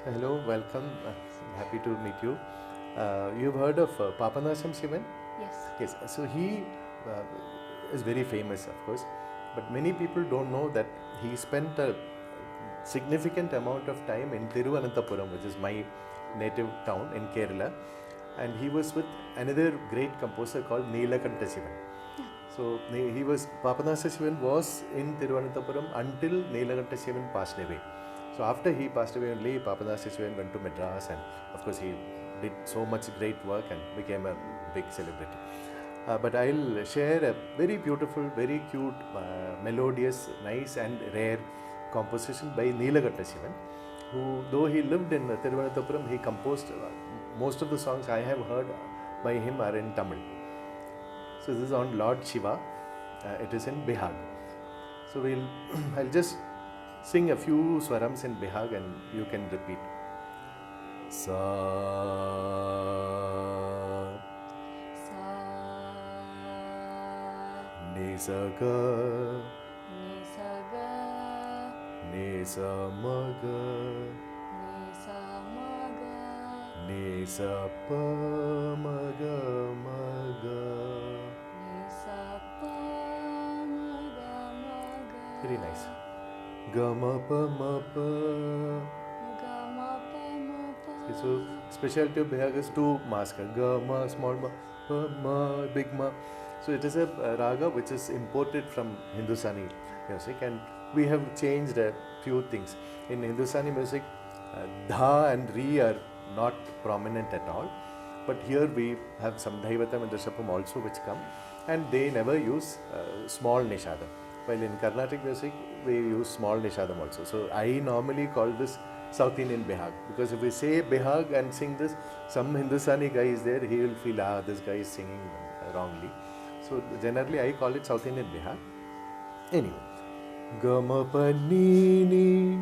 Hello, welcome. Happy to meet you. You've heard of Papanasam Shivan? Yes. Yes. So he is very famous, of course, but many people don't know that he spent a significant amount of time in Thiruvananthapuram, which is my native town in Kerala, and he was with another great composer called Neelakanta Shivan. So he was Papanasa Shivan was in Thiruvananthapuram until Neelakanta Shivan passed away. So after he passed away only, Papanasa Shivan went to Madras, and of course he did so much great work and became a big celebrity. But I'll share a very beautiful, very cute, melodious, nice and rare composition by Neelakanta Shivan, who, though he lived in Thiruvananthapuram, he composed most of the songs I have heard by him are in Tamil. So this is on Lord Shiva. It is in Bihag. So I'll just sing a few swarams in Bihag and you can repeat. Sa, Sa, Ni sa ga, Ni sa ga, Ni sa ma ga, Ni sa ma ga, Ni sa pa ma ga ma ga. Ni sa pa ma ga ma ga. Very nice. Ga ma pa ma pa. Ga ma pa ma pa. Okay, so specialty of Bihag is two maska, ga ma, small ma, pa ma, big ma. So it is a raga which is imported from Hindustani music, and we have changed a few things. In Hindustani music, dha and ri are not prominent at all, but here we have some dhaivatam and rishabam also which come, and they never use small nishadam. While in Carnatic music, we use small nishadam also. So I normally call this South Indian Bihag, because if we say Bihag and sing this, some Hindustani guy is there, he will feel, this guy is singing wrongly. So generally I call it South Indian Bihag. Anyway, Gama pa ni ni,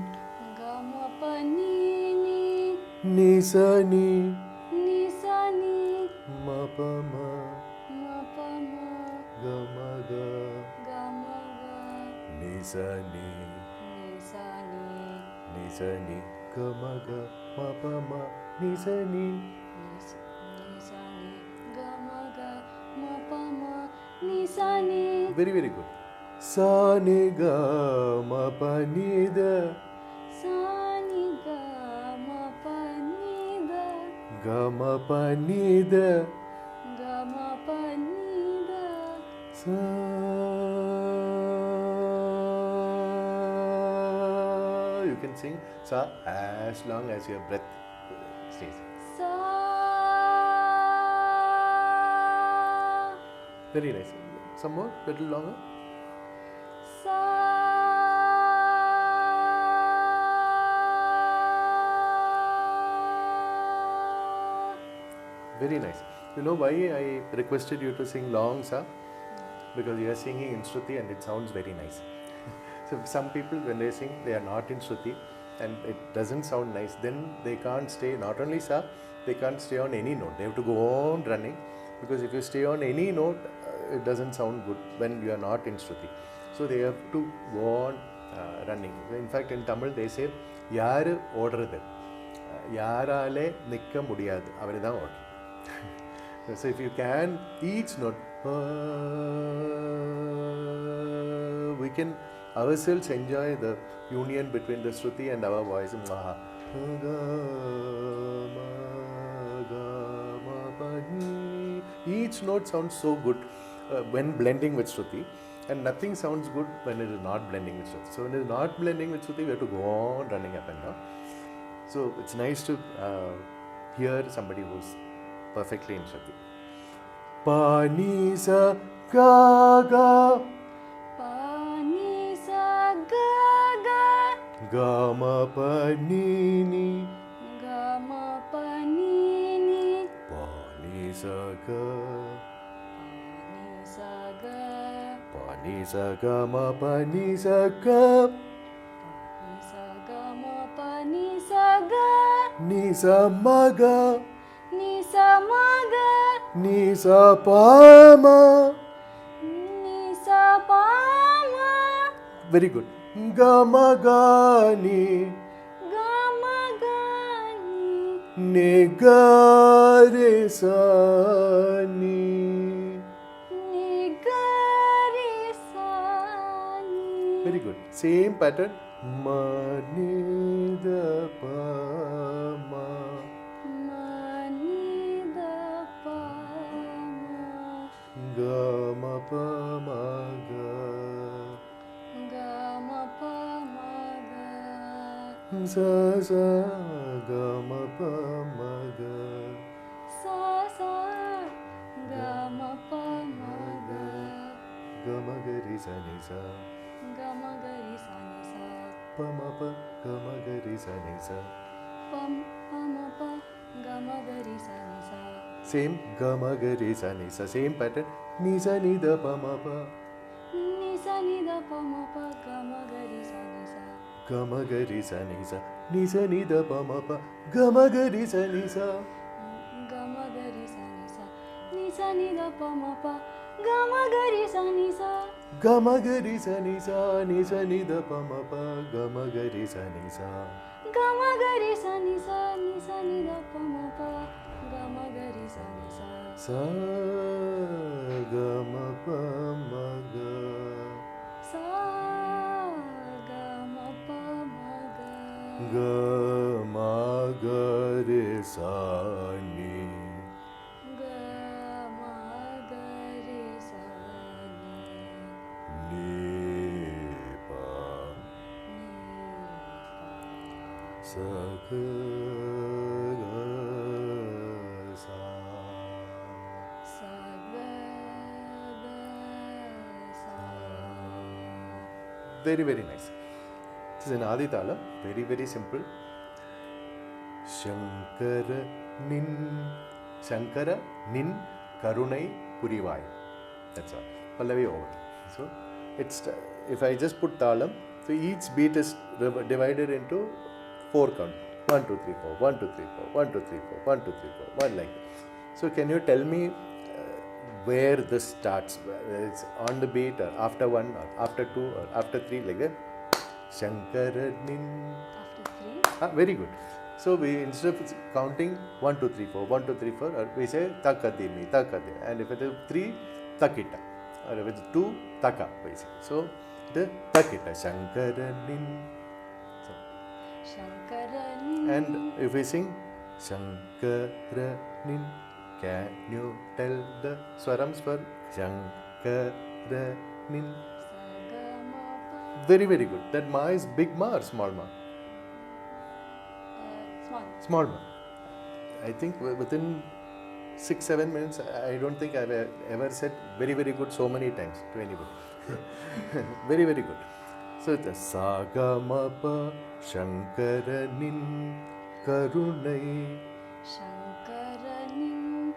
Ga ma pa ni ni, ni sa ni, Ni sa ni, ma pa ma, ma pa ma, Gama ga, ga ma ga, ni sa ni, Ni sa ni, ni sa ni, Gama ga, ma pa ma, ni sa ni. Ni sa ni, ga ma ga, ma pa ma, Ni sa ni. Very, very good. Sa ni ga ma pa ni da, Sa ni ga ma pa ni da, ga ma pa ni da, ga ma pa ni da. sa. You can sing sa as long as your breath stays. Sa. Very nice. Some more, little longer. Sa. Very nice. You know why I requested you to sing long sa? Because you are singing in Shruti and it sounds very nice. So some people when they sing, they are not in Shruti and it doesn't sound nice, then they can't stay, not only sa, they can't stay on any note. They have to go on running, because if you stay on any note, it doesn't sound good when you are not in Shruti. So they have to go on running. In fact, in Tamil they say, yaru odradhu, yarale nikka mudiyadu, avaridhan odradhu. So if you can, each note, we can ourselves enjoy the union between the Shruti and our voice. Each note sounds so good when blending with Shruti, and nothing sounds good when it is not blending with Shruti. So when it is not blending with Shruti, we have to go on running up and down. So it's nice to hear somebody who's perfectly in Shruti. Pa ni sa ga ga, Pa ni sa ga ga, ga ma pa ni ni, ga ma pa ni ni, pa ni sa ga, pa ni sa ga, pa ni sa ga ma pa ni sa ga, pa ni sa ga ma pa ni sa ga, ni sa ma ga, ni sa ma ga, ni sa pa ma. ni sa pa ma. Very good. Ga ma ga ni, Ga ma ga ni ga re sa ni. Ni ga re sa ni. Very good. Same pattern. Ma ni da pa ma. Ma ni da pa ma. Ga ma pa ma ga. Ga ma pa ma ga. Sa sa ga ma pa ma ga. Sa sa ga ma pa ma ga. Ga ma ga re sa ni sa. Ga ma ga re sa ni sa. Pa ma pa ga ma ga re sa ni sa. Pa ma pa ga ma ga re sa ni sa. Same ga ma ga re sa ni sa. Same pattern. Ni sa ni da pa ma pa. Ni sa ni da pa ma pa ga ma ga re sa ni sa. Ga ma ga re sa ni sa. Ni sa ni da pa ma pa. Ga ma ga re sa ni sa. Ga ma ga re sa ni sa. Ni sa ni da pa ma pa. Ga ma ga re sa ni sa. Ga ma ga re sa ni sa. Ni sa ni da pa ma pa. Ga ma ga re sa ni sa. Ga ma ga re sa ni sa. Ni sa ni da pa ma pa. Ga ma ga re sa ni sa. Sa ga ma pa ma ga. Sa ga ma pa ma ga. Ga ma ga re sa ni. Ga ma ga re sa ni. Ni pa. Sa ga ga sa. Sa ga ga sa. Very, very nice. This is an Adi Talam. Very, very simple. Shankara nin karunai purivai. That's all. Pallavi over. So it's if I just put talam, so each beat is divided into 4 count. 1, 2, 3, 4. 1, 2, 3, 4. 1, 2, 3, 4. 1, 2, 3, 4. 1 like that. So can you tell me where this starts? Whether it's on the beat or after 1 or after 2 or after 3 like that? Shankara nin. After 3. Very good. So we instead of counting 1, 2, 3, 4, 1, 2, 3, 4, we say takadimi, takade. And if it is 3, takita. Or if it's 2, taka basically. So the takita, Shankaranin. So, Shankaranin. and if we sing Shankaranin, can you tell the swarams for Shankaranin? Sa ga ma pa. Very, very good. That ma is big ma or small ma? Small. Small ma. I think within 6-7 minutes, I don't think I've ever said very, very good so many times to anybody. Very, very good. So the Sagamapa Shankaranin Karunai. Shankaranin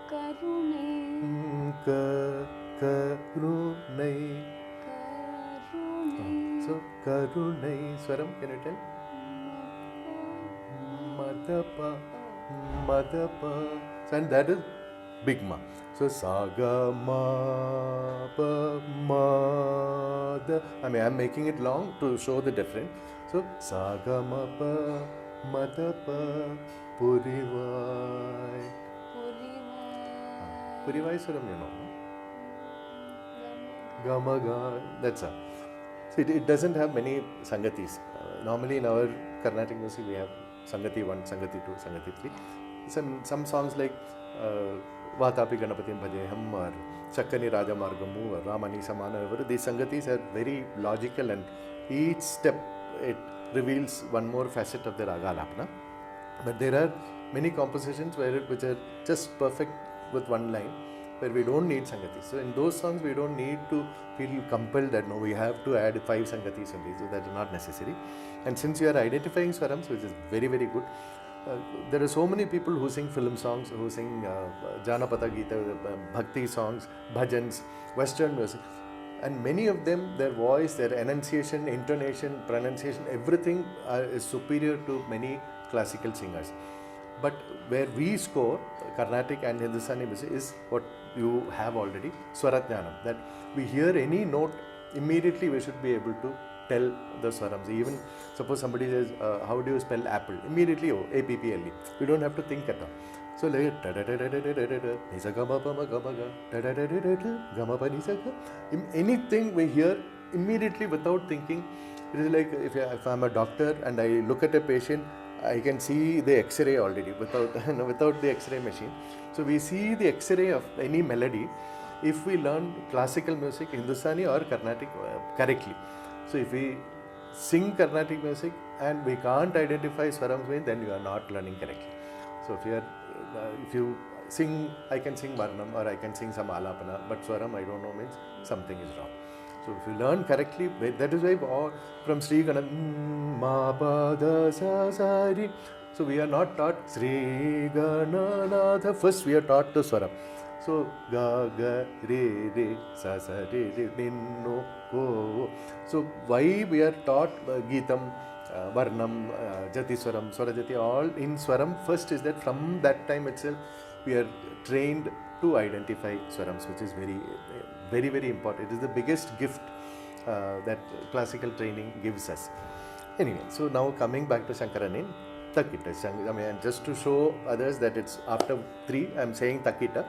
karunai. Karunai. Karunai. So Karunai Swaram, can you tell? Madapa. Madapa. And that is big ma. So saga ma pa ma da. I mean, I'm making it long to show the difference. So saga ma pa ma da pa purivai. Purivai. Purivai Suram, you know. Gamaga. That's all. So it doesn't have many sangatis. Normally in our Carnatic music we have Sangati 1, Sangati 2, Sangati 3. Some songs like Vatapi Ganapatim Bhajeham or Chakkani Raja Margamu or Ramani Samana, these Sangatis are very logical and each step it reveals one more facet of the Raga Alapna. But there are many compositions which are just perfect with one line, where we don't need Sangatis. So in those songs we don't need to feel compelled that no, we have to add 5 Sangatis only, so that is not necessary. And since you are identifying Swarams, which is very, very good, there are so many people who sing film songs, who sing Janapata Gita, Bhakti songs, bhajans, Western music. And many of them, their voice, their enunciation, intonation, pronunciation, everything is superior to many classical singers. But where we score, Carnatic and Hindustani music, is what you have already, Swaratnyanam. That we hear any note, immediately we should be able to tell the swarams. Even suppose somebody says, how do you spell apple? Immediately, oh, A-P-P-L-E. We don't have to think at all. So like anything we hear immediately without thinking. It is like if I'm a doctor and I look at a patient, I can see the X-ray already without without the X-ray machine. So we see the X-ray of any melody if we learn classical music, Hindustani or Carnatic correctly. So if we sing Carnatic music and we can't identify swarams, then you are not learning correctly. So if you sing, I can sing Varnam or I can sing some Alapana, but Swaram I don't know means something is wrong. So if you learn correctly, that is why from Sri Keerthi, Ma Pa Da Sa Sa Ri. So we are not taught Sri Gananatha. First we are taught the Swaram. So Ga Ga Re Re Sa Sa Re Re Ninno Ko. So why we are taught Geetam, Varnam, Jati Swaram, Swarajati, all in Swaram. First is that from that time itself we are trained to identify Swarams, which is very, very important. It is the biggest gift that classical training gives us. Anyway, so now coming back to Shankaranin, Takita. I mean, just to show others that it's after 3, I'm saying Takita.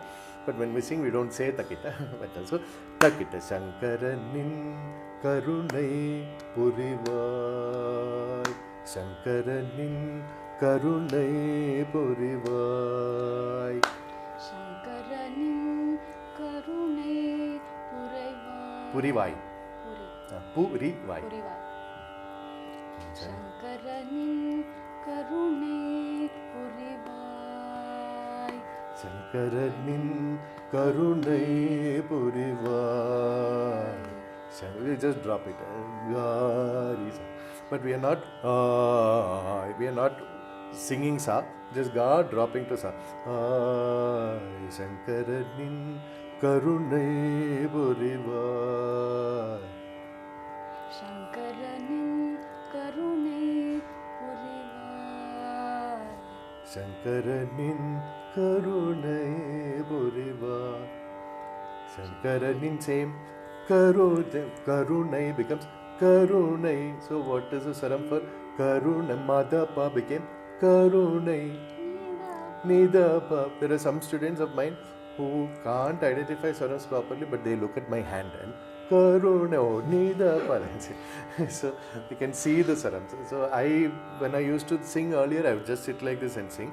But when we sing, we don't say Takita. But also, Takita Shankaranin Karunai Purivai. Shankaranin Karunai Purivai. Shankaranin Karunai Purivai. Purivai. Purivai. Shankaranin Karunai Purivai. Shankaranin Karunai Purivai. We just drop it. But we are not singing sa, just ga dropping to sa. Shankaranin Karunai Purivai. Shankaranin Karunai Purivai. Shankaranin Karunai Purivai. Shankaranin same. Karunai becomes Karunai. So what is the saram for? Karunai. Madapa became Karunai. Nidapa. There are some students of mine who can't identify sarams properly, but they look at my hand and Karuna, oh, Nidapa. So you can see the sarams. So when I used to sing earlier, I would just sit like this and sing.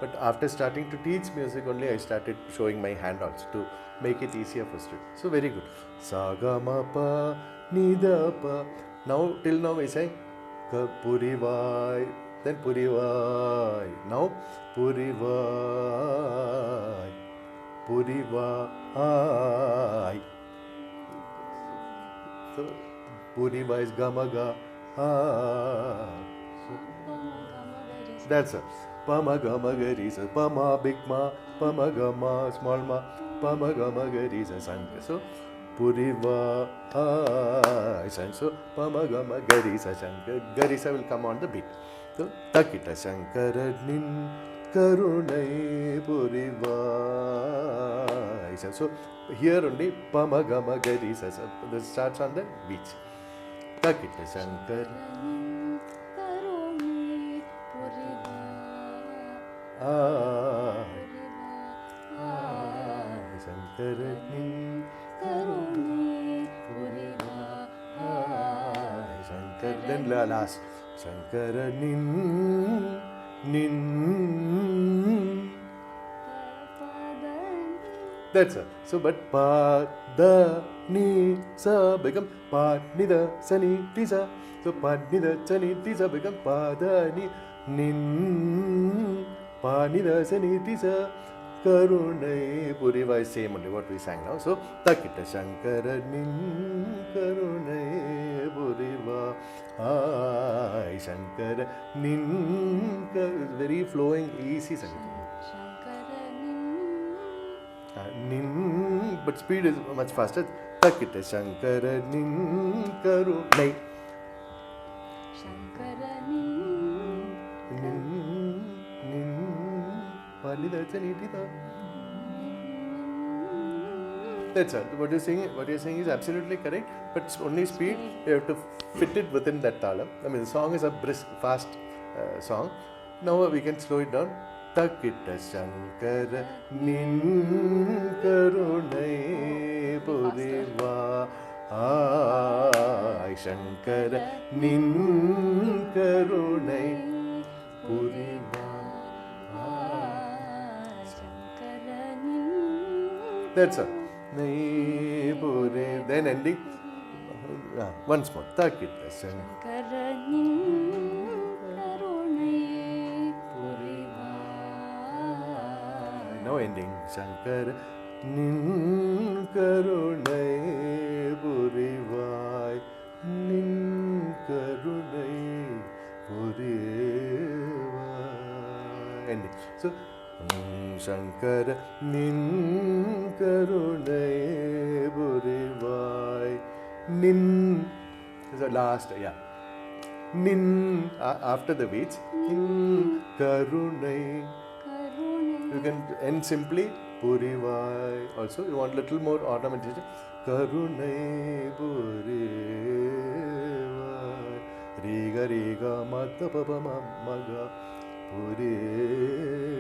But after starting to teach music only, I started showing my hand also to make it easier for students. So very good. Sa ga ma pa ni da pa. Now till now we say Purivai, then Purivai. Now Purivai, Purivai. So Purivai is Gamaga. That's it. Pama Gama Garisa, Pama Big Ma, Pama Gama Small Ma, Pama Gama Garisa Sanga. So Puriva Sanga. So Pama Gama Garisa Sanga. Garisa will come on the beat. So Takita Shankaranin Karunai Puriva. So here only Pama Gama Garisa. This starts on the beach. Takita Shankaranin. Shankaranin Karunai Purivai. Shankar, then last. Shankaranin Nin. That's it. So, but Pa, Da, Ni, Sa become Pa, Ni, Da, Sa, Ni, Ti, Sa. So, Pa, Ni, Da, Sa, Ni, Ti, Sa become Pa, Da, Ni, Nin. Pa, Ni, Da, Sa, Ni, Ti, Sa. Karunai Purivai, same only what we sang now. So, Takita Shankaranin Karunai Purivai. Shankaranin, very flowing, easy singing. Nin, but speed is much faster. Takita Shankaranin Karunai. Shankaranin Nin, Panida Chanitita. That's all. What you're saying is absolutely correct, but it's only speed. You have to fit it within that talam. I mean, the song is a brisk, fast song. Now we can slow it down. Takitta Shankara Nin Karunai Puriva Shankara Nin Karunai Puriva. That's all. Then ending. Once more. Takitta Shankara Now ending. Shankara Nin Karunai Purivai Nin Karunai Purivai. Ending. So Shankara Nin Karunai Purivai Nin is the last, Nin after the beats. Nin Karunai. You can end simply Purivai. Also, you want little more ornamentation. Karunai Purivai. Riga Riga Mata Papa Maga Purivai.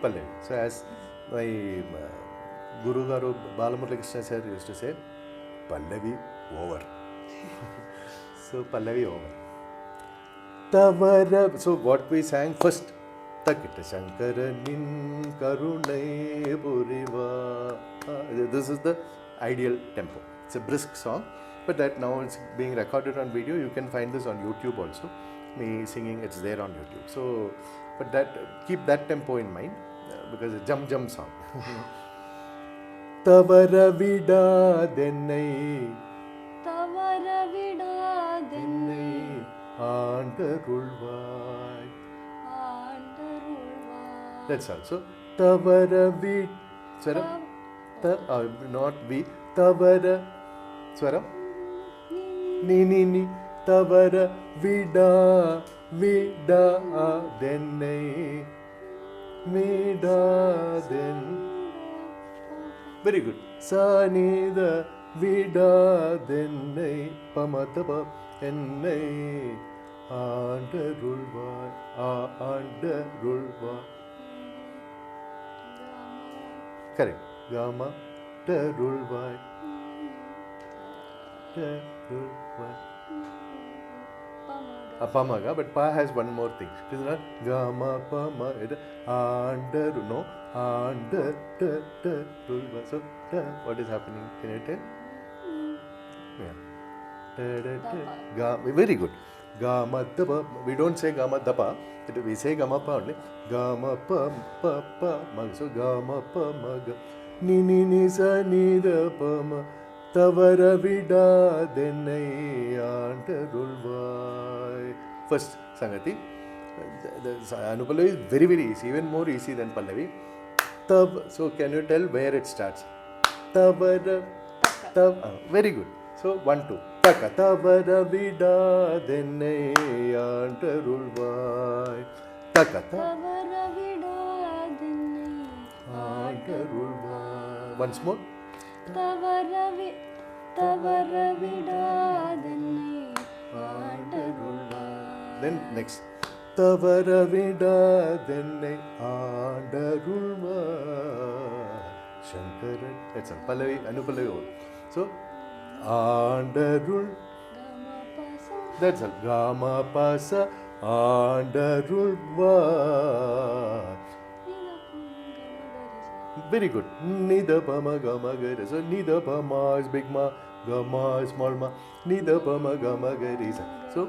Pallavi. So, as my Guru Garu Balamurali Krishna sir used to say, Pallavi over. So, Pallavi over. Tavara. So, what we sang first, Takitta Shankara Nin Karunai Puriva. This is the ideal tempo. It's a brisk song, but that now it's being recorded on video. You can find this on YouTube also. Me singing, it's there on YouTube. So, but that keep that tempo in mind because it's a jump song. Tavara vida dennai. Tavara vida dennai. Aandarulvai. Aandarulvai. That's also Tavara vid. Swaram. Not vi. Tavara. Swaram. Ni. Tavara vida dennai. Vida den. Very good. Sanida vida dennai pamatapa ennai aandarulvai aandarulvai. Correct. Gama darulvai darulvai. Pamaga, but pa has one more thing. It is not Gama Pama. Under no under so what is happening? Can you tell? Yeah. Very good. Gama Dapa. We don't say Gama Dapa. We say Gama Pa only. Gama Pa Pa Pa Mag. So Gama Pa Mag. Ni sa ni da pa ma. Tavara vida dennai aandarulvai. First Sangati. The Anupallavi is very easy, even more easy than Pallavi. So can you tell where it starts? Tavara. Very good. So 1, 2. Taka. Tavara vida dennai aandarulvai. Taka. Tavara vida dennai aandarulvai. Once more. Tavara vida dennai aandarulvai. Then next. Tavara vida dennai aandarulvai. Shankara. That's all. Pallavi, Anupallavi. So, aandarul. That's all. Gama pasa aandarulvai. Very good. Nidapama Gama Gari. So Nidapama is big ma, Gama is small ma, Nidapama Gama Gari. So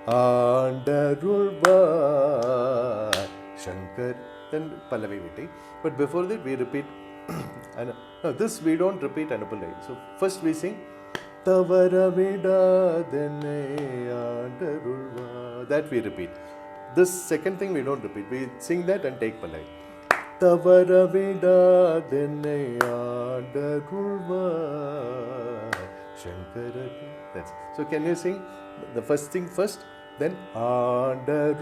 Aandarulvai Shankar. Then Pallavi we take. But before that we repeat. Now this we don't repeat Anupallavi. So first we sing Tavara vida dennai aandarulvai. That we repeat. This second thing we don't repeat. We sing that and take Pallavi. Tavara vida dennai aandarulvai Shankara. That's so. Can you sing the first thing first? Then Aandarulvar.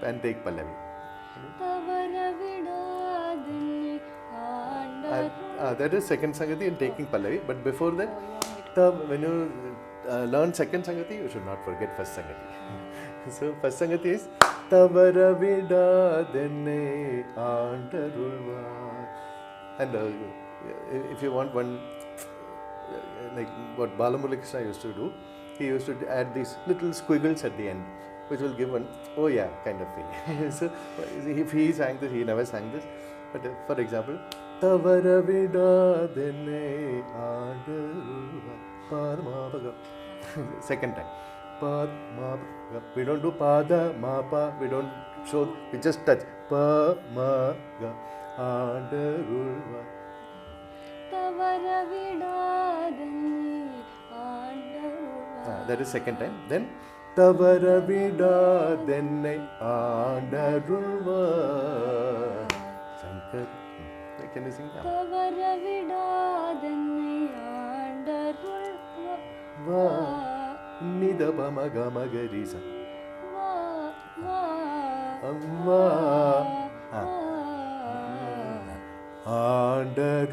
And take Pallavi. That is second Sangati and taking Pallavi. But before that, when you learn second Sangati, you should not forget first Sangati. So first Sangati is Tavaravida Denne Aandarulvar. And if you want one, like what Balamurali Krishna used to do, he used to add these little squiggles at the end, which will give one, oh yeah, kind of feeling. So if he sang this, he never sang this. But for example, Tavaravida Denne Aandarulvar Padma. Second time. Padma. We don't do Pada, Mapa, we don't show, we just touch. Padma. Aandarulvar. That is second time. Then Tavaravida Denne Aandarulvar. Shankar. Can you sing? Tavaravida Denne Aandarulvar. Nidapama Gamagarisa. Aandarulvar.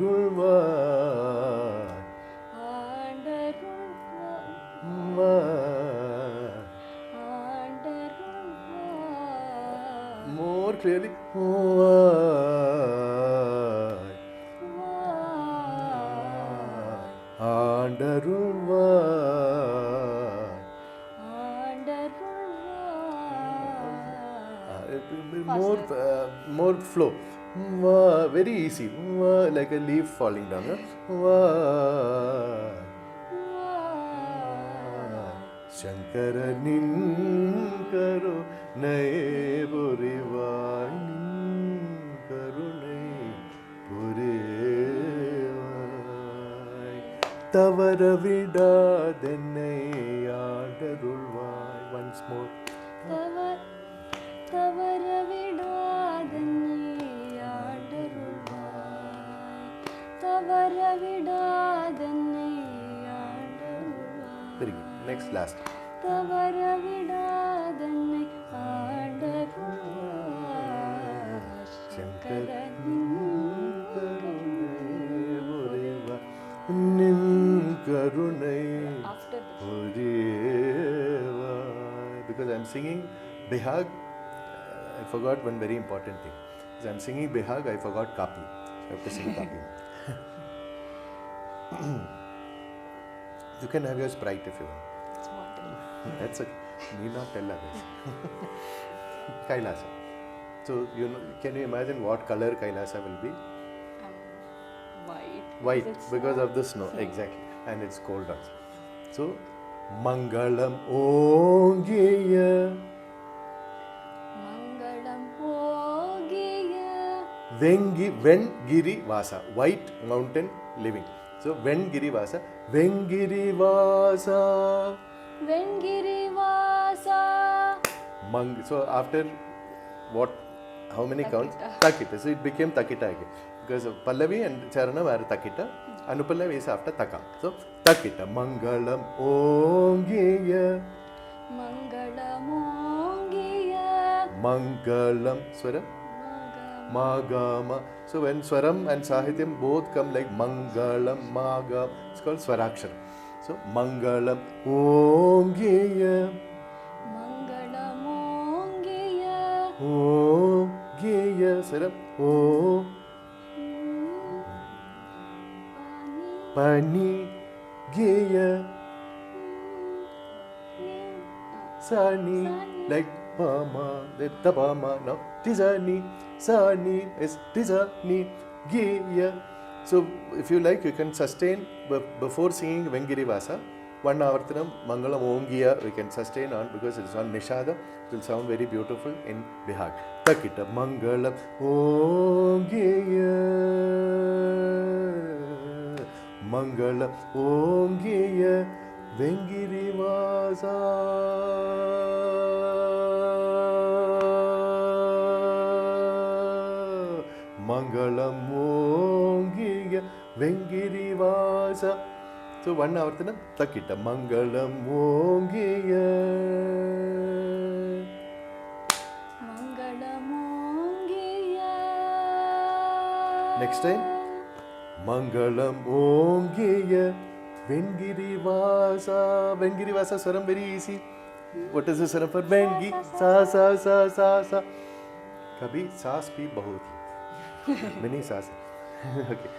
More clearly. Aandarulvar. More flow. Very easy. Like a leaf falling down. Shankara Ninkaru Nai Purivai Karunai Purivai Tavaravida Denne Aandarulvar. Once more. Tavaravida Denne Aandarulvar. Tavaravida Denne Aandarulvar. Very good. Next, last. Tavaravida Denne Aandarulvar. Shankara Ninkarunai Purivai. Because I am singing Bihag, I forgot one very important thing. As I am singing Bihag, I forgot Kapi. I have to sing Kapi. You can have your Sprite if you want. It's water. That's okay. Need not tell others. Kailasa. So, can you imagine what color Kailasa will be? White. White, because of the snow. Exactly. And it's cold also. So, Mangalam Ongiya. Mangalam Ogiya. Vengiri Vasa. White mountain living. So, Vengiri Vasa. Vengiri Vasa. Vengiri Vasa. So, after what? How many counts? Takita. So, it became Takita again. Because Pallavi and Charana were Takita. Anupallavi is after Taka. So, Takita. Mangalam Ongiya. Mangalam Ogiya. Mangalam. Swaram. Magama. So, when Swaram and Sahityam both come like Mangalam, Magam, it's called Swarakshara. So, Mangalam Ongiya. Mangalam Ogiya. Ongiya. Swaram. O. Pani. Giya. Sani. Like Pama. The Pama. No. Tizani. Sani is Tizani. Giya. So, if you like, you can sustain before singing Vengiri Vasa. 1 Avartanam, Mangalam Ongiya, we can sustain on because it is on Nishada. It will sound very beautiful in Bihag. Takita Mangalam Ongiya. Mangalam Ongiya. Vengiri Vasa. Mangalam Ongiya. Vengiri Vasa. So one avarthanam takita mangalam ongiya. Mangalam ongiya. Next time. Mangalam ongiya. Vengiri vasa. Vengiri vasa swaram very easy. What is the swaram for Vengi? Sa sa sa sa sa. Kabhi saas bhi bahut. Many saas. Okay.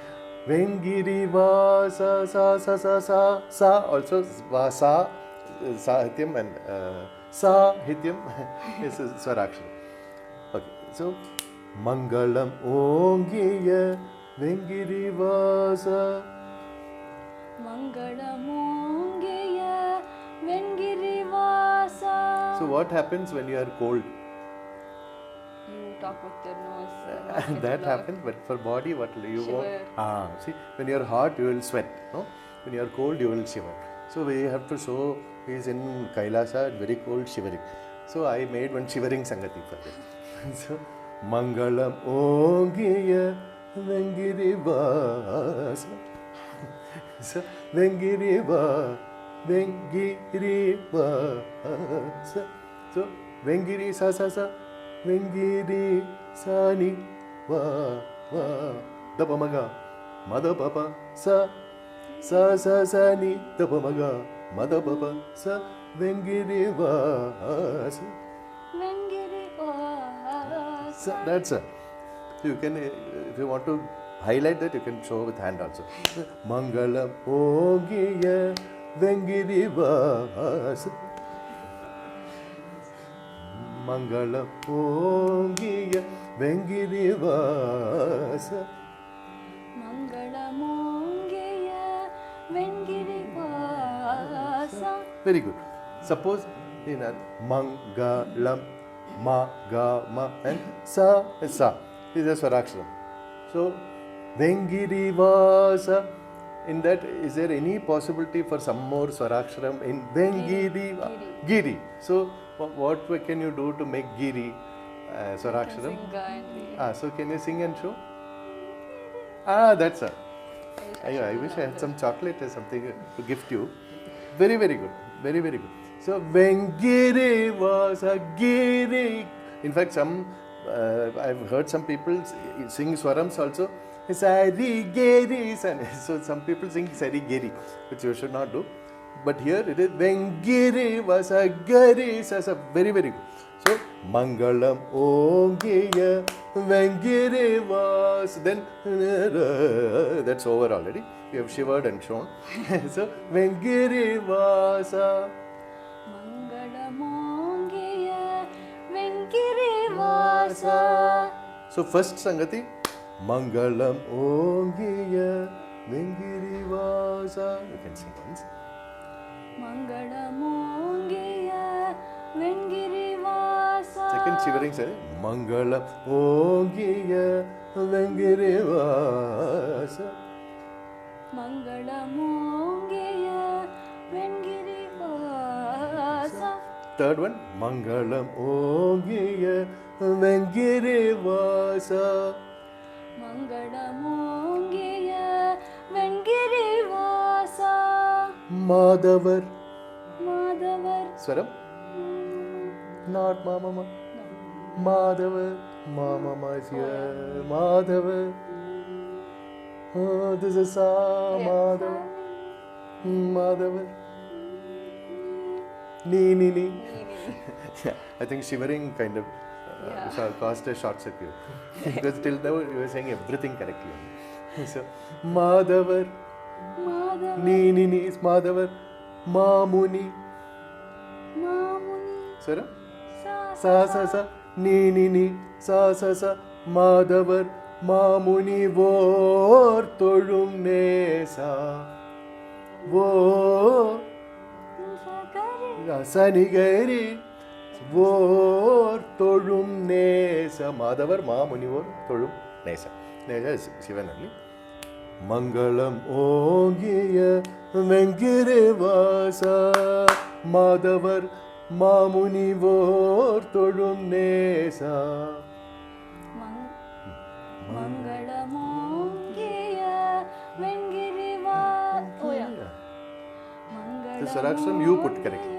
Vengiri vasa sa sa sa sa sa also vasa sahityam and sahityam is swarakshara. Okay, so mangalam ongiya vengiri vasa. Mangalam ongiya vengiri vasa. So what happens when you are cold? You talk with your nose. That happens, but for body, what you Shiver. want? See, when you are hot, you will sweat. No, when you are cold, you will shiver. So we have to show he is in Kailasa, very cold, shivering. So I made one shivering sangati for this. So Mangalam ongiya vengiri vasa. So vengiri vasa. So vengiri sa sa sa. Vengiri sani va dapamaga madapapa sa sa sa sani dapamaga madapapa sa vengiri vasa. Vengiri vasa. That's it. You can, if you want to highlight that, you can show with hand also. Mangalam ongiya vengiri vasa. Mangalam ongiya vengiri vasa. Mangalam ongiya vengiri vasa. Very good. Suppose in a mangalam, ma, ga, ma and sa is sa. These are swarakshara. So vengiri vasa. In that, is there any possibility for some more swaraksharam in vengiri? Giri. So what can you do to make giri swaraksharam? So can you sing and show? That's it. I wish I had some chocolate or something to gift you. Very, very good. Very, very good. So vengiri was a giri. In fact, I've heard some people sing swarams also. Sari geri. So some people sing sari geri, which you should not do. But here it is vengiri was a gari. So very, very good. So mangalam ongiya vengiri was. Then that's over already. We have shivered and shown. So vengiri vasa. Mangalam ongiya vengiri vasa. So first sangati mangalam ongiya vengiri vasa. You can sing once. Mangalam ongiya vengiri vasa. Second shivering say mangalam ongiya vengiri vasa. Mangalam ongiya vengiri vasa. Third one mangalam ongiya vengiri vasa. Mangalam ongiya vengiri vasa. Madhavar. Madhavar. Swaram? Not mama. Madhavar. Mama is here. Madhavar. This is Sa. Madhavar. Madhavar. Ni. Yeah, I think shivering kind of caused a short circuit. Because till now you were saying everything correctly. So, Madhavar. Madhavar. Ni is Madhavar. Mamuni. Mamuni. Swaram? Sa. Ni. Sa. Madhavar. Mamuni vor tolum nesa. Vor. Sanigari. Vor tolum nesa. Madhavar Mamuni vor tolum nesa. Nesa is Shivan only. Mangalam ongiya vengiri vasa. Madhavar Mamuni vor tolum nesa. Mangalam ongiya vengiri vasa. Oh yeah. This Swarakshram you put correctly.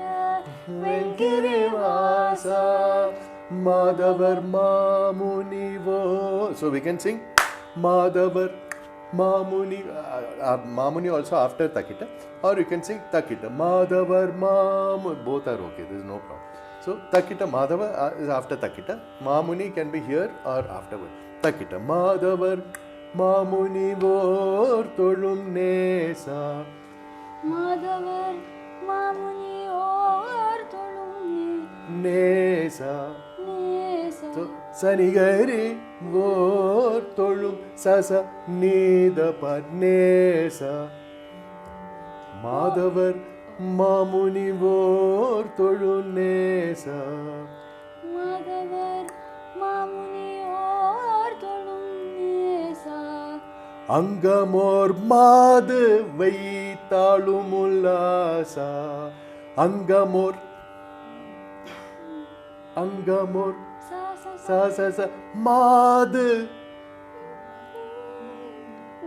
Venkirivasa Madhavar Mamunivo. So we can sing Madhavar Mamuni. Mamuni also after Takita. Or you can sing Takita. Madhavar Mamu. Both are okay. There is no problem. So Takita Madhava is after Takita. Mamuni can be here or afterward. Takita Madhavar Mamuni vor tolum nesa. Madhavar Mamuni or tolum Nesa. nesa. So Sanigari vor tolum sasa nida nesa. Madhavar Mamuni vor tolum nesa. Madhavar Mamuni or tolum nesa. Angamor Madhu Vaitalumulasa. Angamor Sa sa sa Madhu.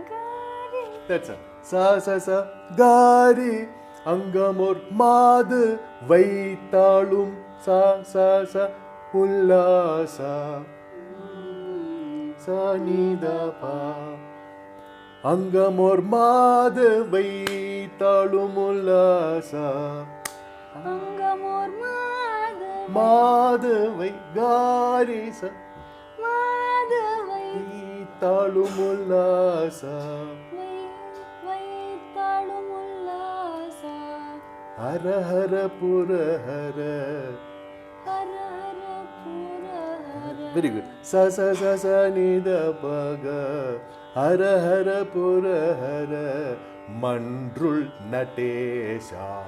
Gari. That's it. Sa sa Gari. Angamor Madhu Vaitalum sa Ullasa. Sa nida pa. Angamor Madhu Vaitalumulasa. Angamor Madhavai Garisa Madhavai Talumulasa. Vaitalumullasa. Hara Hara Pura Hara. Hara Hara Pura Hara. Very good. Sa sa sa sa nida paga. Hara Hara Pura Hara. Mandrul Natesha.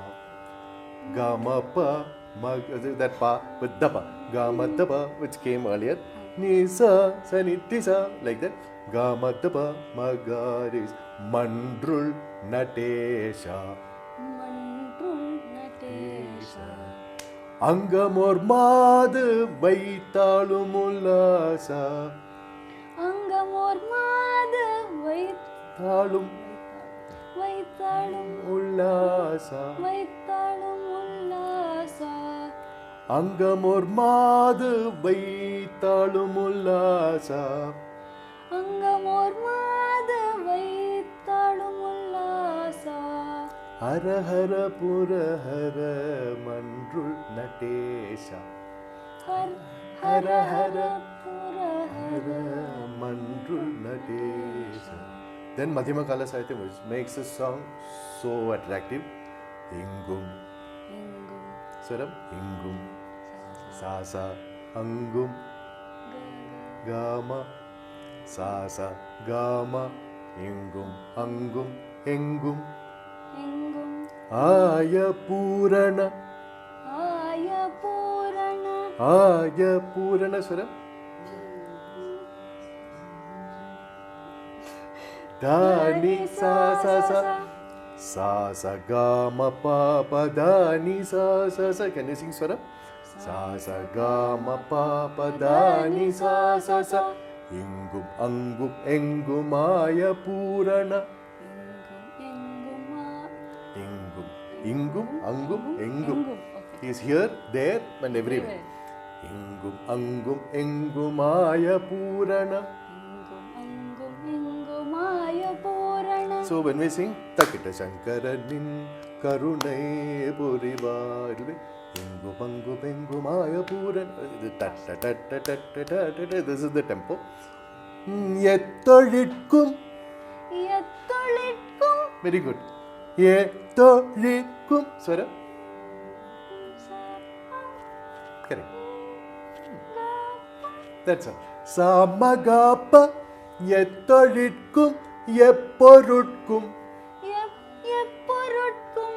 Gamapa. That pa with dapa, gama dapa, which came earlier, nisa, sanitisa, like that. Gama dapa, magaris, mandrul natesha. Mandrul natesha. Angamor madhu vaitalumulasa. Angamor madhu Talum Vaitalum ullasa. Vaitalum ullasa. Angamor madhu vaitalumulasa. Angamor madhu vaitalum ullasa. Hara Hara Pura Hara Mandrul Natesha. Hara Hara Pura Hara. Mandrul Natesha. Then Madhyama Kala Sahityam, which makes the song so attractive. Ingum. Swaram. Ingum. Sasa. Angum. Gama. Sasa. Gama. Ingum. Angum. Engum. Aya Purana. Aya Purana. Aya Purana Swaram. Dani sa sa sa. Sa sa ga ma pa pa dani sa sa sa. Can you sing Swaram? Sa sa ga ma pa pa dani sa sa sa. Ingum angum engum aya Purana. Ingum ingum angum engum. He is here, there and everywhere. Ingum angum engum aya Purana. So when we sing Takita Shankaranin Karunai Puriva, it will be Ingu Pangu Pengu Maya Puran. This is the tempo. Yettolitkum. Yettolitkum. Very good. Yettolitkum. Swara. Correct. That's all. Samagapa. Yettolitkum. Yepporutkum. Yepporutkum.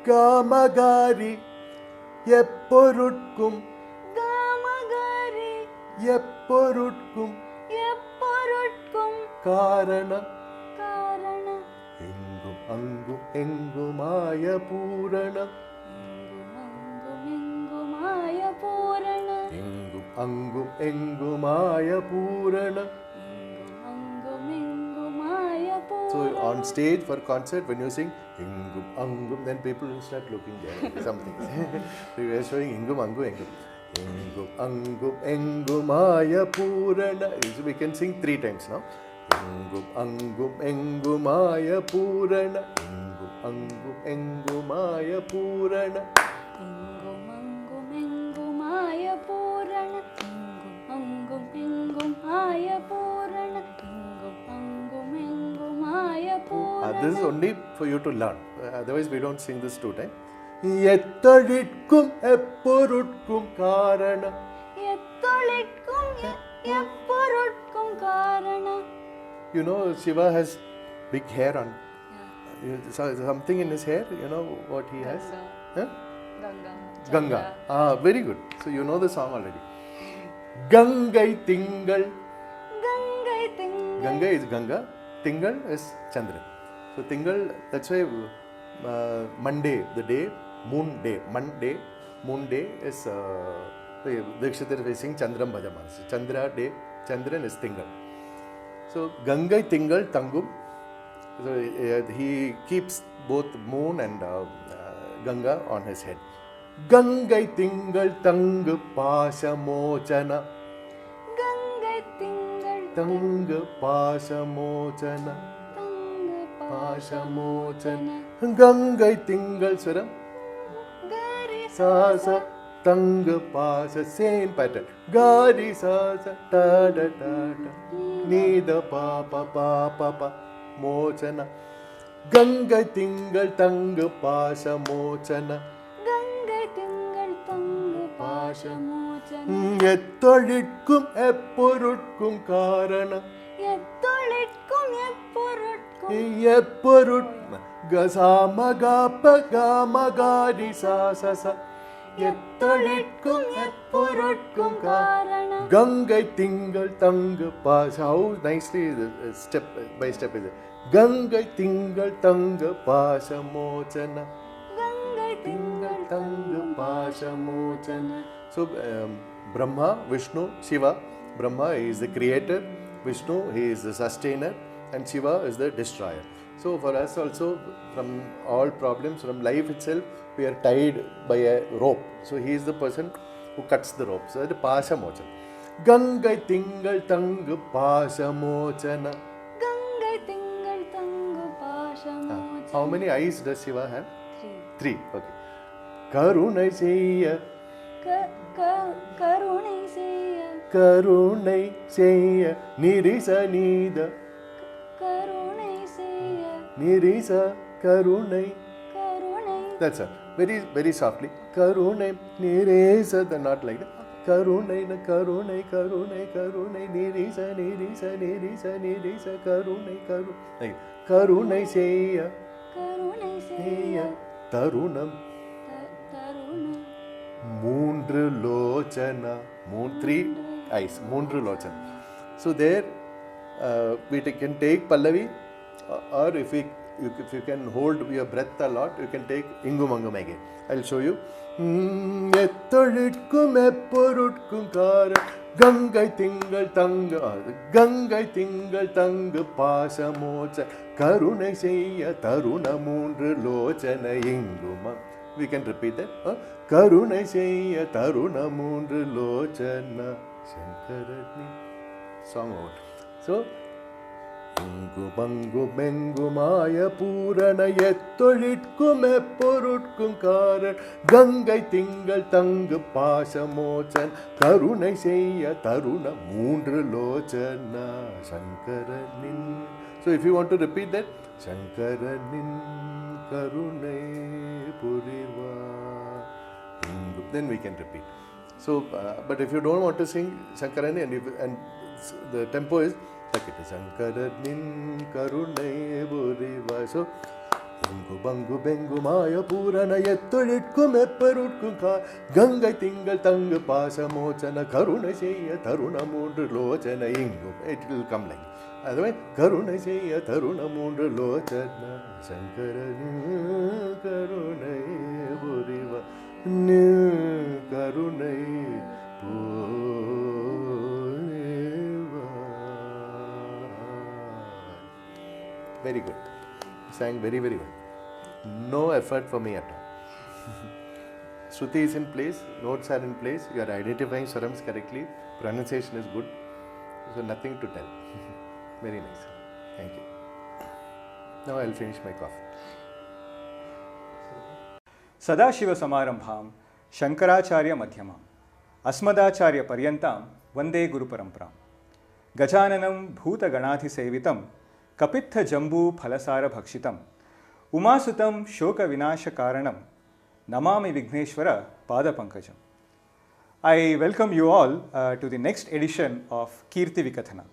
Gamagari. Yepporutkum. Gamagari. Yepporutkum. Yepporutkum. Karana. Karana. Engum angum engumaya Purana. Engumaya Purana. Engum angum engumaya Purana. Engumaya Purana. So on stage for concert, when you sing Ingum Angum, then people will start looking there. Something. So we are showing Ingum Angum Engum. Ingum Angum Engumaya Purana. So we can sing 3 times now. Ingum Angum Engumaya Purana. Ingum Angum Engumaya Purana. Ingum angum engumaya purana. Ingum angum engumaya purana. Ingum angum engumaya purana. This is only for you to learn. Otherwise, we don't sing this 2 times. Yettaditkum eppurutkum karana. Yettolitkum epporutkum karana. You know, Shiva has big hair on. Something in his hair, you know what he has? Huh? Ganga. Ganga. Very good. So you know the song already. Gangai Tingal. Gangai tingal. Ganga is Ganga. Tingal is Chandra. So Tingal, that's why Monday, the day, moon day. Monday, moon day is the Dikshitar facing Chandram Bhajaman. Chandra day, Chandran is Tingal. So Gangai Tingal Tangum. So he keeps both moon and Ganga on his head. Gangai Tingal Tangu Pashamochana. Gangai tingal. Tangu Pashamochana. Tangu Pashamochana. Gangai Tingal Swaram. Gari Sasa Tangu Pasha. Same pattern. Gari Sasa Ta Da Ta Ta. Nida Pa Pa Pa Pa Pa. Mochana. Gangai Tingal Tangu Pasha Mochana. Gangai tingal tangu pashamochana. Yettolitkum eppurutkum karana. Yettolitkum epporutkum. Eppurut Gasama Gapa Gama Gadi Sasa. Yettolitkum eppurutkum karana. Gangai Tingal Tangu Pasha. How nicely step by step is it? Gangai Tingal Tangu Pasha Mochana. Gangai tingal Tangu Pasha Mochana. So Brahma, Vishnu, Shiva. Brahma is the creator, Vishnu he is the sustainer, and Shiva is the destroyer. So for us also, from all problems, from life itself, we are tied by a rope. So he is the person who cuts the rope. So that is Pasha Mochana. Gangai Tingal Tangu Pasha Mochana. Gangai tingal tangu pashamochana. How many eyes does Shiva have? 3. 3. Okay. Karunai Seiya. Karunai seya. Karunai Seiya. Nirisa Nida. Karunai seya. Nirisa Karunai. Karunai. That's it. Very, very softly. Karunai Nirisa. Not like that. Karunai na Karunai Karunai Karunai Nirisa Nirisa Nirisa Nirisa Karunai Karunai. Karunai Seiya. Karunai Seiya. seya. Tarunam. Tarunam. Moondru Lochana. 3 eyes. Moondru Lochana. So there we can take Pallavi, or if you can hold your breath a lot, you can take Ingumangum again. I'll show you. Yettolitkum eppurutkum kara. Gangai Tingal Tangu. Gangai Tingal Tangu Pasha Mocha. Karunai Seiya Taruna Moondru Lochana Inguma. We can repeat that. Karunai Seiya Taruna Moondru Lochana. Shankarani. Song over. So, Ingu Bangu Bengu Maya Purana Yettolitkum eppurutkum karan. Gangai Tingal Tangu Pasha Mochan. Karunai Seiya Taruna Moondru Lochana. Shankaranin. So if you want to repeat that, Shankaranin Karunai Puriva. Then we can repeat. So, but if you don't want to sing Shankarani and the tempo is like it is Shankaranin Karunai Puriva. So, Bangu Bangu Bengu Maya Purana Yettolitkum eppurutkum ka. Gangai Tingal Tangu Pasha Mochana. Karunai Seiya Taruna Moondru Lochana Ingu. It will come like that. Otherwise, Karunai Seiya Taruna Moondru Lochana. Shankarani Karunai Puriva. Karunai Puriva. Very good. Sang very, very well. No effort for me at all. Shruti is in place, notes are in place, you are identifying swarams correctly, pronunciation is good, so nothing to tell. Very nice. Thank you. Now I will finish my coffee. Sadashiva Samarambham Shankaracharya Madhyamam Asmadacharya Paryantam Vande Guru Paramparam Gajananam Bhuta Ganadhi Sevitam Kapitha Jambu Phalasara Bhakshitam Umasutam Shoka Vinasha Karanam Namami Vigneshwara Pada Pankajam. I welcome you all to the next edition of Keerthi Vikathana.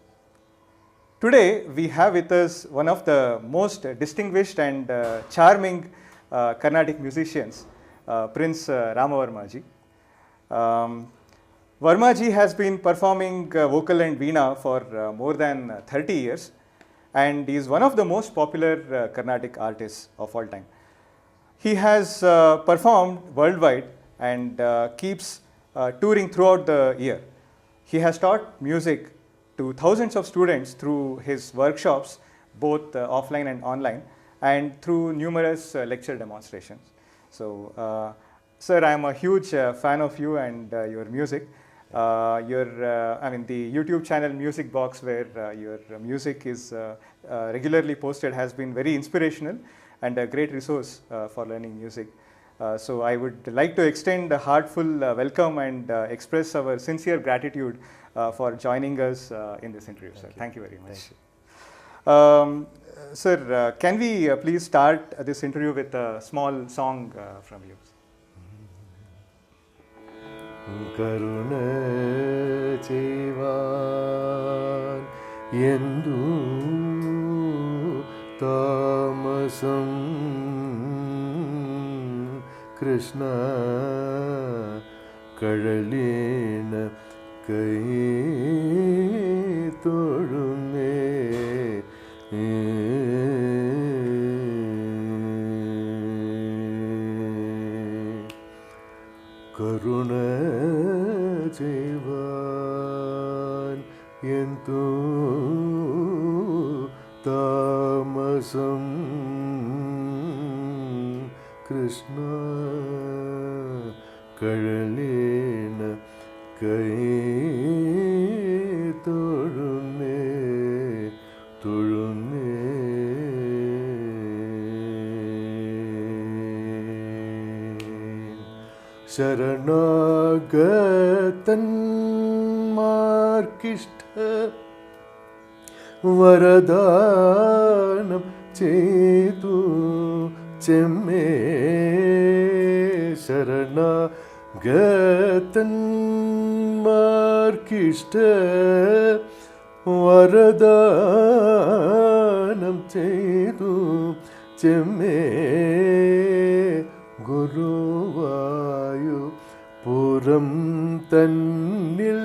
Today we have with us one of the most distinguished and charming Carnatic musicians, Prince Rama Varma Ji. Varma Ji has been performing vocal and veena for more than 30 years and is one of the most popular Carnatic artists of all time. He has performed worldwide and keeps touring throughout the year. He has taught music to thousands of students through his workshops, both offline and online, and through numerous lecture demonstrations. So, sir, I am a huge fan of you and your music. The YouTube channel Music Box, where your music is regularly posted, has been very inspirational and a great resource for learning music. So I would like to extend a heartful welcome and express our sincere gratitude for joining us in this interview, sir. Thank you very much. Sir, can we please start this interview with a small song from you? Karuna Chevan Yendu Tamasam Krishna Kadalina Kai Todune Karuna Chevan Yentu Tamasam Krishna Kadalina Kai Todune Sharanagatan Markishtha Varadanam Chetu Chemme Sharanagatan Markishtha Varadanam Chetu Chemme Guruvayu Puram Tannil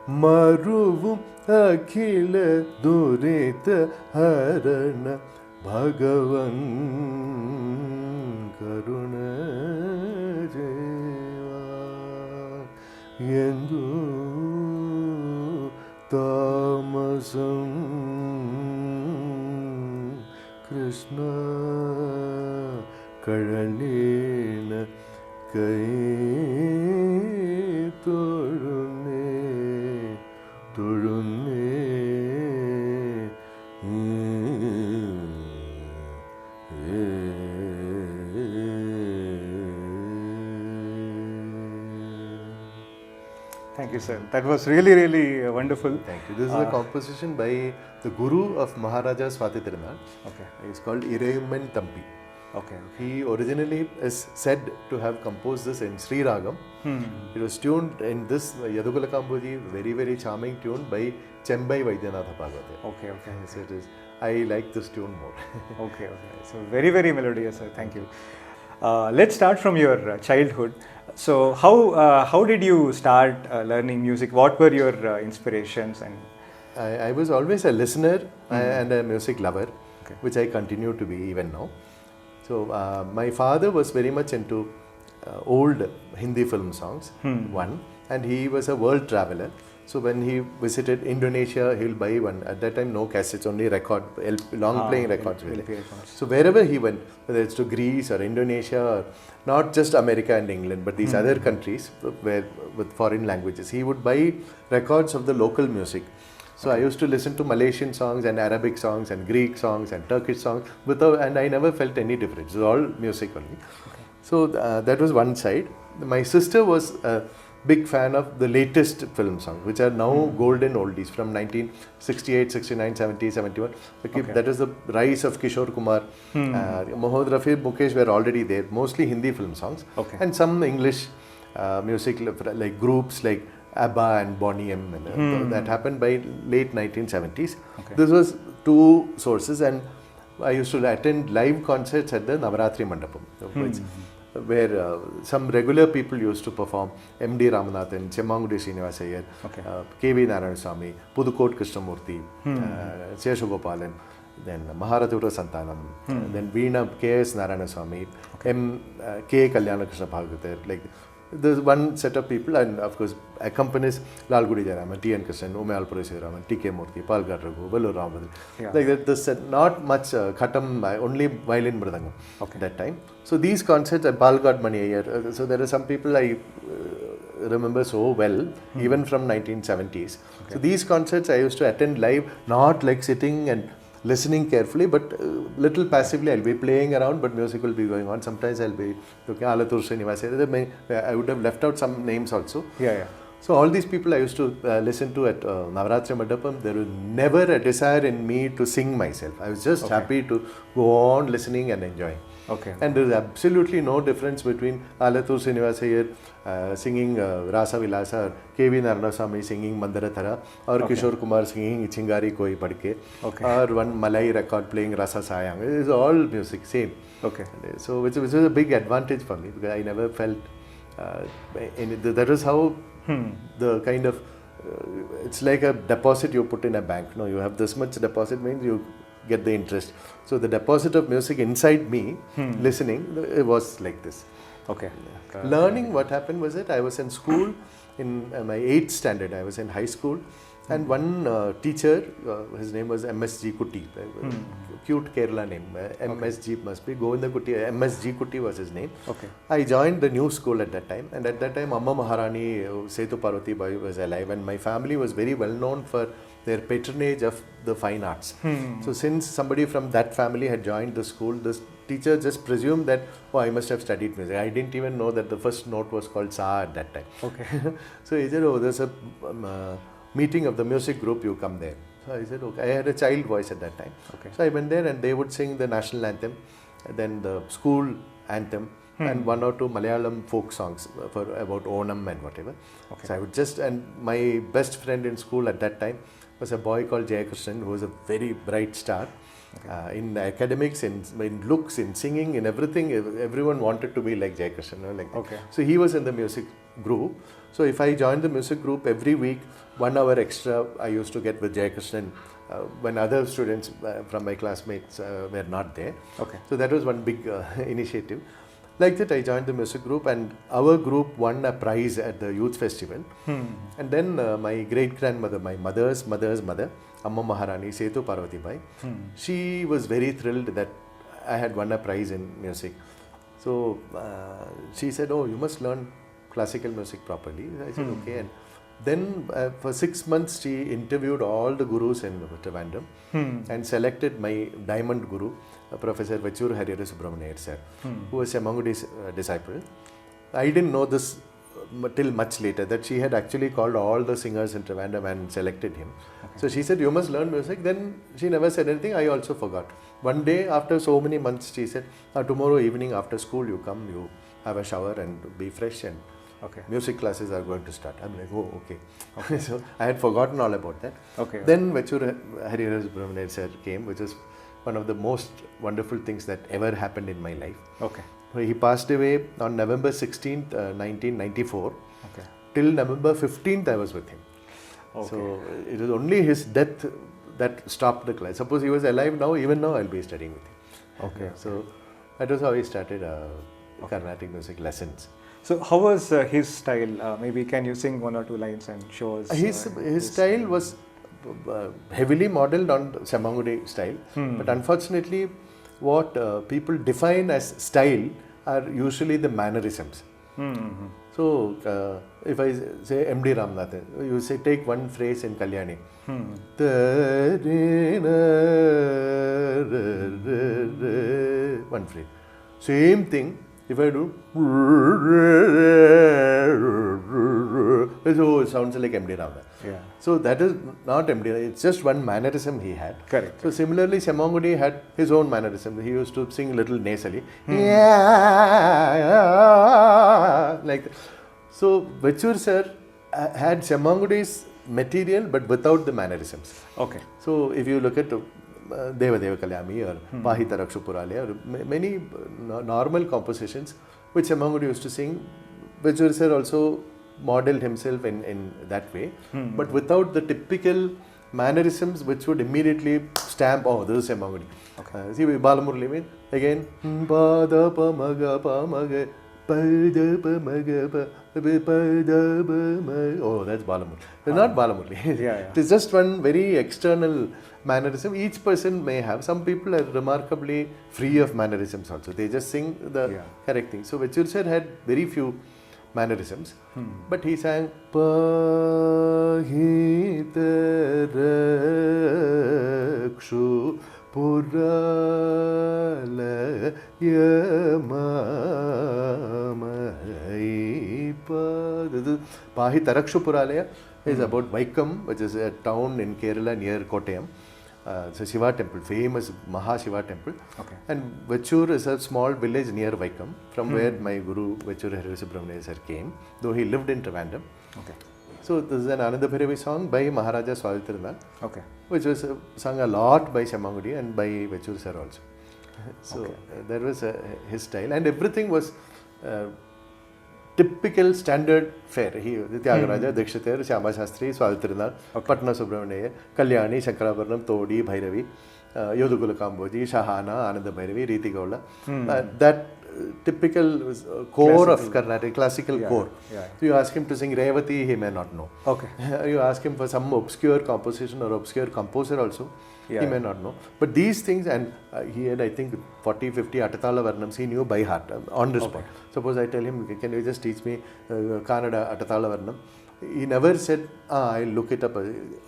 Maruvum Akhila Durita Harana Bhagavan Karuna Jeva Yendu Tamasam Krishna Kadalina Kai Todune Thank you, sir. That was really, really wonderful. Thank you. This is a composition by the guru of Maharaja Swati Tirunal. Okay. It's called Irayumman Tampi. Okay. He originally is said to have composed this in Sri Ragam. It was tuned in this Yadugala Kamboji, very, very charming tune by Chembai Vaidyanatha Bhagavate. Okay. So it is, I like this tune more. Okay. So very, very melodious, sir. Thank you. Let's start from your childhood. So how did you start learning music? What were your inspirations? And I was always a listener and a music lover, which I continue to be even now. So my father was very much into old Hindi film songs, one, and he was a world traveler. So when he visited Indonesia, he'll buy one. At that time, no cassettes, only long playing records. LP records. So wherever he went, whether it's to Greece or Indonesia, or not just America and England, but these other countries where with foreign languages, he would buy records of the local music. So I used to listen to Malaysian songs and Arabic songs and Greek songs and Turkish songs, and I never felt any difference. It was all music only. Okay. So that was one side. My sister was a big fan of the latest film songs, which are now golden oldies from 1968, 69, 70, 71. Okay. That is the rise of Kishore Kumar. Mohammad Rafi, Mukesh were already there, mostly Hindi film songs. Okay. And some English music like groups like ABBA and Bonnie M. That happened by late 1970s. Okay. This was two sources, and I used to attend live concerts at the Navaratri Mandapam, where some regular people used to perform. M.D. Ramanathan, Chemmangudi Srinivasa Iyer, K.V. Narayanaswamy, Pudukot Krishnamurthy, Seshagopalan, then Maharathuta Santanam, then Veena K.S. Narayanaswamy, K. Kalyana Krishna Bhagavatar, like there's one set of people, and of course accompanies Lalgudi Jayaraman, T.N. Krishnan, Umayal Purasiraman, T.K. Murthy, Palghat Raghu, Vellore Ramabhadran. Like that, this not much khatam, only violin mridangam that time. So these concerts, and Palghat Mani Iyer, so there are some people I remember so well, even from 1970s. So these concerts I used to attend live, not like sitting and listening carefully, but little passively. I'll be playing around, but music will be going on. Sometimes I'll be looking at Alathur Srinivasa. I would have left out some names also. So all these people I used to listen to at Navaratri Mandapam. There was never a desire in me to sing myself. I was just happy to go on listening and enjoying. And there is absolutely no difference between Alathur Srinivasa Iyer singing Rasa Vilasa, or K.V. Narayanaswamy singing Mandarathara, or Kishore Kumar singing Chingari Koi Padke, or one Malay record playing Rasa Sayang. It is all music, same. So which was a big advantage for me, because I never felt that is how the kind of it's like a deposit you put in a bank. No, you have this much deposit, means you get the interest. So the deposit of music inside me, listening, it was like this. Learning, what happened was that I was in school in my 8th standard. I was in high school, and one teacher, his name was M.S.G. Kuti, cute Kerala name. M.S.G. must be Govinda Kuti. M.S.G. Kuti was his name. I joined the new school at that time, and at that time Amma Maharani Setu Parvati Bai was alive, and my family was very well known for their patronage of the fine arts. So since somebody from that family had joined the school, this teacher just presumed that, oh, I must have studied music. I didn't even know that the first note was called Sa at that time. So he said, oh, there's a meeting of the music group, you come there. So I said, okay. I had a child voice at that time. So I went there, and they would sing the national anthem, then the school anthem, and one or two Malayalam folk songs for about Onam and whatever. So I would just, and my best friend in school at that time was a boy called Jayakrishnan, who was a very bright star. In academics, in looks, in singing, in everything, everyone wanted to be like Jayakrishnan. So he was in the music group. So if I joined the music group, every week, 1 hour extra I used to get with Jayakrishnan when other students from my classmates were not there. So that was one big initiative. Like that, I joined the music group, and our group won a prize at the youth festival. And then my great-grandmother, my mother's mother's mother, Amma Maharani Setu Parvati Bai, she was very thrilled that I had won a prize in music. So she said, oh, you must learn classical music properly. I said, okay. And then for 6 months, she interviewed all the gurus in Trivandrum and selected my diamond guru, Professor Vachur Harihara Subramanian sir, who was Chemmangudi's disciple. I didn't know this till much later, that she had actually called all the singers in Trivandrum and selected him. So she said, you must learn music. Then she never said anything. I also forgot. One day, after so many months, she said, tomorrow evening after school, you come, you have a shower and be fresh, and music classes are going to start. I'm like, oh, okay. So I had forgotten all about that. Then Vachur Harihara Subramanian sir came, which is one of the most wonderful things that ever happened in my life. He passed away on November 16th, 1994. Till November 15th, I was with him. So it was only his death that stopped the class. Suppose he was alive now, even now I'll be studying with him. So that was how he started Carnatic music lessons. So how was his style? Maybe can you sing one or two lines and show us? His style was heavily modeled on Semmangudi style, but unfortunately, what people define as style are usually the mannerisms. So, if I say M.D. Ramanathan, you say take one phrase in Kalyani. One phrase. Same thing. If I do, so it sounds like M.D. Ramanathan. Yeah. So that is not M.D. It's just one mannerism he had. Correct. So similarly, Semmangudi had his own mannerism. He used to sing little nasally, like that. So Vechur sir had Semmangudi's material but without the mannerisms. Okay. So if you look at Deva Deva Kalyami or Pahita Rakshupurale or many normal compositions which Semmangudi used to sing, Vechur sir also modeled himself in that way, but without the typical mannerisms which would immediately stamp, oh, this is Semmangudi. Okay. See, Balamurali means again, Pada pa maga pa maga, Pada pa maga pa, Pada pa maga. Oh, that's Balamurali. It's not Balamurali. It is just one very external mannerism. Each person may have. Some people are remarkably free of mannerisms also. They just sing the correct thing. So Vechur sir had very few mannerisms, but he sang Pahita Rakshu Purala Yamamaipa. Pahita Rakshu Puralaya is about Vaikam, which is a town in Kerala near Kottayam. It's a Shiva temple, famous Maha Shiva temple. Okay. And Vechur is a small village near Vaikam, from where my Guru Vechur Harisubramaniya sir came, though he lived in Trivandrum. Okay. So this is an Ananda Bhairavi song by Maharaja Swazitirunal, okay, which was sung a lot by Semmangudi and by Vechur sir also. So there was his style, and everything was typical standard fare. He Tyagaraja, Dikshitar, Shyama Shastri, Swazitirunal, Patna Subramaniya, Kalyani, Shankarabaranam, Todi, Bhairavi, Yodukula Kamboji, Shahana, Ananda Bhairavi, Riti Gaula. That typical core of Carnatic, classical core. So you ask him to sing Revati, he may not know. Okay. You ask him for some obscure composition or obscure composer also, he may not know. But these things, and he had, I think, 40, 50 Atatala Varnams he knew by heart, on the spot. Suppose I tell him, can you just teach me Kannada Atatala Varnam? He never said, I'll look it up.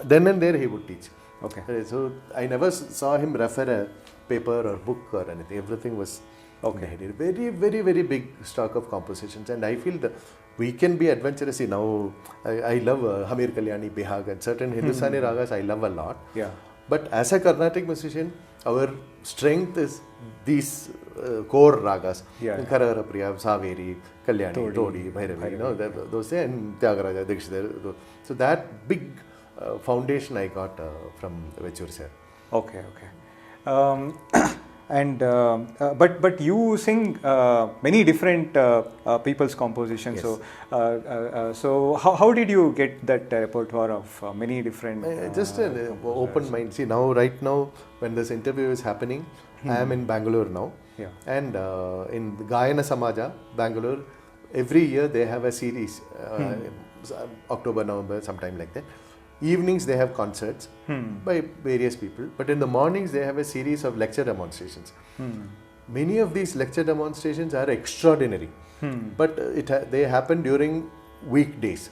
Then and there he would teach. Okay. So I never saw him refer a paper or book or anything. Everything was very, very, very big stock of compositions. And I feel that we can be adventurous. See, now I love Hamir Kalyani, Bihag, and certain Hindustani ragas I love a lot. Yeah. But as a Carnatic musician, our strength is these core ragas. Karara Priya, Saveri, Kalyani, Todi, Bhairavi, you know, those, and Tyagaraja, Dikshitar. So that big foundation I got from Vechur sir. Okay. And but you sing many different people's compositions. Yes. So how did you get that repertoire of many different? Just an open mind. See, right now when this interview is happening, I am in Bangalore now, and in Gayana Samaja, Bangalore, every year they have a series, October, November, sometime like that. Evenings they have concerts by various people, but in the mornings they have a series of lecture demonstrations. Many of these lecture demonstrations are extraordinary, but they happen during weekdays.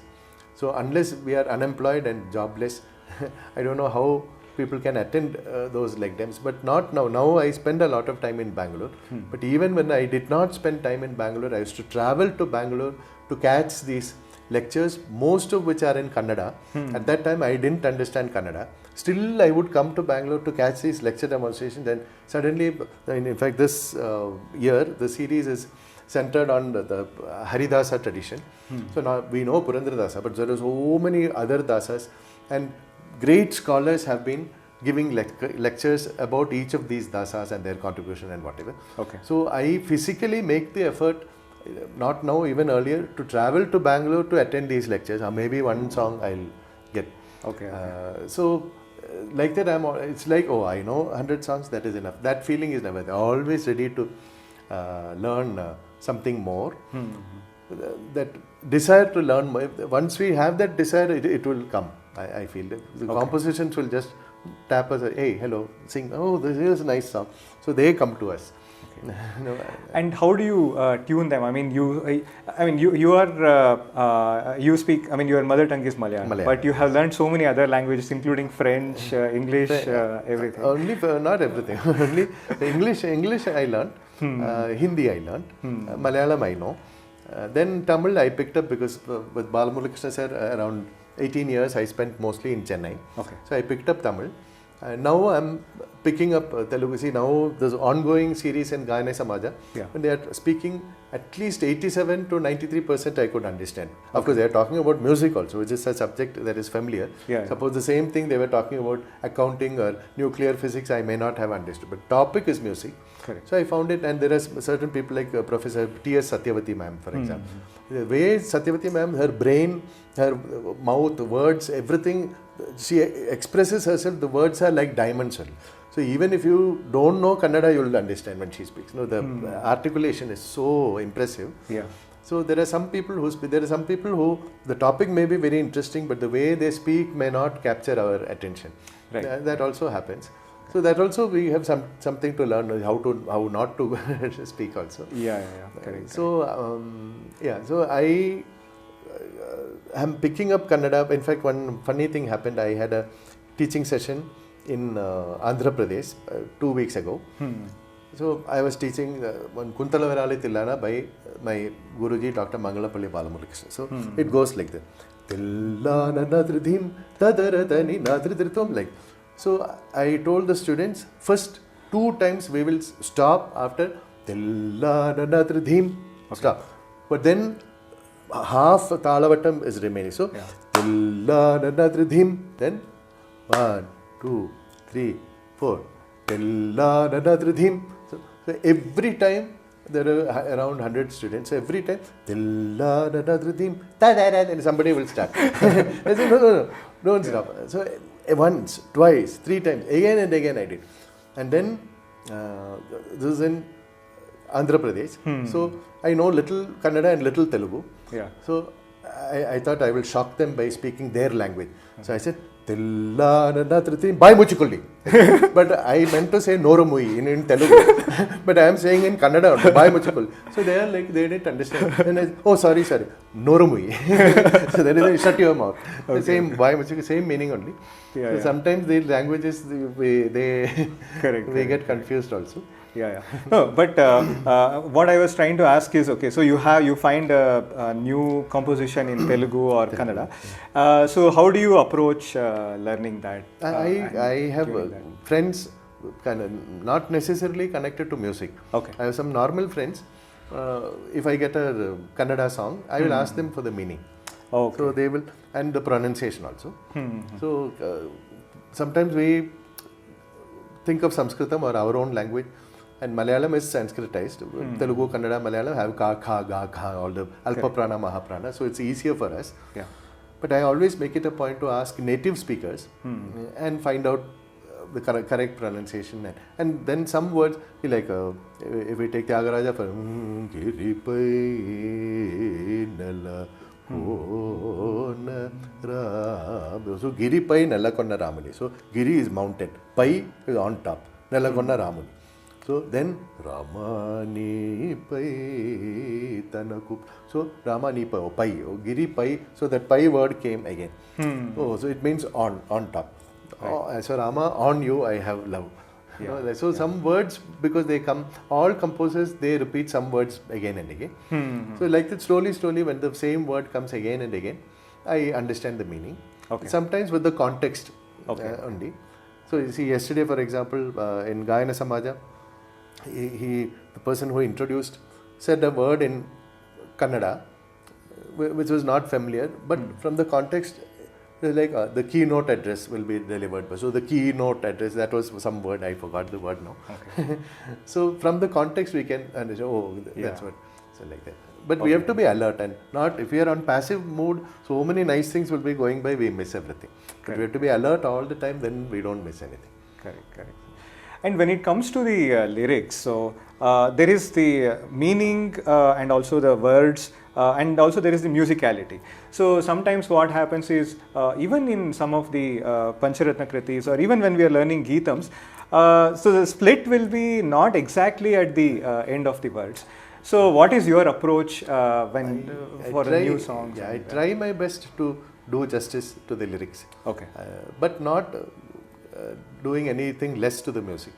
So unless we are unemployed and jobless, I don't know how people can attend those lectures, but not now. Now I spend a lot of time in Bangalore, but even when I did not spend time in Bangalore, I used to travel to Bangalore to catch these lectures, most of which are in Kannada. At that time I didn't understand Kannada. Still I would come to Bangalore to catch these lecture demonstrations, and suddenly, in fact this year the series is centered on the Haridasa tradition. So now we know Purandaradasa, but there are so many other dasas, and great scholars have been giving lectures about each of these dasas and their contribution and whatever. Okay. So I physically make the effort, not now, even earlier, to travel to Bangalore to attend these lectures. Maybe one song I'll get. Okay. So like that, it's like, oh, I know 100 songs, that is enough. That feeling is never there. Always ready to learn something more. that desire to learn more. Once we have that desire, it will come. I feel the compositions will just tap us. Hey, hello, sing. Oh, this is a nice song. So they come to us. And how do you tune them? I mean, you are you speak. I mean, your mother tongue is Malayalam, but you have learned so many other languages, including French, English, everything. Only not everything. Only English I learned. Hindi I learned. Malayalam I know. Then Tamil I picked up because with Balamurali Krishna sir around 18 years I spent mostly in Chennai. Okay. So I picked up Tamil. Now I'm picking up Telugu. See, now there's ongoing series in Gayana Samaja. Yeah. When they are speaking, at least 87 to 93% I could understand. Of course, they are talking about music also, which is a subject that is familiar. Yeah. Suppose the same thing they were talking about accounting or nuclear physics, I may not have understood. But topic is music. Correct. So I found it, and there are certain people like Professor T.S. Satyavati ma'am, for example. The way Satyavati ma'am, her brain, her mouth, words, everything, she expresses herself, the words are like dimensional. So even if you don't know Kannada, you will understand when she speaks. No, the articulation is so impressive. Yeah. So there are some people who the topic may be very interesting, but the way they speak may not capture our attention. Right. That also happens. So that also we have something to learn how not to speak also. Yeah. Correct. So so I am picking up Kannada. In fact, one funny thing happened. I had a teaching session in Andhra Pradesh 2 weeks ago. So I was teaching one Kuntalavarali Tillana by my Guruji, Dr. Mangalapalli Balamurali Krishna. So it goes like that. Tillana nadridhim tadaratani nadridritum, like. So I told the students, first 2 times we will stop after Tillana nadridhim, stop. But then half Talavatam is remaining. So Tillana nadridhim, then 1, 2, 3, 4. Tillana nadridhim. So every time there are around 100 students. So every time Tillana nadridhim, and somebody will start. I said, no, don't stop. So once, twice, 3 times, again and again I did. And then this is in Andhra Pradesh. So I know little Kannada and little Telugu. Yeah. So I thought I will shock them by speaking their language. So I said, Bye Muchikulli. But I meant to say Noramui in Telugu. But I am saying in Kannada, Bye Muchikulli. So they are like, they didn't understand. And I, oh, sorry, Noramui. So there is a shut your mouth. The same Bye Muchikulli, same meaning only. Yeah, so sometimes the languages, they correct. get confused also. Yeah. No, but what I was trying to ask is, okay, so you find a new composition in Telugu or Kannada. So how do you approach learning that? I have friends kind of not necessarily connected to music. Okay. I have some normal friends. If I get a Kannada song, I will ask them for the meaning. Okay. So they will, and the pronunciation also. So sometimes we think of Sanskritam or our own language. And Malayalam is Sanskritized. Telugu, Kannada, Malayalam have ka, kha, ga, kha, all the Alpa Prana, Mahaprana. So it's easier for us. Yeah. But I always make it a point to ask native speakers and find out the correct pronunciation. And then some words, like if we take Tyagaraja for so Giri Pai Nellakonna Ramani. So Giri is mountain, Pai is on top, Nellakonna Ramani. So then Ramani Pai Tanakup. So Ramani Pai, Pai, Giri Pai. So that Pai word came again. Oh, so it means on top. Right. Oh, so Rama, on you I have love. Yeah. So some words, because they come, all composers, they repeat some words again and again. So like that, slowly, when the same word comes again and again, I understand the meaning. Okay. Sometimes with the context only. So you see, yesterday, for example, in Gayana Samaja, the person who introduced said a word in Kannada, which was not familiar, but from the context, like the keynote address will be delivered. So the keynote address, that was some word, I forgot the word now. Okay. So from the context we can understand, oh, that's what, so like that. But we have to be alert, and not, if we are on passive mood, so many nice things will be going by, we miss everything. But we have to be alert all the time, then we don't miss anything. Correct. And when it comes to the lyrics, so there is the meaning and also the words and also there is the musicality. So sometimes what happens is even in some of the Pancharatna Kritis or even when we are learning Geetams, so the split will be not exactly at the end of the words. So what is your approach when for a new song? Yeah, I try my best to do justice to the lyrics. Okay. But not doing anything less to the music.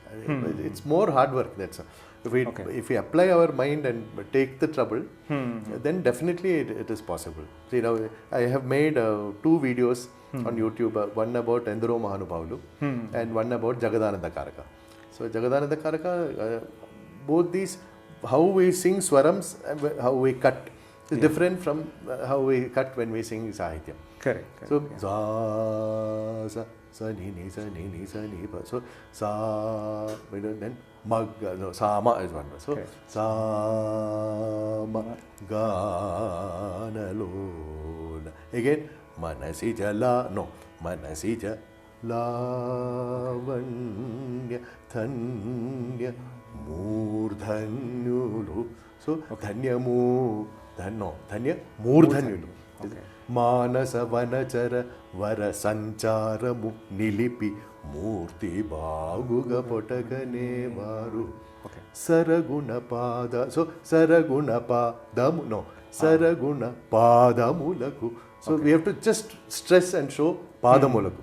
It's more hard work. That's all. If we apply our mind and take the trouble, then definitely it is possible. So, you know, I have made 2 videos on YouTube. One about Enduro Mahanubhavulu and one about Jagadananda Karaka. So Jagadananda Karaka, both these, how we sing swarams, how we cut is different from how we cut when we sing Sahityam. Correct. So za sa sa ni ni sa ni pa. So sa then mag no sama is one. So sa ma ga na lo. Again manasi jala no manasi jala lavanya thanya murdhanyulu. So dhanyamu dhanya murdhanyulu. Manasa vanachara vara sancharamu nilipi murti baguga potagane varu. Saraguna pada. So saraguna padamu no saraguna padamulaku. So we have to just stress and show padamulaku.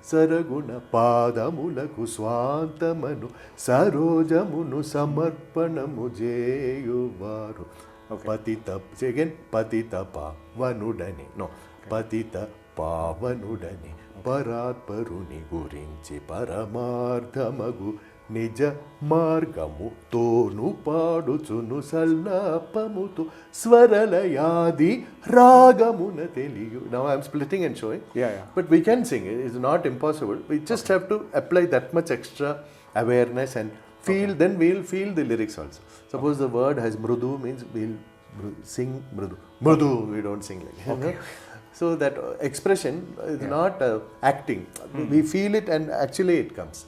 Saraguna padamulaku swantamanu sarojamunu samarpanamu jeyuvaru. Patita, say again, Patita Pavanudani. No, Patita Pavanudani. Paratparuni Gurinchi Paramarthamagu Nija Margamu Tonu Paduchunu Salapamutu Swaralayadi Ragamuna Teliyu. Now I am splitting and showing. Yeah. But we can sing it. It's not impossible. We just have to apply that much extra awareness and feel, then we'll feel the lyrics also. Suppose the word has mrudu, means we'll sing mrudu. Mrudu, we don't sing like that. So that expression is not acting. We feel it and actually it comes.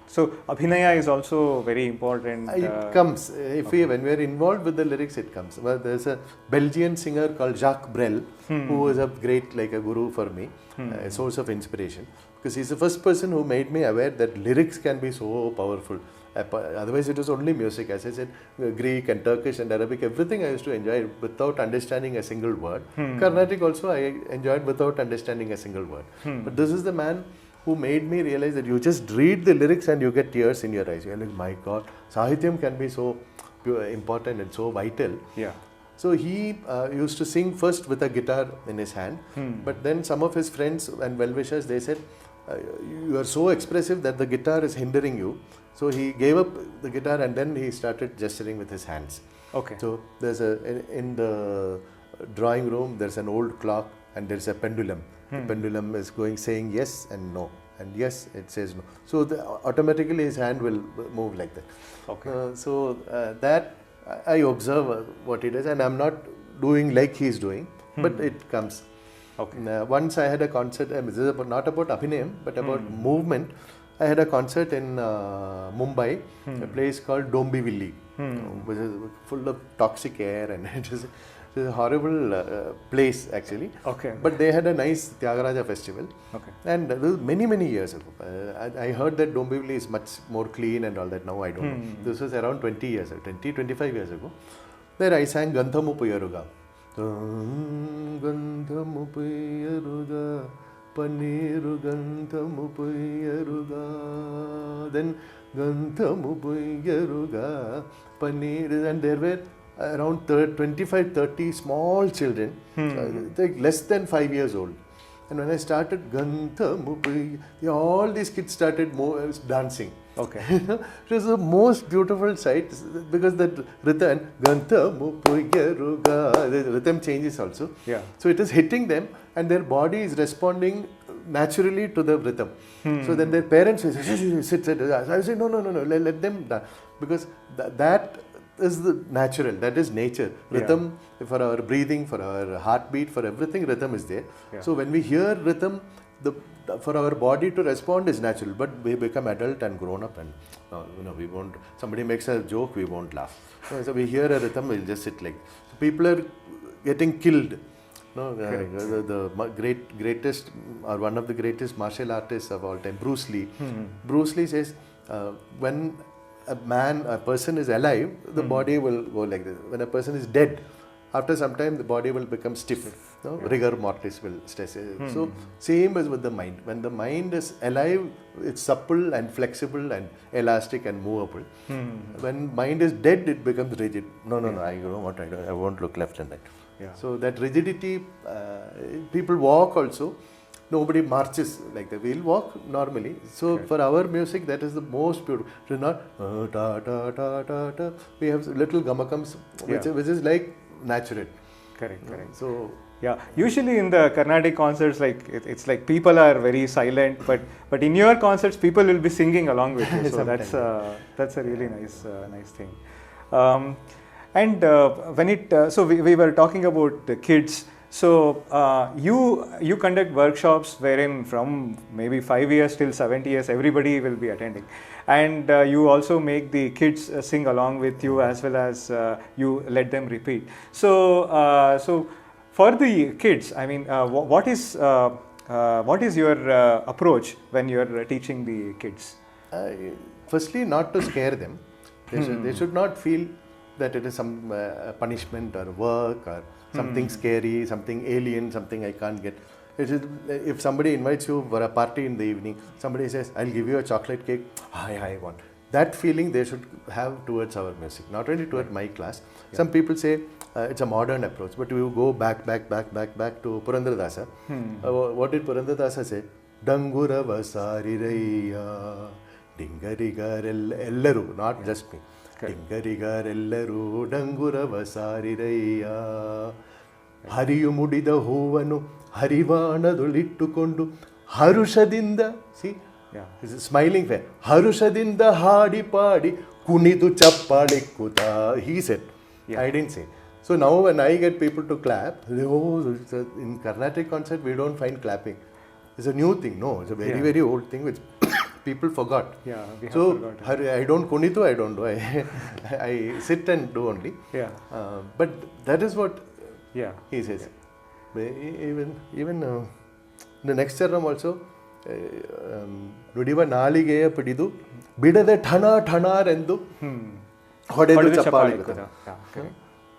So Abhinaya is also very important. It comes. When we are involved with the lyrics, it comes. Well, there's a Belgian singer called Jacques Brel, who was a great, like a guru for me, a source of inspiration. Because he's the first person who made me aware that lyrics can be so powerful. Otherwise, it was only music. As I said, Greek and Turkish and Arabic, everything I used to enjoy without understanding a single word. Carnatic also I enjoyed without understanding a single word. But this is the man who made me realize that you just read the lyrics and you get tears in your eyes. You're like, my God, Sahityam can be so important and so vital. Yeah. So he used to sing first with a guitar in his hand. But then some of his friends and well-wishers, they said, you are so expressive that the guitar is hindering you. So he gave up the guitar and then he started gesturing with his hands. Okay. So there's in the drawing room, there's an old clock and there's a pendulum. The pendulum is saying yes and no. And yes, it says no. So automatically his hand will move like that. Okay. That I observe what he does, and I'm not doing like he's doing, but it comes. Okay. Once I had a concert, this is not about Abhinayam, but about movement. I had a concert in Mumbai, a place called Dombivli, which is full of toxic air, and it is a horrible place actually. Okay. But they had a nice Tyagaraja festival. Okay. And this was many years ago. I heard that Dombivli is much more clean and all that. Now I don't know. This was around 25 years ago. There I sang Ganthamu Puyaruga. Ganthamu Puyaruga. Paneeru Ganthamu Puyaruga. Then Ganthamu Puyaruga. Paneeru. And there were around 25-30 small children, like less than 5 years old. And when I started Ganthamu Puyaruga, all these kids started dancing. Okay. It was the most beautiful sight because that rhythm, Ganthamu Puyaruga, the rhythm changes also. Yeah. So it is hitting them and their body is responding naturally to the rhythm. So then their parents say, sit. I say, no, let them dance. Because that is the natural, that is nature. Rhythm for our breathing, for our heartbeat, for everything, rhythm is there. So when we hear rhythm, for our body to respond is natural, but we become adult and grown up, and we won't. Somebody makes a joke, we won't laugh. So we hear a rhythm, we'll just sit like. So people are getting killed. The greatest or one of the greatest martial artists of all time, Bruce Lee. Bruce Lee says, when a person is alive, the body will go like this. When a person is dead, after some time the body will become stiff. Rigor mortis will stress. So same as with the mind. When the mind is alive, it's supple and flexible and elastic and movable. When mind is dead, it becomes rigid. No, I don't want. I won't look left and right. So that rigidity, people walk also. Nobody marches like that. We'll walk normally. So for our music, that is the most beautiful. It is not ta ta ta ta ta. We have little gamakams, which is like natural. Correct. So usually in the Carnatic concerts, like it's like people are very silent, but in your concerts, people will be singing along with you. So that's a really nice thing. And when so we were talking about the kids. So you conduct workshops wherein from maybe 5 years till 70 years everybody will be attending, and you also make the kids sing along with you, as well as you let them repeat. So for the kids, I mean, what is your approach when you are teaching the kids? Firstly, not to scare them. They should not feel that it is some punishment or work or something scary, something alien, something I can't get. If somebody invites you for a party in the evening, somebody says, I'll give you a chocolate cake, I want. That feeling they should have towards our music, not only towards my class. Some people say it's a modern approach, but we go back to Purandaradasa. What did Purandaradasa say? Dangura vasariraya, dingarigar ellaru, not just me. Dingarigar ellaru, dangura vasariraya, hariyu mudida huvanu, harivanadulittukondu, harushadinda, see? It's a smiling face. Harushadinda hadi padi, kunidu chappalikuta, he said. I didn't say. So now when I get people to clap, they in Carnatic concert we don't find clapping. It's a new thing. No, it's a very, very old thing which people forgot. So I don't kunitu, I don't do. I sit and do only. But that is what he says. Even the next charanam also, Nudiva Naligeya Pididu, Bidade Thana Thana Rendu, Hodedu Chappalikuta.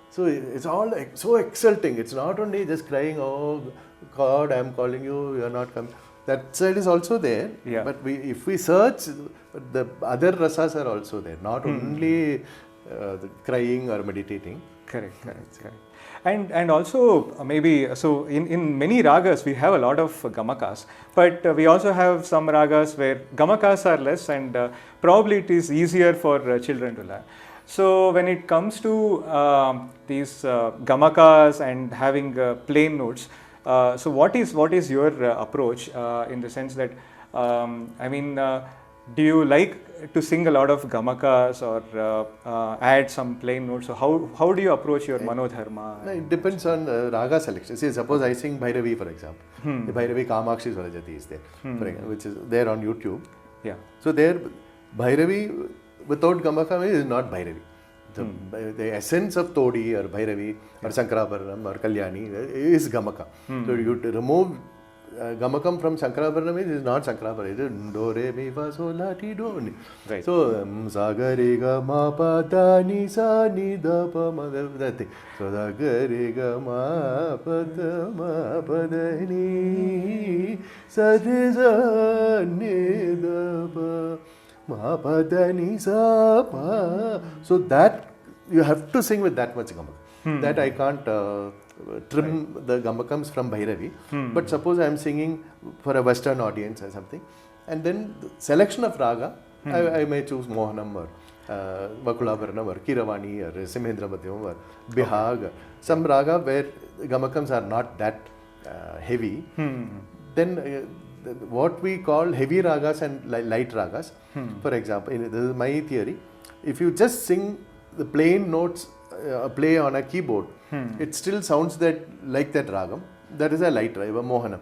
So it's all like so exulting. It's not only just crying, oh God, I am calling you, you are not coming. That side is also there. But if we search, the other rasas are also there. Not only the crying or meditating. Correct. And also maybe, so in many ragas we have a lot of gamakas, but we also have some ragas where gamakas are less, and probably it is easier for children to learn. So when it comes to these gamakas and having plain notes, so what is your approach in the sense that, I mean, do you like to sing a lot of gamakas or add some plain notes? So how do you approach your manodharma? It depends on raga selection. See, suppose I sing Bhairavi, for example. The Bhairavi Kamakshi Swarajati is there, which is there on YouTube. So there, Bhairavi without gamaka is not Bhairavi. The essence of Todi or Bhairavi or Sankarabharanam or Kalyani is gamaka. So you remove gamakam from Sankarabharanam, it is not Sankarabharanam, it is do re mi fa so la ti do. So sa ga re ga ma pa da ni sa ni da pa ma, that thing. So da ga re ga ma pa da ma pa da ni sa de sa ni da pa ma pa da ni sa pa. So that you have to sing with that much gamaka. That I can't trim the gamakams from Bhairavi. But suppose I am singing for a Western audience or something, and then the selection of raga, I may choose Mohanam or Vakulabaranam or Kiravani or Simhendra Madhyam or Bihag, some raga where gamakams are not that heavy. Then what we call heavy ragas and light ragas, for example, this is my theory, if you just sing the plain notes, play on a keyboard, it still sounds like that ragam, that is a light, right? Mohanam.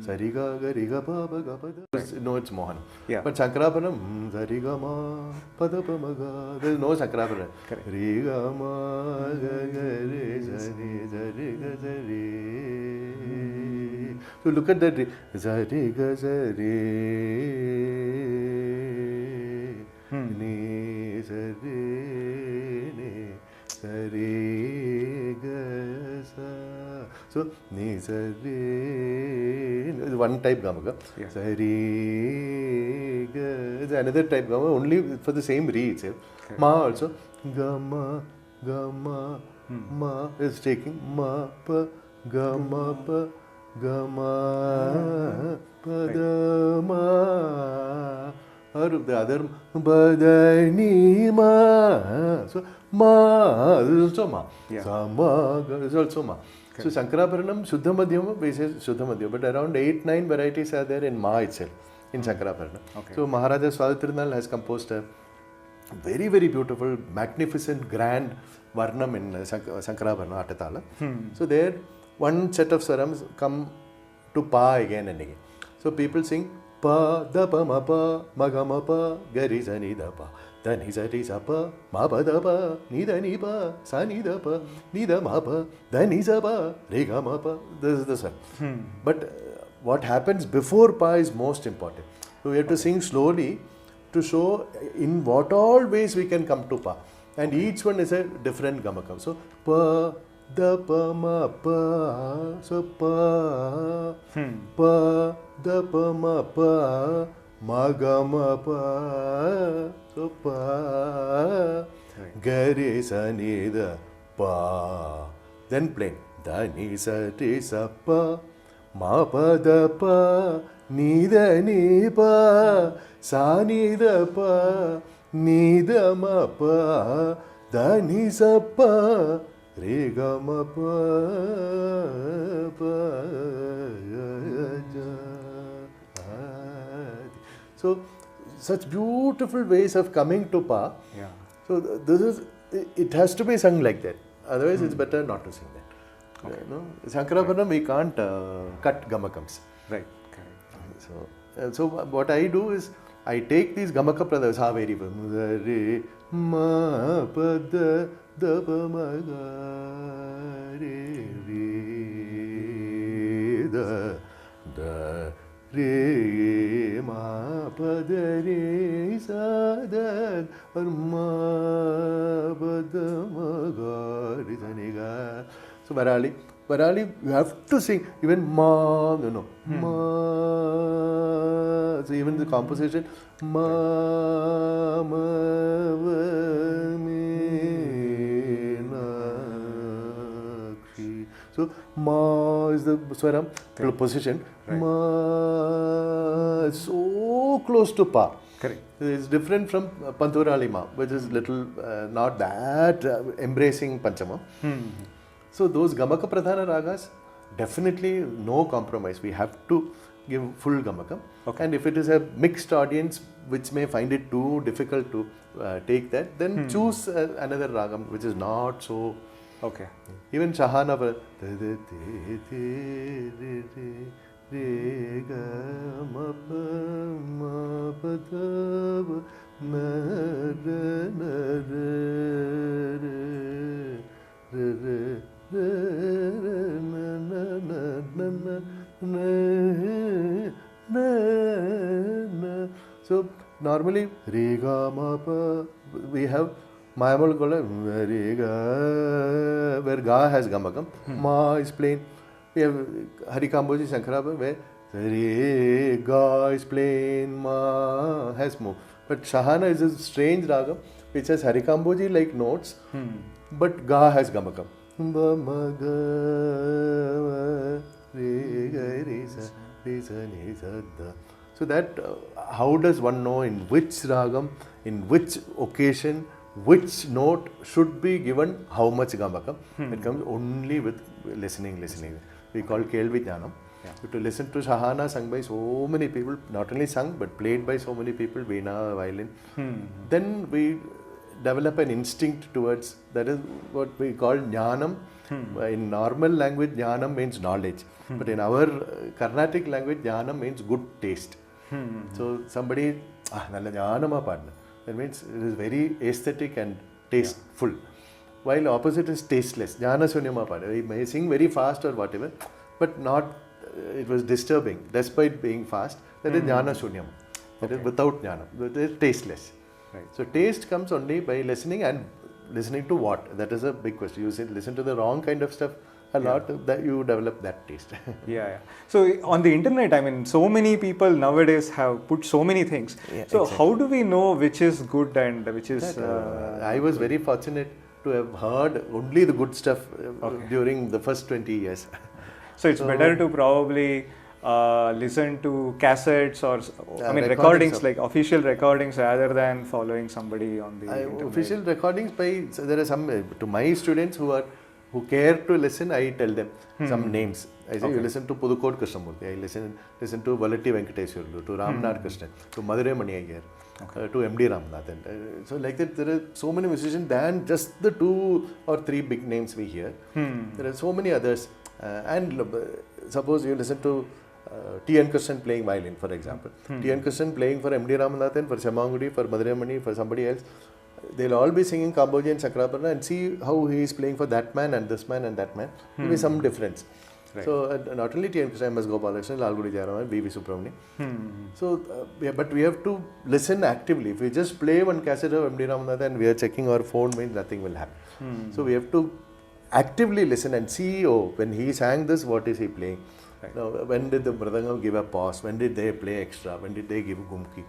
Sariga Gariga Baba Gaba. No, it's Mohanam. Yeah. But Shankaraparanam, Sariga Ma Padapamaga. There is no Shankaraparanam. Riga Ma Gari Sari Sariga Sari. So look at that. Sariga Sari. Ni Sari Ni. Sari ga sa. So ni sari is one type gamaka. Yeah. Sari ga is another type gamaka, only for the same re itself. Okay. Ma also gama gama ma is taking ma pa gama pa gama pa da ma. Or the other badani ma. So ma is also ma. Yeah. Sama is also ma. Okay. So Shankaraparanam Shuddha Madhyama, we say Shuddha Madhyama, but around 8-9 varieties are there in ma itself, in Shankaraparanam. Okay. So Maharaja Swadhitirunal has composed a very, very beautiful, magnificent, grand Varnam in Shankaraparanam Atatala. So there, one set of swarams come to pa again and again. So people sing pa da pa ma pa gari sa ni da pa da ni sa ri sa pa ma pa da pa ni da ni pa sa ni da pa ni da ma pa da ni sa pa re ga ma pa. This is the song. But what happens before pa is most important. So we have to sing slowly to show in what all ways we can come to pa, and each one is a different gamakam. So pa da pa ma pa, so pa pa da pa ma pa ma ga ma pa, so pa ga re sa ni da pa, then plain da ni sa re sa pa ma pa da pa ni da ni pa sa ni da pa ni da ma pa da ni sa pa re ga ma pa pa ja. So such beautiful ways of coming to pa. Yeah. So this is, it has to be sung like that. Otherwise it's better not to sing that. Okay. No? Shankaraparanam we can't cut gamakams. Right. So what I do is I take these gamaka pradhavas, ha very well, re ma pa da da pa ma ga re re da da re ma pa da re sa da ma pa da ma ga re sa ni ga. So Varali, you have to sing even ma, ma. So even the composition, ma, ma, va, me, Lakshmi. So ma is the swaram position. Right. Ma is so close to pa. Correct. It's different from Panturali ma, which is little not that embracing Panchama. So those Gamaka Pradhana Ragas, definitely no compromise. We have to give full Gamaka. Okay. And if it is a mixed audience which may find it too difficult to take that, then choose another Ragam which is not so... Okay. Even Shahana... So normally re ga ma pa, we have Mayamal Gola re ga, where ga has gamakam, ma is plain. We have Harikamboji Shankarabha where re ga is plain, ma has mo. But Shahana is a strange ragam which has Harikamboji like notes, but ga has gamakam. Ba ma ga re ga re sa ni sa da. So that how does one know in which ragam, in which occasion, which note should be given how much gamakam? It comes only with listening. We call Kelvi Jnanam. Yeah. To listen to Shahana sung by so many people, not only sung but played by so many people, veena, violin. Then we develop an instinct towards, that is what we call jnanam. In normal language, jnanam means knowledge. But in our Carnatic language, jnanam means good taste. So somebody, nalla jnanama paadna. That means it is very aesthetic and tasteful. While opposite is tasteless. Jnana sunyama paadna. He may sing very fast or whatever, but not, it was disturbing despite being fast. That is jnana sunyam. That is without jnana. That is tasteless. Right. So taste comes only by listening, and listening to what? That is a big question. You listen to the wrong kind of stuff a lot, that you develop that taste. Yeah. So on the internet, I mean, so many people nowadays have put so many things. Yeah, so exactly. how do we know which is good and which is... I was very fortunate to have heard only the good stuff during the first 20 years. So it's better to probably listen to cassettes or recordings like official recordings rather than following somebody on the internet. Official recordings by, so there are some, to my students who care to listen, I tell them some names. I say, you listen to Pudukot Krishnamurthy, I listen to Valatti Venkateswarlu, to Ramnath Krishna, to Madurai Iyengar, to M.D. Ramanathan. So like that, there are so many musicians than just the 2 or 3 big names we hear. There are so many others. And suppose you listen to T.N. Krishnan playing violin, for example. T.N. Krishnan playing for M.D. Ramanathan, for Semangudi, for Madurai Mani, for somebody else. They'll all be singing Kamboja and Sakraparna, and see how he is playing for that man and this man and that man. There will be some difference. Right. So not only T.N. Krishna, M.S. Gopalakrishnan, Lalgudi Jayaraman, B.V. Subramanian. So, but we have to listen actively. If we just play one cassette of M.D. Ramanathan and we are checking our phone, means nothing will happen. So we have to actively listen and see, when he sang this, what is he playing? Right. Now, when did the Mridangam give a pause? When did they play extra? When did they give gumki?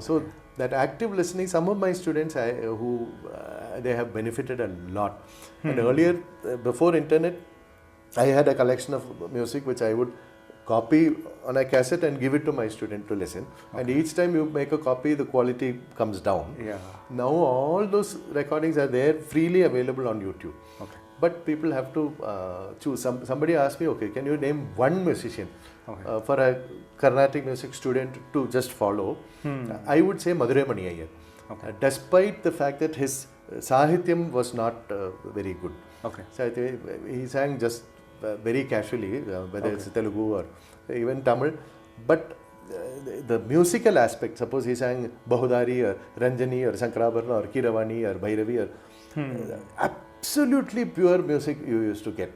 So that active listening, some of my students they have benefited a lot. And earlier, before internet, I had a collection of music which I would copy on a cassette and give it to my student to listen. And each time you make a copy, the quality comes down. Now all those recordings are there, freely available on YouTube. But people have to choose. Somebody asked me, okay, can you name one musician for a Carnatic music student to just follow? I would say Madurai Mani Iyengar. Despite the fact that his Sahityam was not very good. So he sang just very casually, whether it's Telugu or even Tamil. But the musical aspect, suppose he sang Bahudari or Ranjani or Sankarabarna or Kiravani or Bhairavi or absolutely pure music you used to get.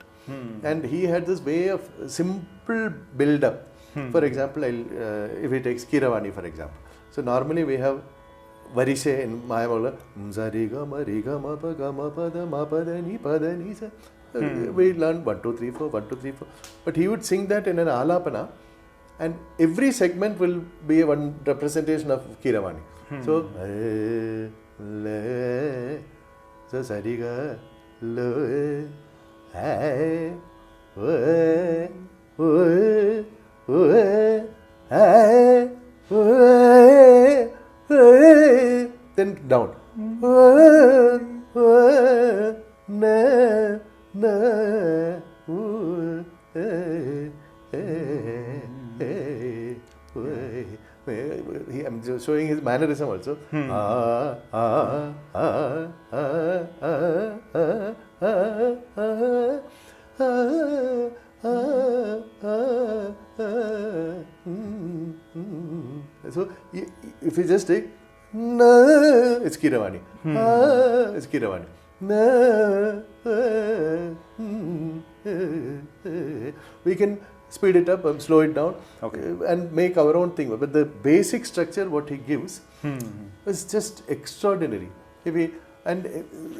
And he had this way of simple build-up. For example, if he takes Kiravani, for example. So normally we have Varise in Mayamala. We learn 1, 2, 3, 4, 1, 2, 3, 4. But he would sing that in an alapana, and every segment will be one representation of Kiravani. So, so Sariga, lo, hai, then down. I'm just showing his mannerism also. So if you just take, it's Kiravani. It's Kiravani. We can speed it up and slow it down and make our own thing. But the basic structure, what he gives, is just extraordinary.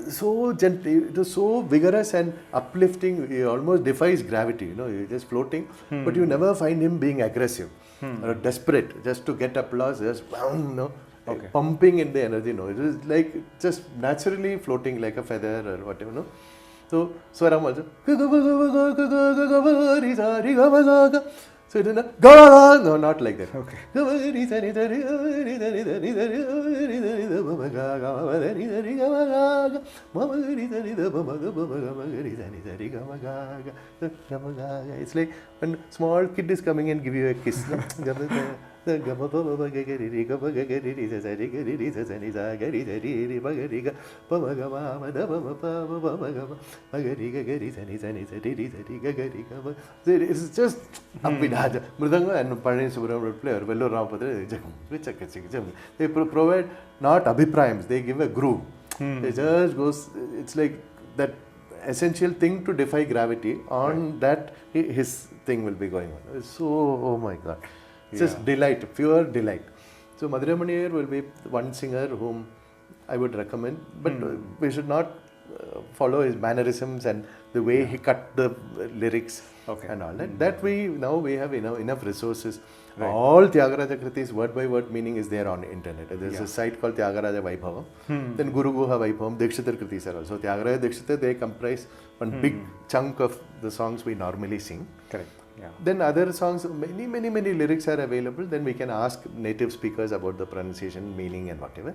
So gently, it is so vigorous and uplifting, he almost defies gravity. You're just floating, but you never find him being aggressive or desperate just to get applause, just pumping in the energy. It is like just naturally floating like a feather or whatever. So, Swaram also. So it is not, no, not like that. It's like when small kid is coming and give you a kiss. It's just upbeat. Mridanga and Pani Subramanian would play, or Vellore Ramapadra, they provide not abhiprayams, they give a groove. It just goes, it's like that essential thing to defy gravity. On that, his thing will be going on. It's so, oh my God. It's just delight, pure delight. So Madurai Iyer will be one singer whom I would recommend, but we should not follow his mannerisms and the way he cut the lyrics and all that. That we have enough resources. Right. All Tyagaraja Kritis word by word meaning is there on internet. There's a site called Tyagaraja Vaibhavam. Then Guru Guha Vaibhavam, Dikshitar Kritis are also. Tyagaraja Dikshitar, they comprise one big chunk of the songs we normally sing. Correct. Yeah. Then other songs, many lyrics are available. Then we can ask native speakers about the pronunciation, meaning and whatever.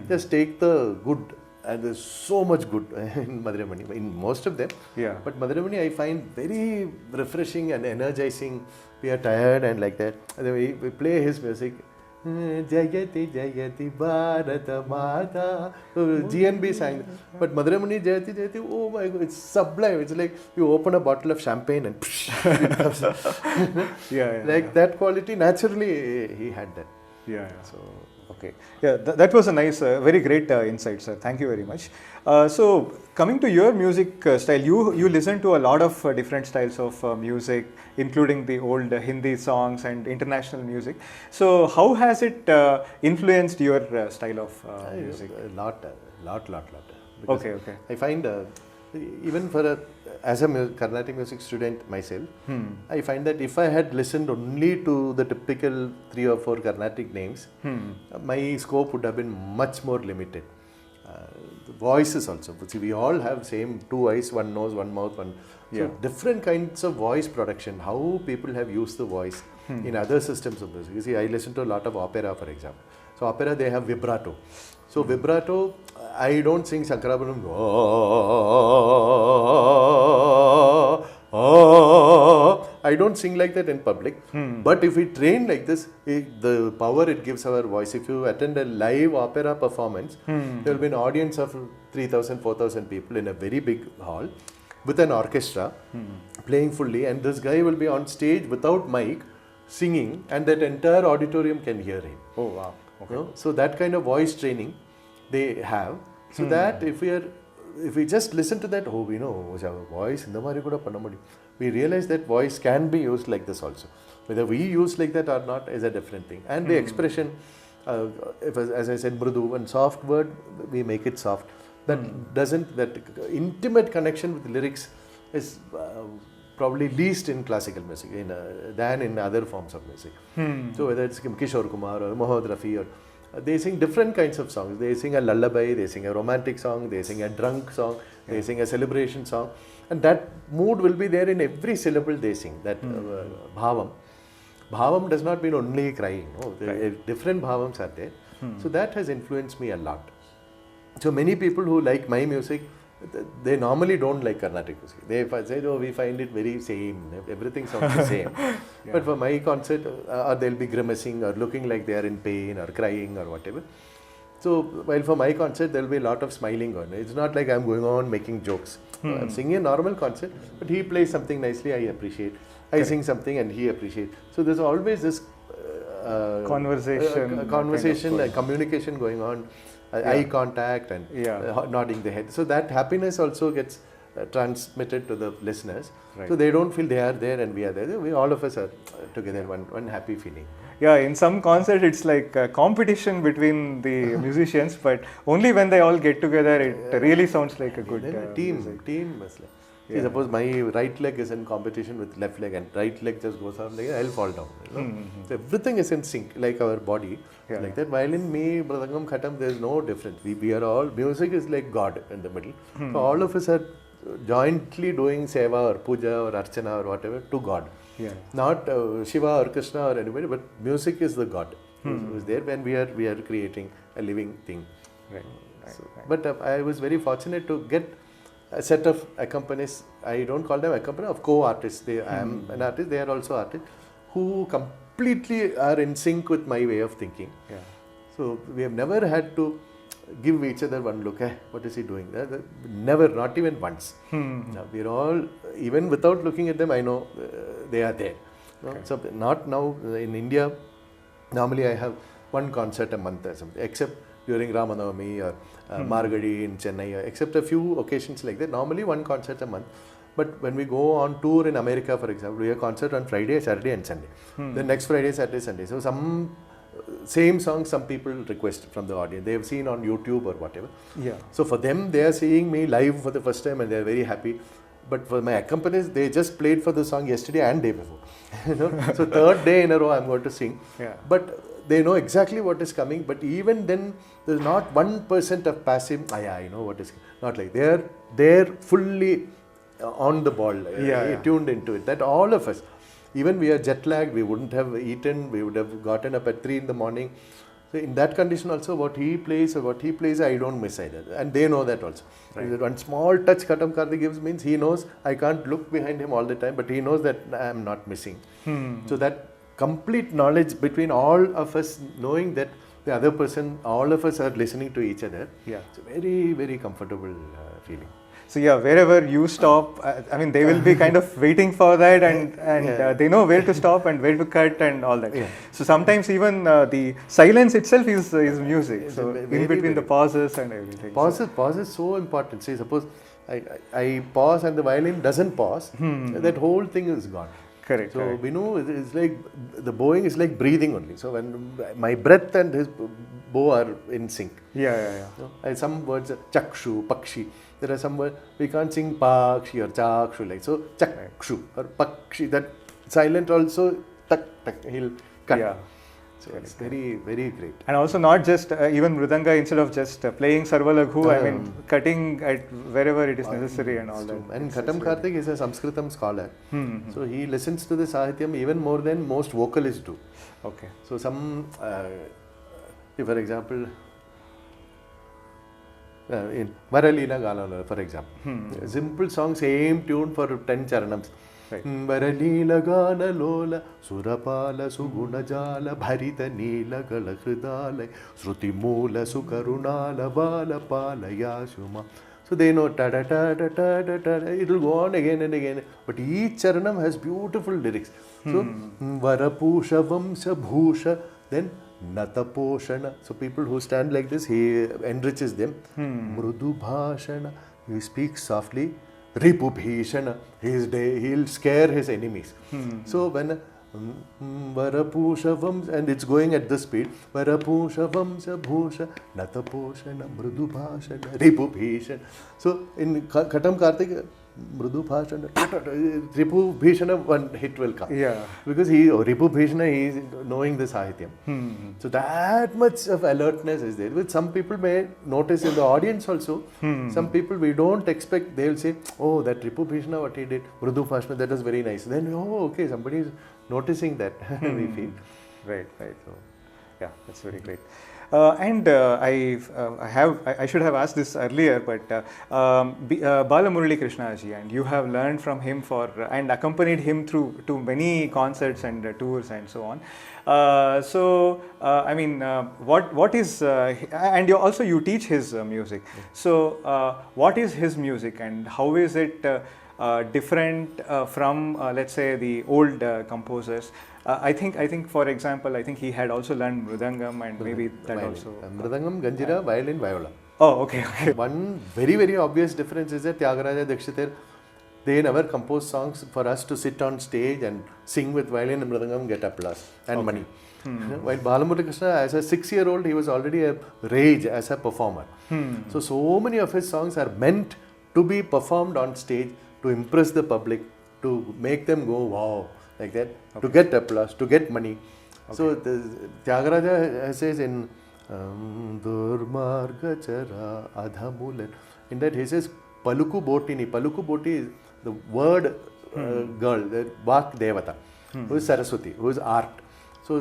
Just take the good, and there's so much good in Madurai Mani, in most of them. Yeah. But Madurai Mani I find very refreshing and energizing. We are tired and like that. And then we play his music. Jayati Jayati Bharata Mata. GNB sang. But Madurai Mani Jayati Jayati, oh my God, it's sublime. It's like you open a bottle of champagne and it comes. Like that quality, naturally he had that. So, okay. Yeah, that was a nice, very great insight, sir. Thank you very much. So, coming to your music style, you listen to a lot of different styles of music, including the old Hindi songs and international music. So, how has it influenced your style of music? A lot. Okay. I find even as a Carnatic music student myself, I find that if I had listened only to the typical 3 or 4 Carnatic names, my scope would have been much more limited. The voices also. See, we all have same 2 eyes, 1 nose, 1 mouth, so different kinds of voice production. How people have used the voice in other systems of music. You see, I listen to a lot of opera, for example. So opera, they have vibrato. So vibrato, I don't sing Shankarabharam. I don't sing like that in public. But if we train like this, the power it gives our voice. If you attend a live opera performance, there will be an audience of 3,000, 4,000 people in a very big hall with an orchestra playing fully, and this guy will be on stage without mic singing, and that entire auditorium can hear him. Oh wow. Okay. So that kind of voice training they have. So that if we just listen to that, we know voice in the mari kuda panna mudiyum. We realize that voice can be used like this also. Whether we use like that or not is a different thing. And the expression, as I said, mrudu, and soft word, we make it soft. That intimate connection with lyrics is probably least in classical music than in other forms of music. So whether it's Kishore Kumar or Mohammad Rafi, or they sing different kinds of songs. They sing a lullaby, they sing a romantic song, they sing a drunk song, they sing a celebration song, and that mood will be there in every syllable they sing. That bhavam. Bhavam does not mean only crying. Different bhavams are there. So that has influenced me a lot. So many people who like my music, they normally don't like Carnatic music. They say, we find it very same. Everything sounds the same. But for my concert, or they'll be grimacing or looking like they are in pain or crying or whatever. So while for my concert, there'll be a lot of smiling on. It's not like I'm going on making jokes. I'm singing a normal concert, but he plays something nicely, I appreciate. I sing something and he appreciates. So there's always this conversation, and communication going on. Eye contact and nodding the head. So that happiness also gets transmitted to the listeners. So they don't feel they are there and we are there. We all of us are together, one happy feeling. Yeah, in some concerts it's like a competition between the musicians, but only when they all get together it really sounds like a good team. See, suppose my right leg is in competition with left leg and right leg just goes out, like I'll fall down. So everything is in sync, like our body. Like that. While in me, Mridangam, Khatam, there is no difference. We are all, music is like God in the middle. So all of us are jointly doing seva or puja or archana or whatever to God. Not Shiva or Krishna or anybody, but music is the God who is there when we are creating a living thing. But I was very fortunate to get a set of accompanists. I don't call them accompanists, of co-artists. I am an artist, they are also artists, who completely are in sync with my way of thinking. Yeah. So we have never had to give each other one look. What is he doing? Never, not even once. Now, we're all, even without looking at them, I know they are there. No? So not now in India. Normally, I have one concert a month or something, except during Ramanavami or Margadi in Chennai, except a few occasions like that. Normally, one concert a month. But when we go on tour in America, for example, we have concert on Friday, Saturday, and Sunday. Then next Friday, Saturday, Sunday. So some same songs some people request from the audience. They have seen on YouTube or whatever. Yeah. So for them, they are seeing me live for the first time and they are very happy. But for my accompanist, they just played for the song yesterday and day before. You know? So third day in a row, I'm going to sing. Yeah. But they know exactly what is coming. But even then, there's not 1% of passive. Yeah, I know what is not like they're fully on the ball, tuned into it. That all of us, even we are jet lagged, we wouldn't have eaten, we would have gotten up at 3 in the morning. So in that condition also, what he plays, I don't miss either. And they know that also. Right. One small touch Khatam Karthi gives means he knows I can't look behind him all the time, but he knows that I am not missing. So that complete knowledge between all of us, knowing that the other person, all of us are listening to each other. Yeah. It's a very, very comfortable feeling. So yeah, wherever you stop, I mean, they will be kind of waiting for that, and they know where to stop and where to cut and all that. Yeah. So sometimes even the silence itself is music. So in between the pauses and everything. Pause is so important. See, suppose I pause and the violin doesn't pause, that whole thing is gone. Correct. So we know it's like the bowing is like breathing only. So when my breath and his bow are in sync. Yeah. So, some words are chakshu, pakshi. There are some words we can't sing pakshi or chakshu like so. Chakshu or pakshi. That silent also tak tak. He'll cut. Yeah. So it's very, very great. And also not just even Mridanga, instead of just playing Sarvalaghu, I mean cutting at wherever it is necessary and all that. And Khatam Karthik is a Sanskritam scholar. So he listens to the Sahityam even more than most vocalists do. Okay. So some, for example, in Varalila Galala, for example, simple song, same tune for 10 charanams. Varalila Gana Lola, Surapala Sugunajala, Bharita Nila Galakridala, Sruti Mula Sukarunala, Vala Pala Yashuma. So they know ta ta ta ta ta ta ta. It will go on again and again. But each charanam has beautiful lyrics. So Varapusha Vamsa Bhusha, then Nataposhana. So people who stand like this, he enriches them. Mrudu Bhashana, he speaks softly. Ripu Bhishana, he'll scare his enemies. So when Varapushavam, and it's going at this speed, Varapushavam Sabhusha, Nataposhana, Mrudu Bhashana, Ripu Bhishana. So in Khatam Karthik, Mrudu Bhashana, Ripu Bhishana, one hit will come. Yeah. Because Ripu Bhishana, he is knowing the Sahityam. So that much of alertness is there. Which some people may notice in the audience also. Some people we don't expect, they will say, oh, that Ripu Bhishana, what he did, Mrudu Bhashana, that was very nice. Then, oh, okay, somebody is noticing that, we feel. Right. So, yeah, that's very great. I should have asked this earlier, but Balamurali Krishna ji, and you have learned from him and accompanied him through to many concerts and tours and so on. I mean, what is and you teach his music. So what is his music and how is it different from let's say the old composers? I think for example, I think he had also learned Mridangam and maybe that violin. Also. Mridangam, Ganjira, violin, viola. Oh, okay. One very, very obvious difference is that Tyagaraja Dikshitar, they never composed songs for us to sit on stage and sing with violin and Mridangam, get applause and money. While Balamurali Krishna, as a 6-year-old, he was already a rage as a performer. So many of his songs are meant to be performed on stage to impress the public, to make them go wow, like that, to get applause, to get money. So Tyagaraja says in Durmarga Chara Adhamulan, in that he says Paluku Botini. Paluku Boti is the word girl, the Vak Devata, who is Saraswati, who is art. So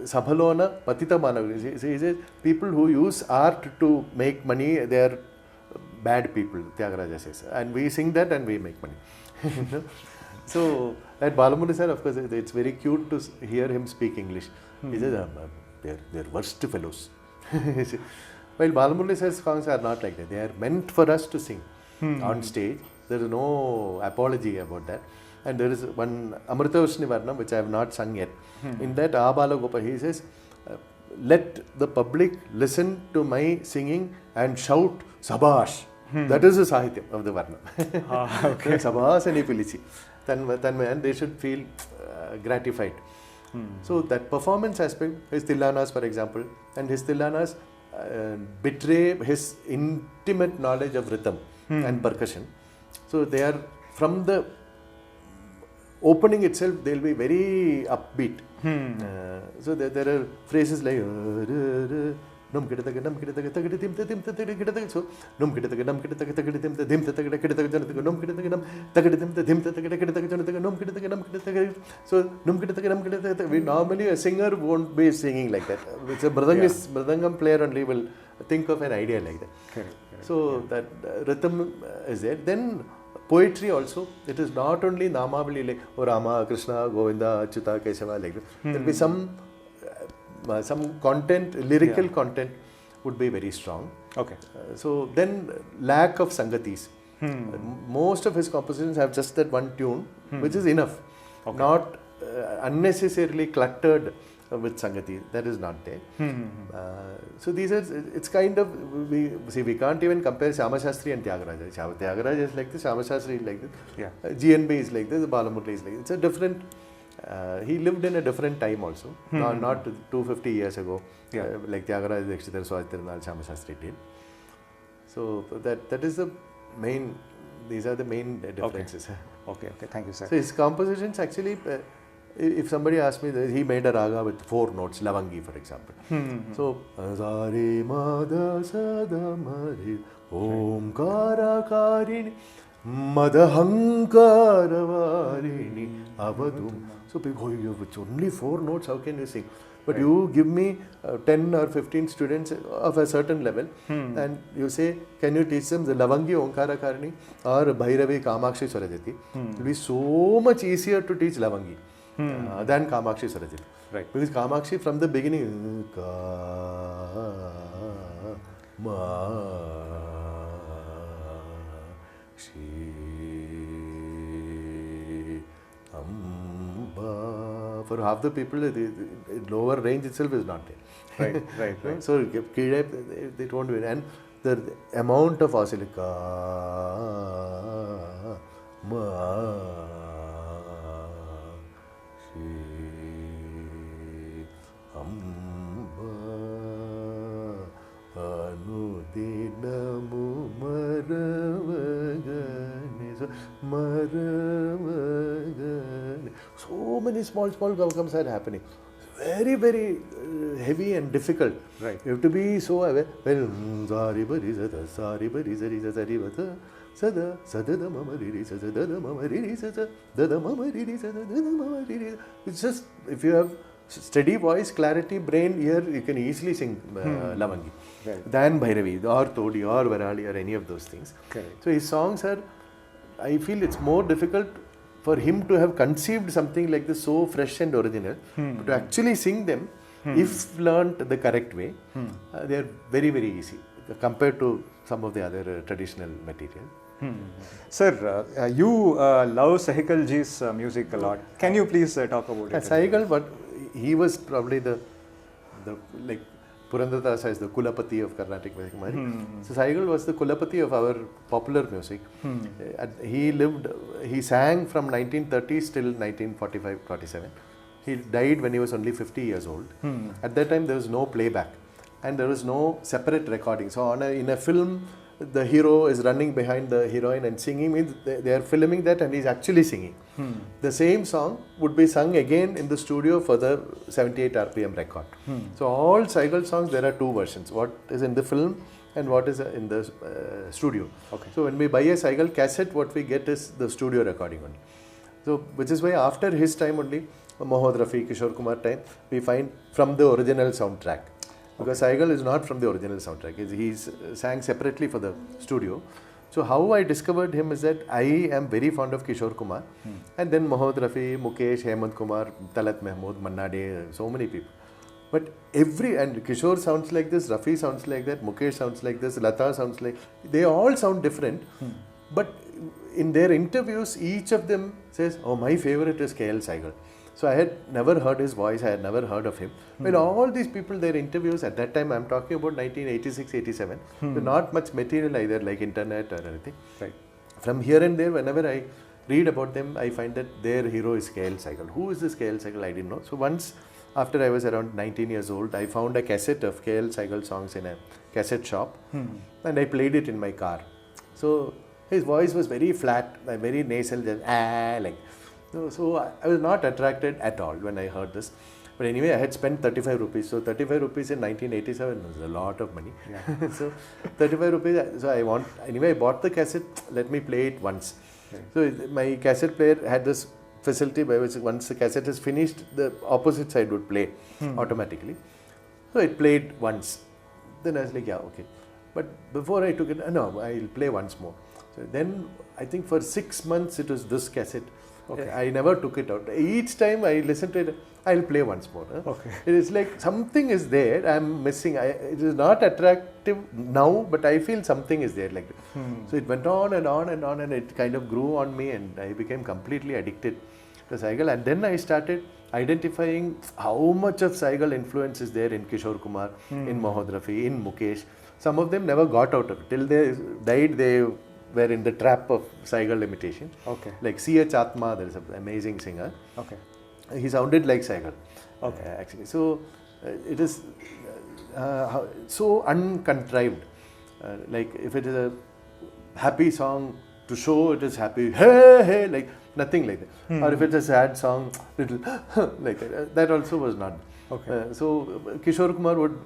Sabhalona Patita Manav. He says people who use art to make money, they are bad people, Tyagaraja says. And we sing that and we make money. So at Balamurali sir, of course, it's very cute to hear him speak English. He says, they're worst fellows. While Balamurali sir's songs are not like that. They are meant for us to sing on stage. There is no apology about that. And there is one Amritavashni Varna, which I have not sung yet. In that, Abala Gopa, he says, let the public listen to my singing and shout, Sabash. That is the Sahityam of the Varna. Okay. Sabash and Ipilichi. And they should feel gratified. So that performance aspect, his Tillanas, for example, and his Tillanas betray his intimate knowledge of rhythm and percussion. So they are, from the opening itself, they'll be very upbeat. So there are phrases like num kidataga num kidataga tagadi dim dim tagadi so num kidataga dim tagadi dim tagadi num kidataga num tagadi dim tagadi num kidataga num kidataga so num kidataga we normally a singer won't be singing like that. It's a mridangam player only will think of an idea like that. Correct. So that rhythm is there. Then poetry also, it is not only Namavali like Rama, Krishna, Govinda, Achyuta, Kesava like that. There will be some content, lyrical content would be very strong. Okay. So then lack of sangatis. Most of his compositions have just that one tune, which is enough. Okay. Not unnecessarily cluttered with sangati. That is not there. So these are, it's kind of, we can't even compare Shama Shastri and Tyagaraja. Tyagaraja is like this, Shama Shastri is like this. Yeah. GNB is like this, Balamurali is like this. It's a different, he lived in a different time also, not 250 years ago, like Tyagaraja, Dakshitar, Swajtirnal, Shama Shastri did. So that is the main, these are the main differences. Okay, thank you, sir. So his compositions actually, if somebody asks me, he made a raga with 4 notes, Lavangi for example. So, Zari Mada Sada Mari Omkara Karini Madahankara Varini Avadum. So people, it's only 4 notes, how can you sing? But you give me 10 or 15 students of a certain level and you say, can you teach them the Lavangi Omkara Karini or Bhairavi Kamakshi Swarajati? It will be so much easier to teach Lavangi than Kamakshi Swarajati. Right. Because Kamakshi from the beginning, for half the people, the lower range itself is not there. Right. So they don't win. And the amount of oscillation, so many small gamakams are happening. Very, very heavy and difficult. Right. You have to be so aware. Sari bari sada, sari bari sari sari vata, sada sada mama riri sada dada mama riri sada dada mama riri sada dada mama riri. It's just, if you have steady voice, clarity, brain, ear, you can easily sing Lavangi. Right. Than Bhairavi or Todi or Varali or any of those things. Correct. So his songs are, I feel it's more difficult for him to have conceived something like this so fresh and original, but to actually sing them, if learnt the correct way, they are very, very easy compared to some of the other traditional material. Sir, you love Saigal ji's music a lot. Can you please talk about it? Saigal, but he was probably the like Purandardasa is the Kulapati of Carnatic music. So Saigal was the Kulapati of our popular music. He sang from 1930s till 1945-47. He died when he was only 50 years old. At that time there was no playback and there was no separate recording. So in a film, the hero is running behind the heroine and singing, means they are filming that and he's actually singing. The same song would be sung again in the studio for the 78 RPM record. So all Saigal songs, there are 2 versions, what is in the film and what is in the studio. Okay. So when we buy a Saigal cassette, what we get is the studio recording only. So which is why after his time only, Mohammad Rafi, Kishore Kumar time, we find from the original soundtrack. Because Saigal is not from the original soundtrack. He sang separately for the studio. So how I discovered him is that I am very fond of Kishore Kumar, and then Mohammad Rafi, Mukesh, Hemant Kumar, Talat Mahmood, Manna Dey, so many people. But and Kishore sounds like this, Rafi sounds like that, Mukesh sounds like this, Lata sounds like, they all sound different. But in their interviews, each of them says, oh, my favorite is KL Saigal. So I had never heard his voice, I had never heard of him. Well, all these people, their interviews, at that time, I'm talking about 1986, 87, so not much material either, like internet or anything. Right. From here and there, whenever I read about them, I find that their hero is KL Saigal. Who is this KL Saigal? I didn't know. So once, after I was around 19 years old, I found a cassette of KL Saigal songs in a cassette shop, and I played it in my car. So his voice was very flat, very nasal, just like. So I was not attracted at all when I heard this. But anyway, I had spent 35 rupees. So 35 rupees in 1987 was a lot of money. Yeah. So 35 rupees. So anyway, I bought the cassette. Let me play it once. Okay. So my cassette player had this facility by which once the cassette is finished, the opposite side would play automatically. So it played once. Then I was like, yeah, okay. But before I took it, no, I'll play once more. So then I think for 6 months it was this cassette. Okay. I never took it out. Each time I listen to it, I'll play once more. Okay. It is like something is there, I'm missing. It is not attractive now, but I feel something is there like that. So it went on and on and on, and it kind of grew on me, and I became completely addicted to Saigal. And then I started identifying how much of Saigal influence is there in Kishore Kumar, in Mohammad Rafi, in Mukesh. Some of them never got out of it. Till they died, they were in the trap of Saigal imitation. Okay. Like C.H. Atma, there is an amazing singer. Okay. He sounded like Saigal. Okay. Actually. So it is so uncontrived. Like if it is a happy song, to show it is happy, hey, hey, like nothing like that. Or if it's a sad song, little like that. That also was not. Okay. So Kishore Kumar would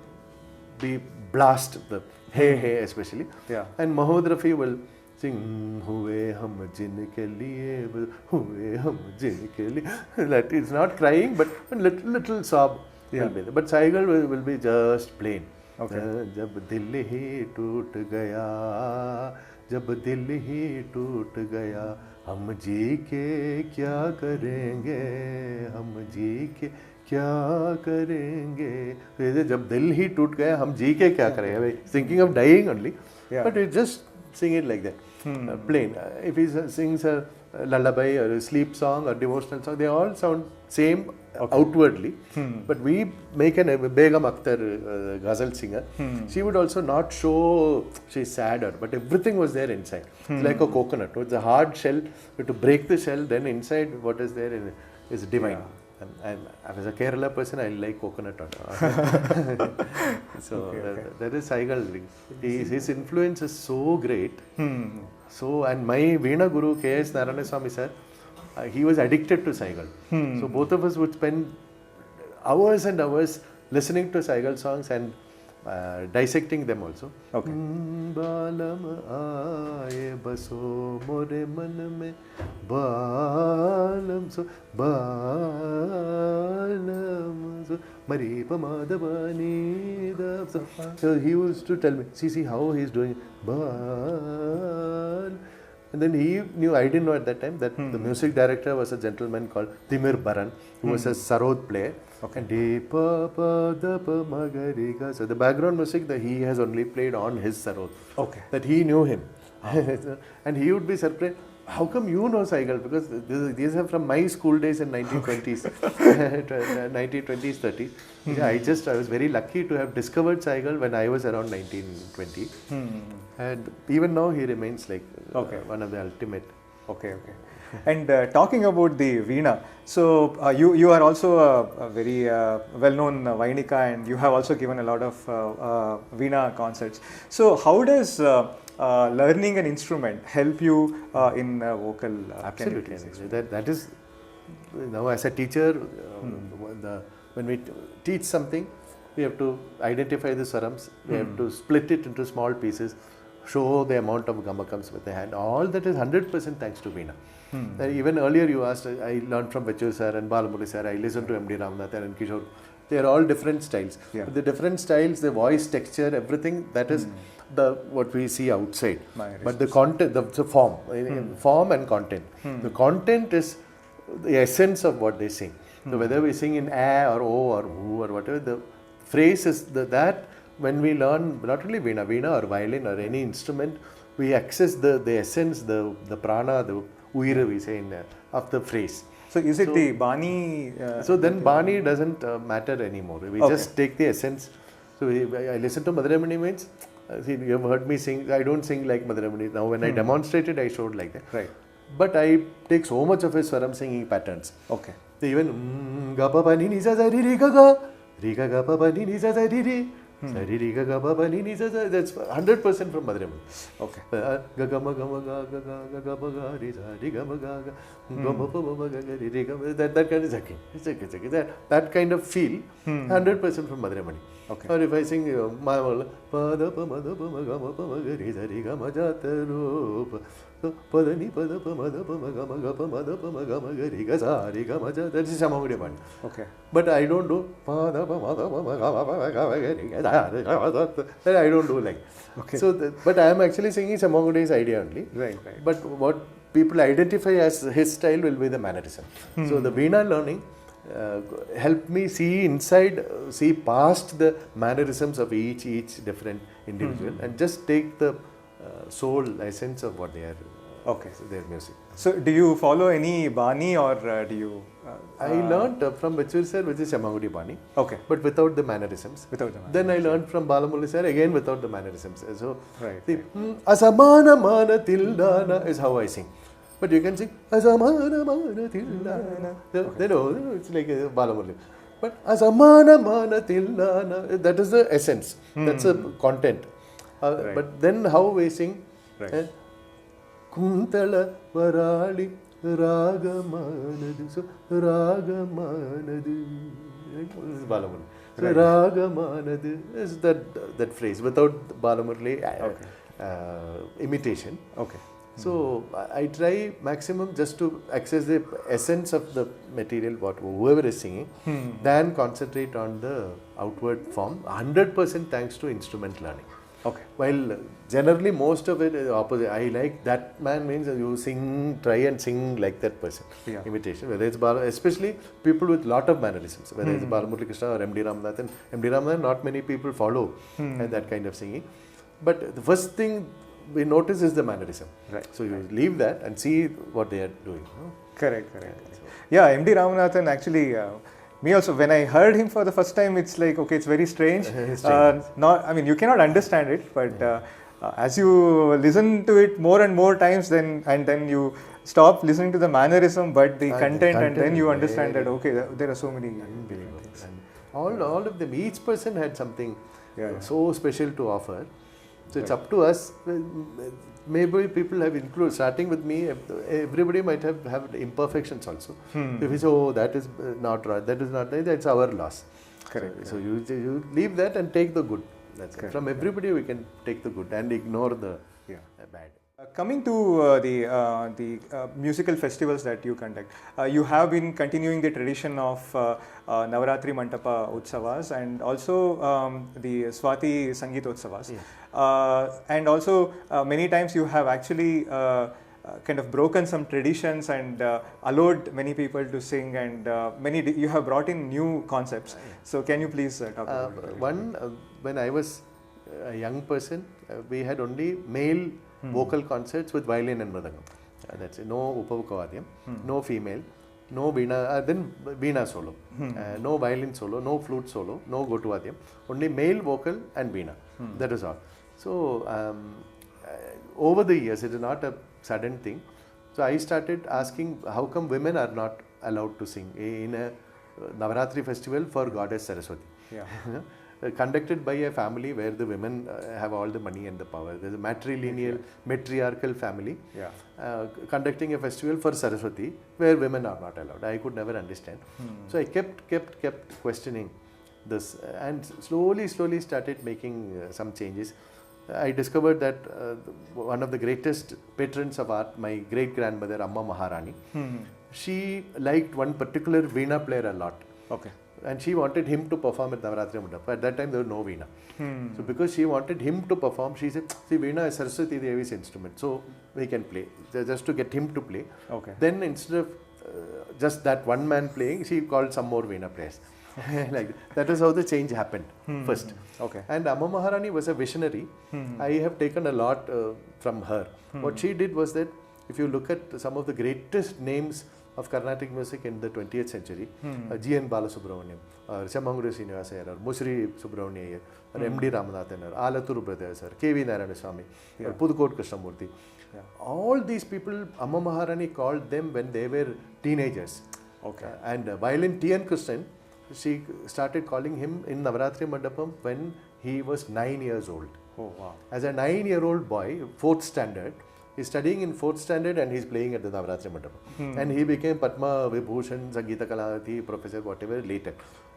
be blast the hey, hey especially. Yeah. And Mohammad Rafi will sing हुए हम जिनके लिए हुए हम जिनके लिए. That it's not crying, but a little sob will be there. But Saigal will be just plain. Okay. जब दिल ही टूट गया, जब दिल ही टूट गया, हम जी के क्या करेंगे, हम जी के क्या करेंगे. जब दिल ही टूट गया, हम जी के क्या करेंगे. Thinking of dying only, but we just sing it like that. Plain. If he sings a lullaby or a sleep song or devotional song, they all sound same outwardly. But we make a Begum Akhtar ghazal singer. She would also not show she's sadder, but everything was there inside. It's like a coconut. It's a hard shell. You have to break the shell. Then inside, what is there is divine. And as a Kerala person, I like coconut. So that is Saigal. His influence is so great. So, and my Veena Guru K.S. Narayana Swami sir, he was addicted to Saigal. So both of us would spend hours and hours listening to Saigal songs and dissecting them also. Okay. Balam aaye baso more man mein, balam so balam so mari pamadavani da. So he used to tell me, see how he is doing bal. And then he knew, I didn't know at that time, that the music director was a gentleman called Timir Baran, who was a sarod player. Okay. So the background music that he has only played on his sarod. Okay. That he knew him. And he would be surprised, how come you know Saigal? Because these are from my school days in 1920s, 1920s, 30s. Yeah, I was very lucky to have discovered Saigal when I was around 1920. And even now he remains like one of the ultimate. Okay. And talking about the Veena, so you are also a very well-known Vainika, and you have also given a lot of Veena concerts. So how does learning an instrument help you in vocal? Absolutely. That is, now as a teacher, when we teach something, we have to identify the swarams, we have to split it into small pieces, show the amount of Gamakams with the hand. All that is 100% thanks to Veena. Even earlier you asked, I learned from Vachu sir and Balamurali sir, I listened to M.D. Ramanathan and Kishore they are all different styles. Yeah. The different styles, the voice texture, everything, that is what we see outside. But the content, the form, form and content. The content is the essence of what they sing. So whether we sing in a or o or who or whatever, the phrase is that when we learn not only veena or violin or any instrument, we access the essence, the prana, the uira we say of the phrase. So is it the Bani? So then Bani doesn't matter anymore. We just take the essence. So I listen to Madhuramani means, see, you have heard me sing. I don't sing like Madhuramani. Now when I demonstrated, I showed like that. Right. But I take so much of his swaram singing patterns. Okay. Even ga pa pa ni ni sa sa ri ri ga ga pa pa ni ni sa sa ri ri sa ri ri ga pa pa ni ni sa sa. That's 100% from Madhuramani. Okay. Ga ga ma ga ga pa ga ri sa ri ga ma ga ma pa ma ga ri ri ga. That kind of checking. That kind of feel 100% from Madhuramani. Okay. Or if I sing ma pa da pa ma ga ma pa ma ga ri sa ri ga ma ja ta ro pa. Pada ni pada pa ma da pa ma ga ma ga pa ma da pa ma ga ma ga ri ga sa ri ga ma ja. That is Samagudi Bani. Okay. But I don't do pa da pa ma da pa ma ga ma pa ma ga ma ga ri ga sa ri ga ma ja. That I don't do like. Okay. So, but I am actually singing Samagudi's idea only. Right. But what people identify as his style will be the mannerism. So the Veena learning helped me see inside, see past the mannerisms of each different individual and just take the soul essence of what they are, their music. So do you follow any Bani or do you? I learnt from Vachur sir, which is Shamagudi Bani, but without the mannerisms. Then I learnt from Balamurali sir, again without the mannerisms. So the Asamana Mana Tildana is how I sing. But you can sing Asamana Mana Tildana. They know it's like Balamurali. But Asamana Mana Tildana, that is the essence. That's the content. But then how we sing? Kuntala Varali Ragamanadu. So Ragamanadu. Balamurali. So Ragamanadu is that phrase without Balamurali imitation. So I try maximum just to access the essence of the material, whoever is singing, than concentrate on the outward form. 100% thanks to instrument learning. While generally most of it is opposite. I like that man means you sing, try and sing like that person. Imitation. Whether it's especially people with lot of mannerisms. Whether it's Balamurali Krishna or M.D. Ramanathan. M.D. Ramanathan, not many people follow that kind of singing. But the first thing we notice is the mannerism. So you leave that and see what they are doing. Correct. Yeah, M.D. Ramanathan actually. Me also, when I heard him for the first time, it's like, okay, it's very strange. I mean, you cannot understand it, but as you listen to it more and more times, then you stop listening to the mannerism, but the content, and then you understand that, okay, there are so many things. And all of them, each person had something so special to offer. So it's up to us. Maybe people have included, starting with me, everybody might have imperfections also. If you say, oh, that is not right, that is not right, that's our loss. So you leave that and take the good. That's it. From everybody we can take the good and ignore the bad. Coming to the musical festivals that you conduct, you have been continuing the tradition of Navaratri Mantapa Utsavas and also the Swati Sangeet Utsavas. And also many times you have actually kind of broken some traditions and allowed many people to sing, and you have brought in new concepts. So can you please talk about it? When I was a young person, we had only male vocal concerts with violin and mridangam. That's it. No upavukavadyam, no female, no veena, then veena solo, no violin solo, no flute solo, no gotuvadyam, only male vocal and veena. That is all. So over the years, it is not a sudden thing. So I started asking, how come women are not allowed to sing in a Navaratri festival for goddess Saraswati? Conducted by a family where the women have all the money and the power. There's a matriarchal family conducting a festival for Saraswati where women are not allowed. I could never understand. So I kept questioning this and slowly started making some changes. I discovered that one of the greatest patrons of art, my great-grandmother Amma Maharani, she liked one particular veena player a lot. And she wanted him to perform at Navaratri Mandapa. At that time, there was no Veena. So because she wanted him to perform, she said, see, Veena is Saraswati Devi's instrument, so we can play. Just to get him to play. Okay. Then instead of just that one man playing, she called some more Veena players. Like that is how the change happened first. Okay. And Amma Maharani was a visionary. I have taken a lot from her. What she did was that if you look at some of the greatest names of Carnatic music in the 20th century, G.N. Balasubramaniam, or Semanguru Srinivasa Iyengar, or Musri Subramania Iyengar, or M.D. Ramanathan, or Alaturu Brothers, or K.V. Narayanaswamy, or Pudukot Krishnamurti. All these people, Amma Maharani called them when they were teenagers. Okay. And violin T.N. Krishnan, she started calling him in Navaratri Mandapam when he was 9 years old. Oh, wow. As a 9-year-old boy, 4th standard, he's studying in 4th standard and he's playing at the Navaratri Mandapam. And he became Padma Vibhushan, Sangeeta Kalavati, professor, whatever, later.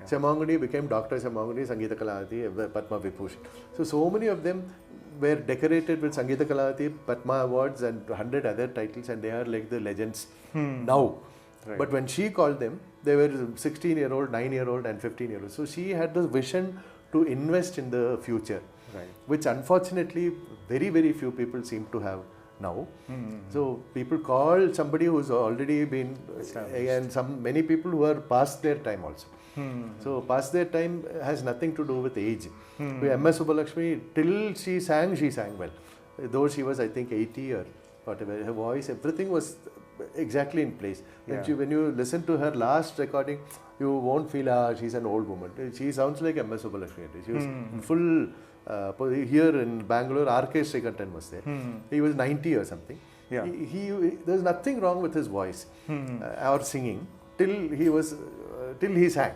Semangudi became Dr. Semangudi, Sangeeta Kalavati, Padma Vibhushan. So many of them were decorated with Sangeeta Kalavati, Padma Awards and 100 other titles, and they are like the legends now. Right. But when she called them, they were 16-year-old, 9-year-old and 15-year-old. So she had the vision to invest in the future, Right. which unfortunately very, very few people seem to have now. So people call somebody who's already been, and many people who are past their time also. So past their time has nothing to do with age. Ms. Lakshmi, till she sang well. Though she was, I think, 80 or whatever, her voice, everything was exactly in place. When you listen to her last recording, you won't feel she's an old woman. She sounds like Ms. Lakshmi. She was in full. Here in Bangalore, R.K. Srikantan was there. He was 90 or something. Yeah. There's nothing wrong with his voice or singing till he sang,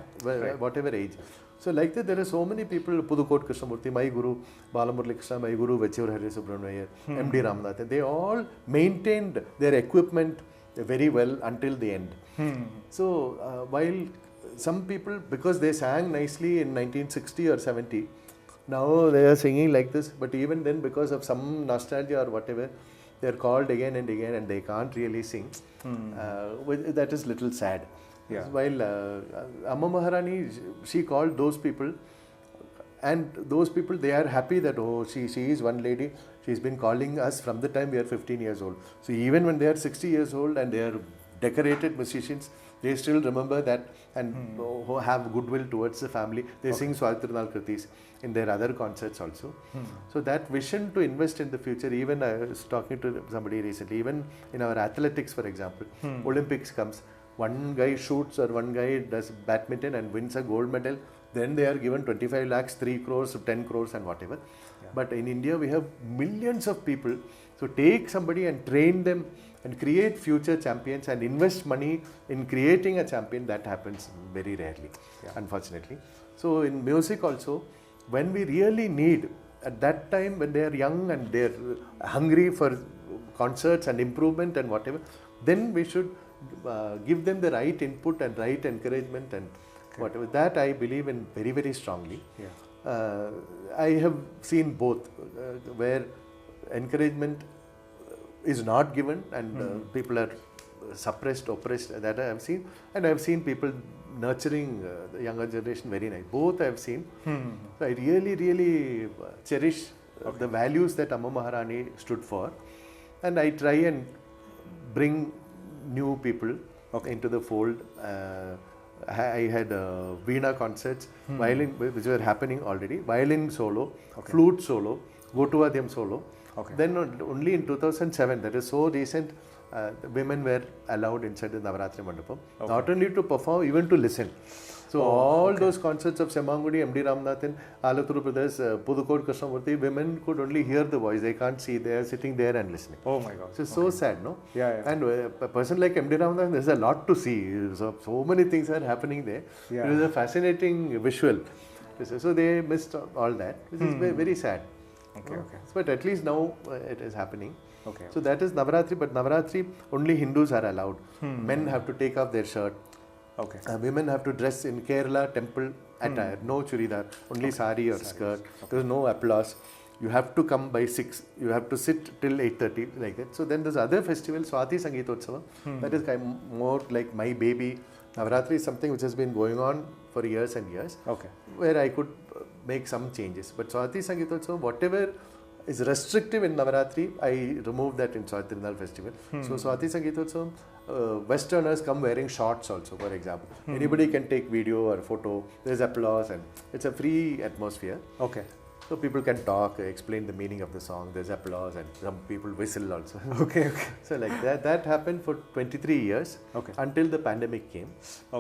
whatever age. So like that, there are so many people, Pudukot Krishnamurti, my guru, Balamurali Krishna, my guru, Vechur Hari Subramanian, M.D. Ramanathan, they all maintained their equipment very well until the end. So while some people, because they sang nicely in 1960 or 70, now they are singing like this, but even then, because of some nostalgia or whatever, they are called again and again and they can't really sing. That is little sad. Yeah. While Amma Maharani, she called those people, and those people, they are happy that, oh, she is one lady, she's been calling us from the time we are 15 years old. So even when they are 60 years old and they are decorated musicians, they still remember that and have goodwill towards the family. They sing Swatirnal Kritis in their other concerts also. So that vision to invest in the future, even I was talking to somebody recently, even in our athletics, for example, Olympics comes, one guy shoots or one guy does badminton and wins a gold medal, then they are given 25 lakhs, 3 crores, 10 crores and whatever. But in India, we have millions of people. So take somebody and train them and create future champions and invest money in creating a champion. That happens very rarely, unfortunately. So in music also, when we really need, at that time when they are young and they are hungry for concerts and improvement and whatever, then we should give them the right input and right encouragement and whatever. That I believe in very, very strongly. I have seen both, where encouragement is not given and people are suppressed, oppressed. That I have seen, and I have seen people nurturing the younger generation very nice. Both I have seen. So I really, really cherish the values that Amma Maharani stood for, and I try and bring new people into the fold. I had Veena concerts, violin, which were happening already, violin solo, flute solo, Gotuvadyam solo. Then only in 2007, that is so recent, women were allowed inside the Navaratri Mandapam, not only to perform, even to listen. So all those concerts of Semangudi, M.D. Ramanathan, Alaturu Brothers, Pudukot Krishnamurti, women could only hear the voice, they can't see, they are sitting there and listening. Oh my God. So it's so sad, no? And a person like M.D. Ramanathan, there's a lot to see. So many things are happening there. It is a fascinating visual. So they missed all that, which is very, very sad. But at least now it is happening. So that is Navaratri, but Navaratri, only Hindus are allowed. Men have to take off their shirt. Women have to dress in Kerala temple attire, no churidar, only sari or skirt. There is no applause. You have to come by 6, you have to sit till 8:30, like that. So then there's other festival, Swati Sangeetotsava, that is kind of more like my baby. Navaratri is something which has been going on for years and years, Okay. where I could make some changes. But Swati Sangeetotsavam, whatever is restrictive in Navaratri, I removed that in Swati Tirunal festival. So Swati Sangeetotsavam, Westerners come wearing shorts also, for example. Anybody can take video or photo, there's applause, and it's a free atmosphere. Okay. So people can talk, explain the meaning of the song, there's applause, and some people whistle also. Okay. Okay. So like that happened for 23 years, Okay. until the pandemic came.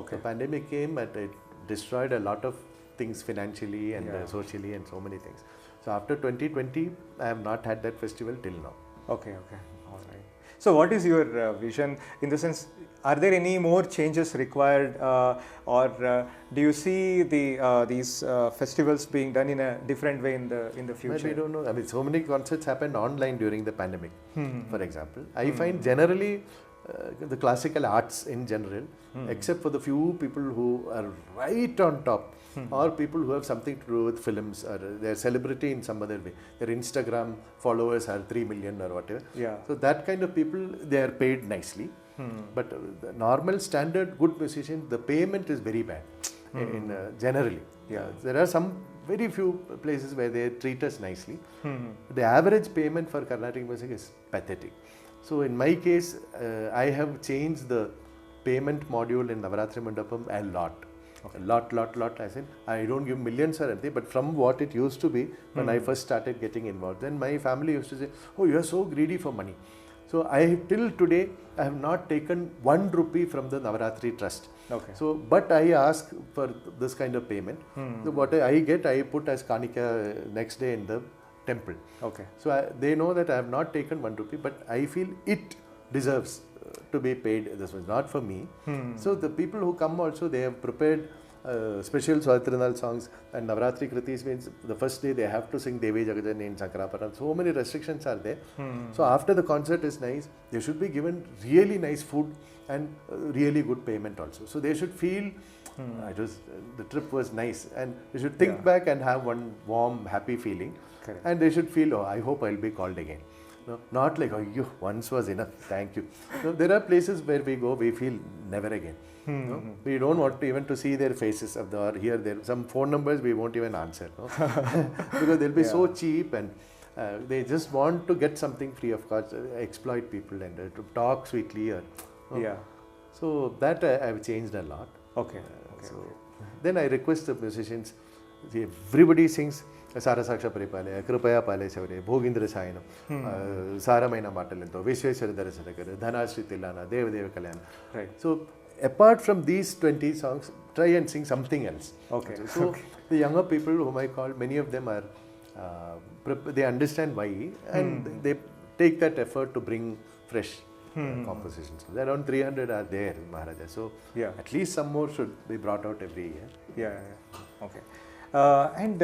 Okay. The pandemic came and it destroyed a lot of things financially and Yeah. socially and so many things. So after 2020, I have not had that festival till now. Okay. Okay. All right. So what is your vision in the sense? Are there any more changes required, or do you see these festivals being done in a different way in the future? But we don't know. I mean, so many concerts happened online during the pandemic. For example, I find generally the classical arts in general, except for the few people who are right on top, or people who have something to do with films, or they're celebrity in some other way. Their Instagram followers are 3 million or whatever. Yeah. So that kind of people, they are paid nicely. But the normal standard good musician, the payment is very bad in generally. Yeah. There are some very few places where they treat us nicely. The average payment for Carnatic music is pathetic. So in my case, I have changed the payment module in Navaratri Mandapam a lot. Okay. A lot. I said, I don't give millions or anything, but from what it used to be when I first started getting involved, then my family used to say, oh, you are so greedy for money. So till today, I have not taken 1 rupee from the Navaratri trust. Okay. So, but I ask for this kind of payment. So what I get, I put as Kanika next day in the temple. Okay. So they know that I have not taken 1 rupee, but I feel it deserves to be paid. This was not for me. So the people who come also, they have prepared special Swati Tirunal songs, and Navaratri Kritis means the first day they have to sing Devi Jagadan in Sankaraparam. So many restrictions are there. So after the concert is nice, they should be given really nice food and really good payment also. So they should feel the trip was nice, and they should think back and have one warm, happy feeling. Correct. And they should feel, oh, I hope I'll be called again. No, not like, oh, you once was enough, thank you. No, there are places where we go, we feel never again. No? We don't want to even to see their faces or hear some phone numbers we won't even answer. No? Because they'll be so cheap, and they just want to get something free of cost, exploit people and to talk sweetly. Yeah. So that I've changed a lot. Okay. So then I request the musicians, see, everybody sings Sarasaksha Paripale, Kripaya Pale Savare, Bhogindra Sayanam, Saramaina Matalinto, Vishweshwara Darasadakara, Dhanashri Tilana, Devadeva Kalyana. Right. So apart from these 20 songs, try and sing something else. Okay. So the younger people whom I call, many of them are, they understand why, and they take that effort to bring fresh compositions. Around 300 are there in Maharaja. So at least some more should be brought out every year. Yeah. Okay. And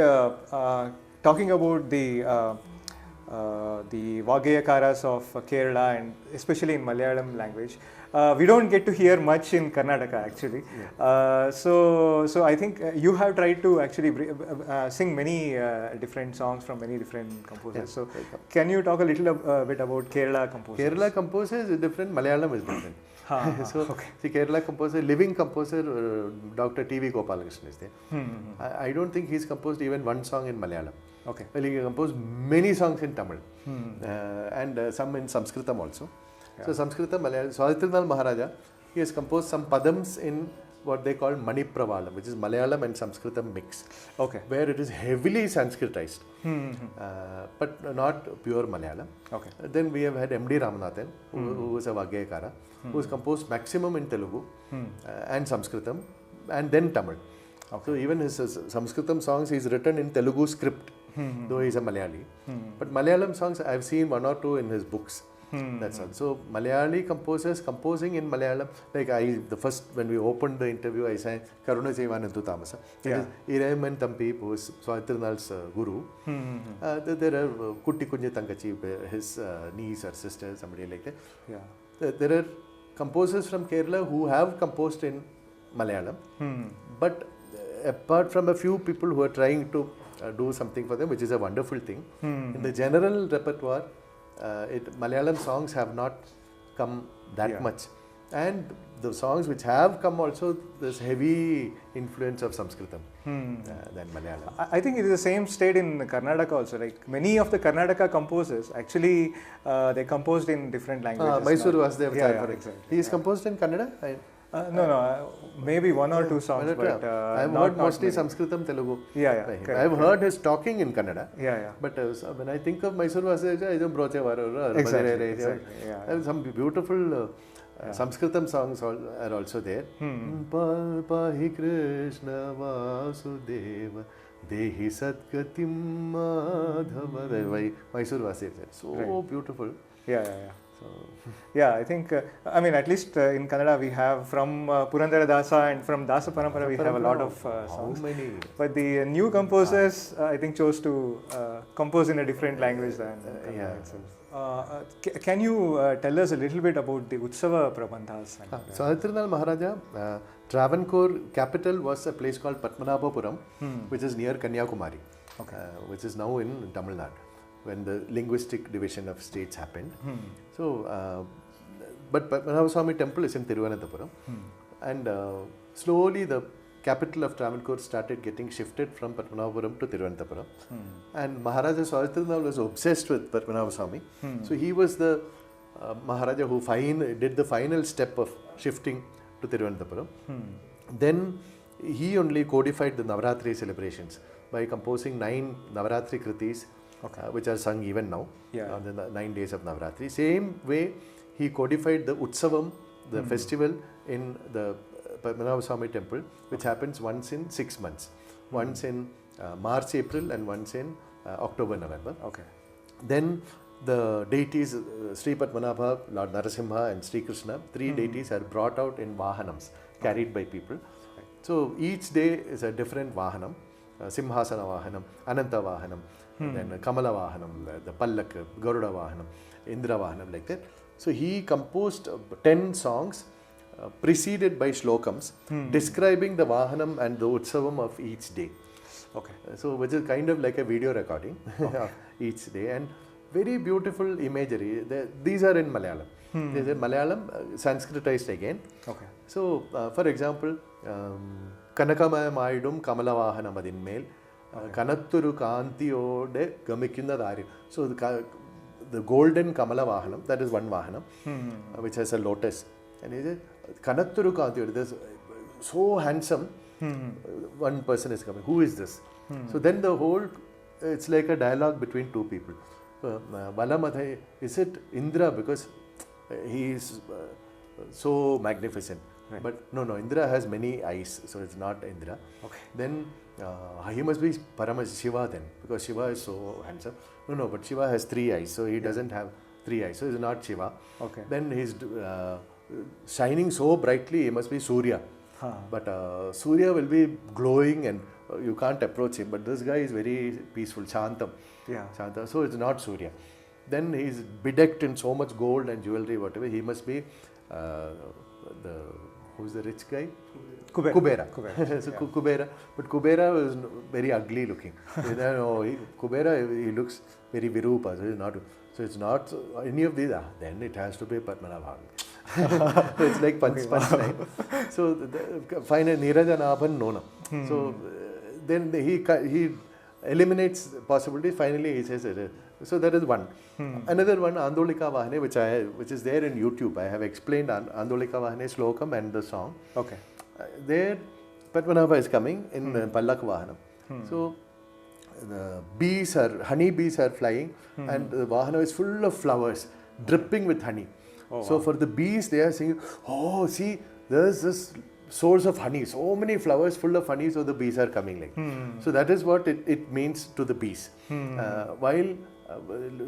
talking about the Vagayakaras of Kerala, and especially in Malayalam language, we don't get to hear much in Karnataka actually. So I think you have tried to actually sing many different songs from many different composers. So can you talk a little bit about Kerala composers? Kerala composers is different, Malayalam is different. See, Kerala composer, living composer, Dr. T.V. Gopalakrishna is there. I don't think he's composed even one song in Malayalam. Okay. Well, he composed many songs in Tamil and some in Sanskritam also. So Sanskritam, Malayalam, Swati Tirunal Maharaja, he has composed some padams in what they call Mani Pravalam, which is Malayalam and Sanskritam mix. Okay. Where it is heavily Sanskritized, but not pure Malayalam. Okay. Then we have had M.D. Ramanathan, who was a Vagayakara, who has composed maximum in Telugu and Sanskritam, and then Tamil. Okay. So even his Sanskritam songs he's written in Telugu script, though he's a Malayali. But Malayalam songs I've seen 1 or 2 in his books. That's all. So Malayali composers composing in Malayalam, like the first, when we opened the interview, I sang Karuna Jaivanantu Tamasa. It is Iram and Tampi, who is Swati Tirunal's guru. There are Kutti Kunja Tangachi, his niece or sister, somebody like that. There are composers from Kerala who have composed in Malayalam, but apart from a few people who are trying to do something for them, which is a wonderful thing, in the general repertoire, Malayalam songs have not come that much And the songs which have come also, there's heavy influence of Sanskritam than Malayalam. I think it is the same state in Karnataka also. Like many of the Karnataka composers, actually, they composed in different languages. Mysuru Vasudeva, for example. exactly. He is composed in Kannada? No, maybe one or two songs, but I've heard mostly Sanskritam, Telugu. Correct, I've heard his talking in Kannada. Yeah. But when I think of Mysuru Vasudeva, I don't broche varu. Exactly. Some beautiful Sanskritam songs are also there. Pahi Krishna Vasudeva Dehi Satgatim Madhava. Mysuru Vasudeva. So beautiful. Yeah. So, yeah, I think, I mean, at least in Kannada we have from Purandara Dasa and from Dasa Parampara we have a lot of songs. How many? But the new composers, I think, chose to compose in a different language than Kannada itself. Can you tell us a little bit about the Utsava Prabandhas? So, Adityanal Maharaja, Travancore capital was a place called Padmanabhapuram, which is near Kanyakumari, which is now in Tamil Nadu, when the linguistic division of states happened. So, but Padmanabhaswamy temple is in Thiruvananthapuram, and slowly the capital of Travancore started getting shifted from Padmanabhapuram to Thiruvananthapuram. And Maharaja Sauritirunal was obsessed with Padmanabhaswamy. So he was the Maharaja who did the final step of shifting to Thiruvananthapuram. Then he only codified the Navaratri celebrations by composing 9 Navaratri Kritis, which are sung even now on the 9 days of Navaratri. Same way he codified the Utsavam, the festival in the Padmanabhaswamy temple, which happens once in 6 months. Once in March, April, and once in October, November. Then the deities, Sri Padmanabha, Lord Narasimha, and Sri Krishna, 3 deities are brought out in Vahanams, carried by people. So each day is a different Vahanam. Simhasana Vahanam, Ananta Vahanam, then Kamala Vahanam, the Pallak, Garuda Vahanam, Indra Vahanam, like that. So he composed 10 songs preceded by shlokams describing the Vahanam and the Utsavam of each day. So which is kind of like a video recording of each day, and very beautiful imagery. These are in Malayalam. These are Malayalam Sanskritized again. So for example, Kanakamayamaidum Kamalavahanam adinmel Kanatturu Kantiyode Gamikkunna Dari. So the golden Kamala Vahanam, that is one Vahanam, which has a lotus. And he said, Kanatturu Kantiyode, this so handsome, one person is coming. Who is this? So then the whole, it's like a dialogue between two people. Balamadha, is it Indra? Because he is so magnificent. But no, Indra has many eyes, so it's not Indra. Then he must be Paramashiva then, because Shiva is so handsome. No, but Shiva has 3 eyes, so he doesn't have 3 eyes, so it's not Shiva. Then he's shining so brightly, he must be Surya. But Surya will be glowing and you can't approach him, but this guy is very peaceful, Shantam. Shanta, so it's not Surya. Then he's bedecked in so much gold and jewelry, whatever, he must be who's the rich guy? Kubera. So Kubera. But Kubera is very ugly looking. Kubera, he looks very Virupa. So it's not any of these. Then it has to be Padmanabha. So it's like punch line. So finally, Nirajanabhan Nona. So then he eliminates possibilities. Finally, he says, so that is one. Another one, Andolika Vahane, which is there in YouTube. I have explained Andolika Vahane Slokam and the song. There, Padmanabha is coming in Pallak Vahanam. So the honey bees are flying, and the Vahana is full of flowers, dripping with honey. So for the bees, they are saying, oh, see, there's this source of honey, so many flowers full of honey, so the bees are coming like. So that is what it means to the bees. While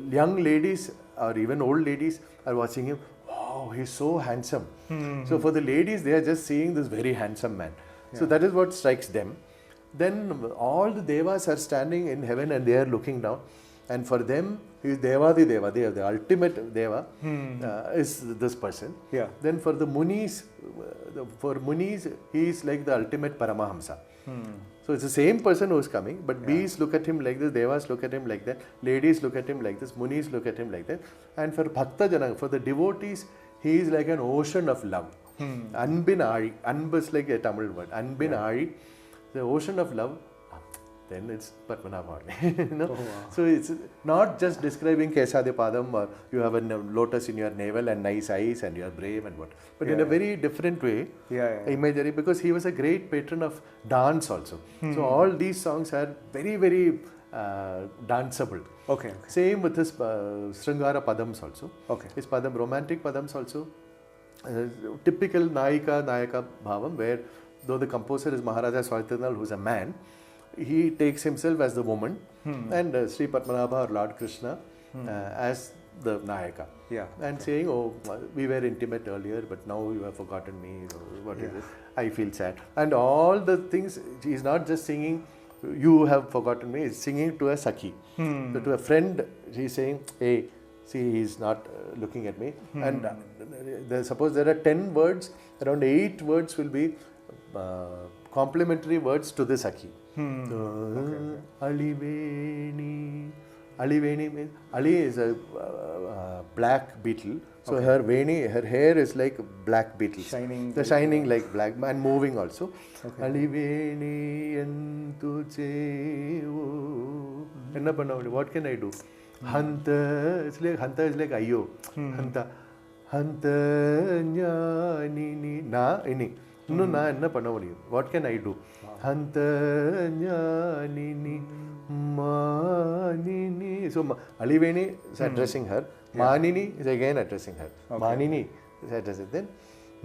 young ladies or even old ladies are watching him, wow, he's so handsome. So for the ladies, they are just seeing this very handsome man. So that is what strikes them. Then all the devas are standing in heaven and they are looking down. And for them, he is Devadi Deva, the ultimate Deva is this person. Then for the Munis, he is like the ultimate Paramahamsa. So it's the same person who is coming, but bees look at him like this, Devas look at him like that, ladies look at him like this, Munis look at him like that. And for Bhakta Jana, for the devotees, he is like an ocean of love. Anbin Ari. Anb is like a Tamil word. Anbin Ari, the ocean of love. Then it's Padmanabha. You know? So it's not just describing Kesade Padam or you have a lotus in your navel and nice eyes and you are brave and what. But in a very different way, imagery, because he was a great patron of dance also. So all these songs are very, very danceable. Okay. Same with his Sringara Padams also. Okay. His Padam, romantic Padams also. Typical Nayaka Bhavam, where though the composer is Maharaja Swatinal, who is a man, he takes himself as the woman and Sri Padmanabha or Lord Krishna as the Nayaka. And saying, oh, we were intimate earlier, but now you have forgotten me. What is it? I feel sad. And all the things, he is not just singing, you have forgotten me, he is singing to a Sakhi. So to a friend, he is saying, hey, see, he is not looking at me. And suppose there are 10 words, around 8 words will be complementary words to the Sakhi. Aliveni. Aliveni means Ali is a black beetle. So her Veni, her hair is like black beetles. Shining like black and moving also. Aliveni entu chevu. Enna panna? What can I do? Hanta. It's like Hanta is like Ayo. Hanta. Hanta nyanini na ini. No, na enna panna mudiyum. What can I do? Hanta nyanini manini. So Aliveni is addressing her. Manini is again addressing her. Manini is addressing. Then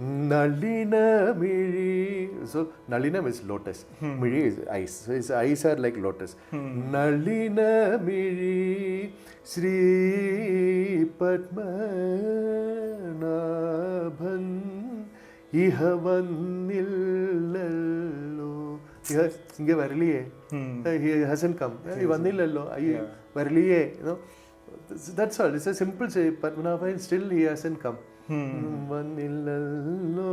Nalina Miri. So Nalina is lotus. Miri is eyes. So his eyes are like lotus. Nalina Miri Sri Padmanabhan Ihavanillallo. He hasn't come. Ivanillallo. Varliye. You know. That's all. It's a simple say. Padmanabha, and still he hasn't come. Vanillallo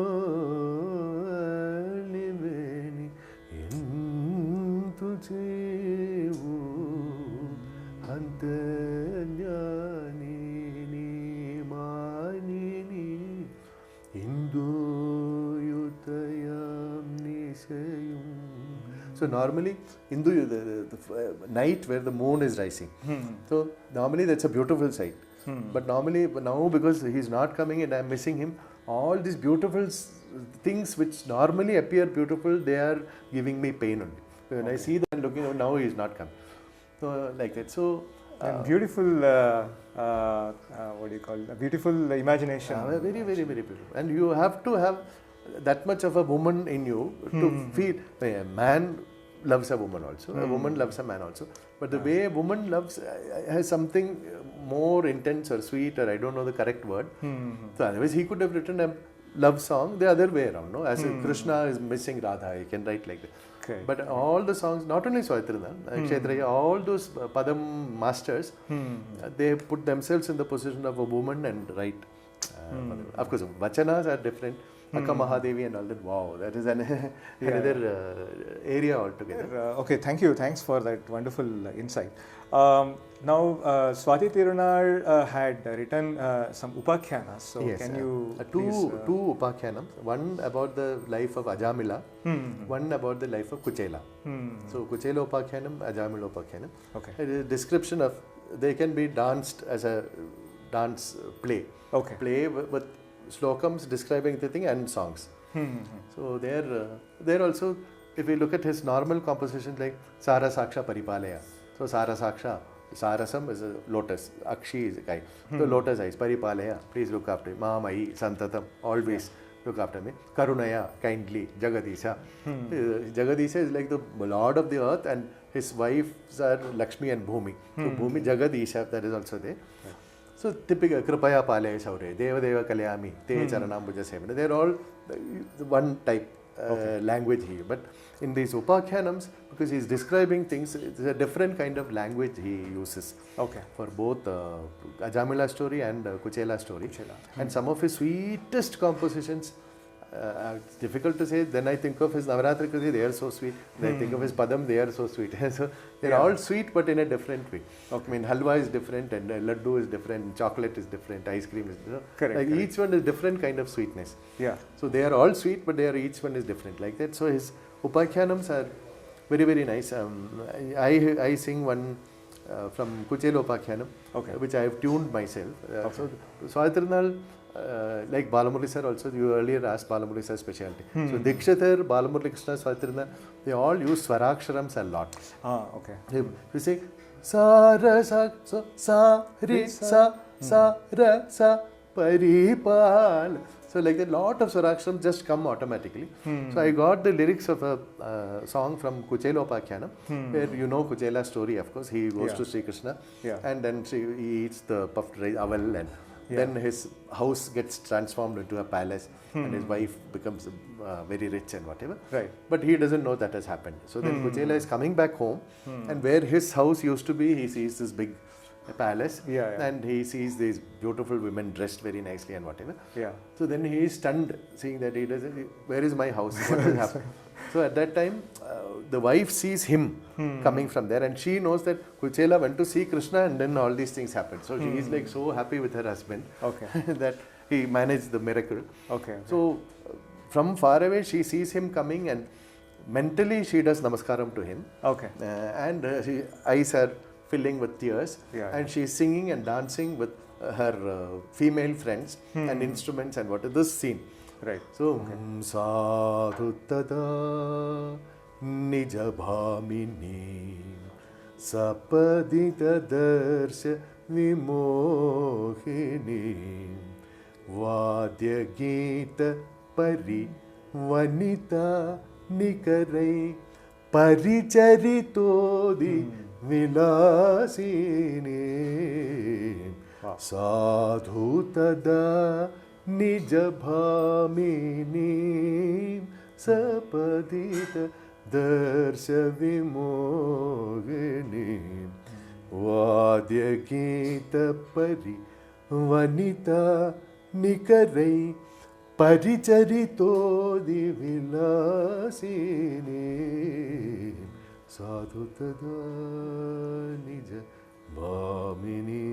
aliveni entu chevu hantanyanini manini indu yutayam nisayum. So normally, Indu, the night where the moon is rising. So normally that's a beautiful sight. But normally now, because he is not coming and I am missing him, all these beautiful things which normally appear beautiful, they are giving me pain only. When I see them looking, now he is not come. So like that. So and beautiful, what do you call it? Beautiful imagination. Very, very, very beautiful. And you have to have that much of a woman in you to feel. A man loves a woman also. A woman loves a man also. But the way a woman loves has something more intense or sweet, or I don't know the correct word. So otherwise he could have written a love song the other way around. No, as Krishna is missing Radha, he can write like that. Okay. But all the songs, not only Swatrana, Kshetraya, all those Padam masters, they put themselves in the position of a woman and write. Of course, vachanas are different. Akka Mahadevi and all that. Wow, that is another area altogether. Okay, thank you. Thanks for that wonderful insight. Now, Swati Tirunar had written some upakhyanas. So, yes, can you two upakhyanams. One about the life of Ajamila, one about the life of Kuchela. So, Kuchela upakhyanam, Ajamila upakhyanam. Okay. It is a description of, they can be danced as a dance play. Okay. Play with slokams describing the thing and songs. So there also, if we look at his normal compositions like Sara Saksha Paripalaya. So Sara Saksha, Sarasam is a lotus, Akshi is a guy. So lotus eyes, Paripalaya, please look after me. Mahamai, Santatam, always look after me. Karunaya, kindly, Jagadisha. Jagadisha is like the lord of the earth and his wives are Lakshmi and Bhumi. So Bhumi, Jagadisha, that is also there. So typical Kripaya Pale Shaure, Deva Deva Kalyami, Te Charanambuja Semana. They are all one type language here. But in these upakhyanams, because he is describing things, it's a different kind of language he uses. Okay. For both Ajamila story and Kuchela story. And some of his sweetest compositions it's difficult to say. Then I think of his Navaratri Kriti, they are so sweet. Then I think of his Padam, they are so sweet. So they're all sweet, but in a different way. I mean, halwa is different, and laddu is different, chocolate is different, ice cream is different. Correct. Each one is different kind of sweetness. Yeah. So they are all sweet, but each one is different like that. So his Upakhyanams are very, very nice. I sing one from Kuchela Upakhyanam, which I have tuned myself. So Swatirnal, like Balamurali sir also, you earlier asked Balamurali sir's specialty. So Dikshitar, Balamurali Krishna, Swatirnal, they all use Swaraksharams a lot. You say sa ra sa, so sa re sa ra sa paripal. So like a lot of Swaraksharams just come automatically. So I got the lyrics of a song from Kuchela Upakhyanam, where you know Kuchela's story, of course. He goes to Sri Krishna, and then he eats the puffed rice aval, and then his house gets transformed into a palace, and his wife becomes very rich and whatever. Right. But he doesn't know that has happened. So then Kuchela is coming back home, and where his house used to be, he sees this big palace, and he sees these beautiful women dressed very nicely and whatever. So then he is stunned, seeing that he doesn't. Where is my house? What has happened? So at that time, the wife sees him coming from there, and she knows that Kuchela went to see Krishna, and then all these things happened. So she is like so happy with her husband that he managed the miracle. So from far away, she sees him coming, and mentally she does namaskaram to him. And her eyes are filling with tears, and she is singing and dancing with her female friends and instruments and what is this scene. So sadhu tada nija bhamini sapadita darsha vimohini vadya gita pari vanita nikarai paricharitodi vilasini sadhu tada nija bhamini sapadita darsha vimohini vadya gita pari vanita nikarai paricharito divilasini sadhu tada nija bhamini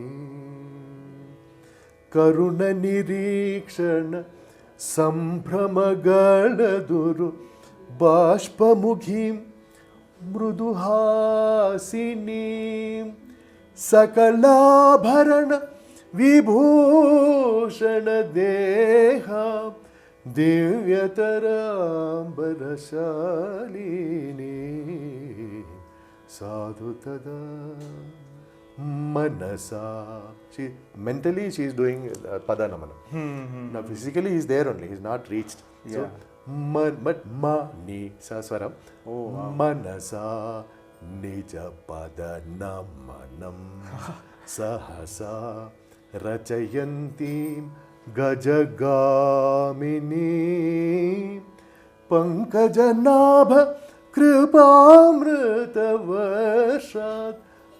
karuna nirikshana sambramagaduru bashpamukhim mruduhasinim sakalabharana vibhushana deha divyatarambarashalini sadhu tada manasa. Mentally she is doing padanamana. Now physically he is there only, he is not reached. So but ni sa swaram. Manasa nija padanamanam sahasa rachayantim gajagamini pankajanabha kripamrita vashat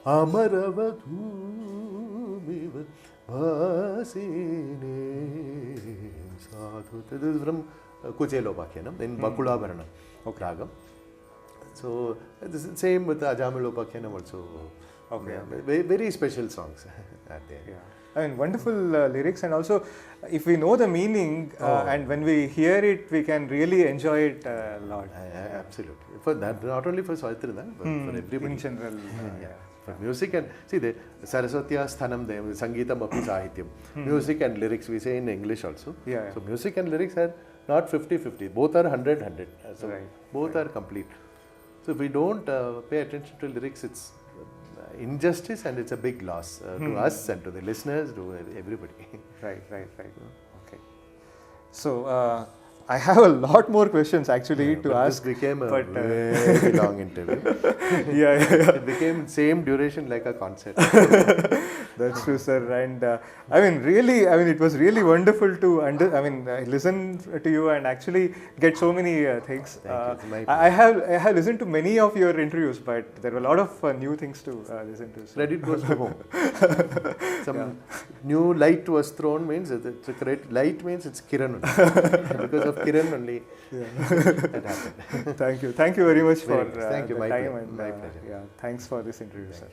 amaravadhumiva bhasine sadhu. This is from Kuchela Upakhyanam in Bakula Bharana Ragam. So this is same with Ajamil Upakhyanam also. Very special songs are there. I mean, wonderful lyrics, and also if we know the meaning and when we hear it, we can really enjoy it a lot. Absolutely. For that, not only for Swatirna, but for everybody. In general. For music and see the Saraswatya Sthanam, the Sangeetam Api Sahityam. Music and lyrics we say in English also. So music and lyrics are not 50-50. Both are 100-100. So both are complete. So if we don't pay attention to lyrics, it's injustice and it's a big loss to us and to the listeners, to everybody. Right. Okay. So I have a lot more questions actually to ask. This became a very long interview. It became same duration like a concert. That's true, sir. And it was really wonderful to listen to you and actually get so many things. I have listened to many of your interviews, but there were a lot of new things to listen to. So. Credit goes to home. Some new light was thrown means it's a light means it's Kiran. Because of Kiran only that happened. Thank you very much Very for nice. Thank you. the My time pleasure. and My pleasure. yeah, thanks for this interview, sir.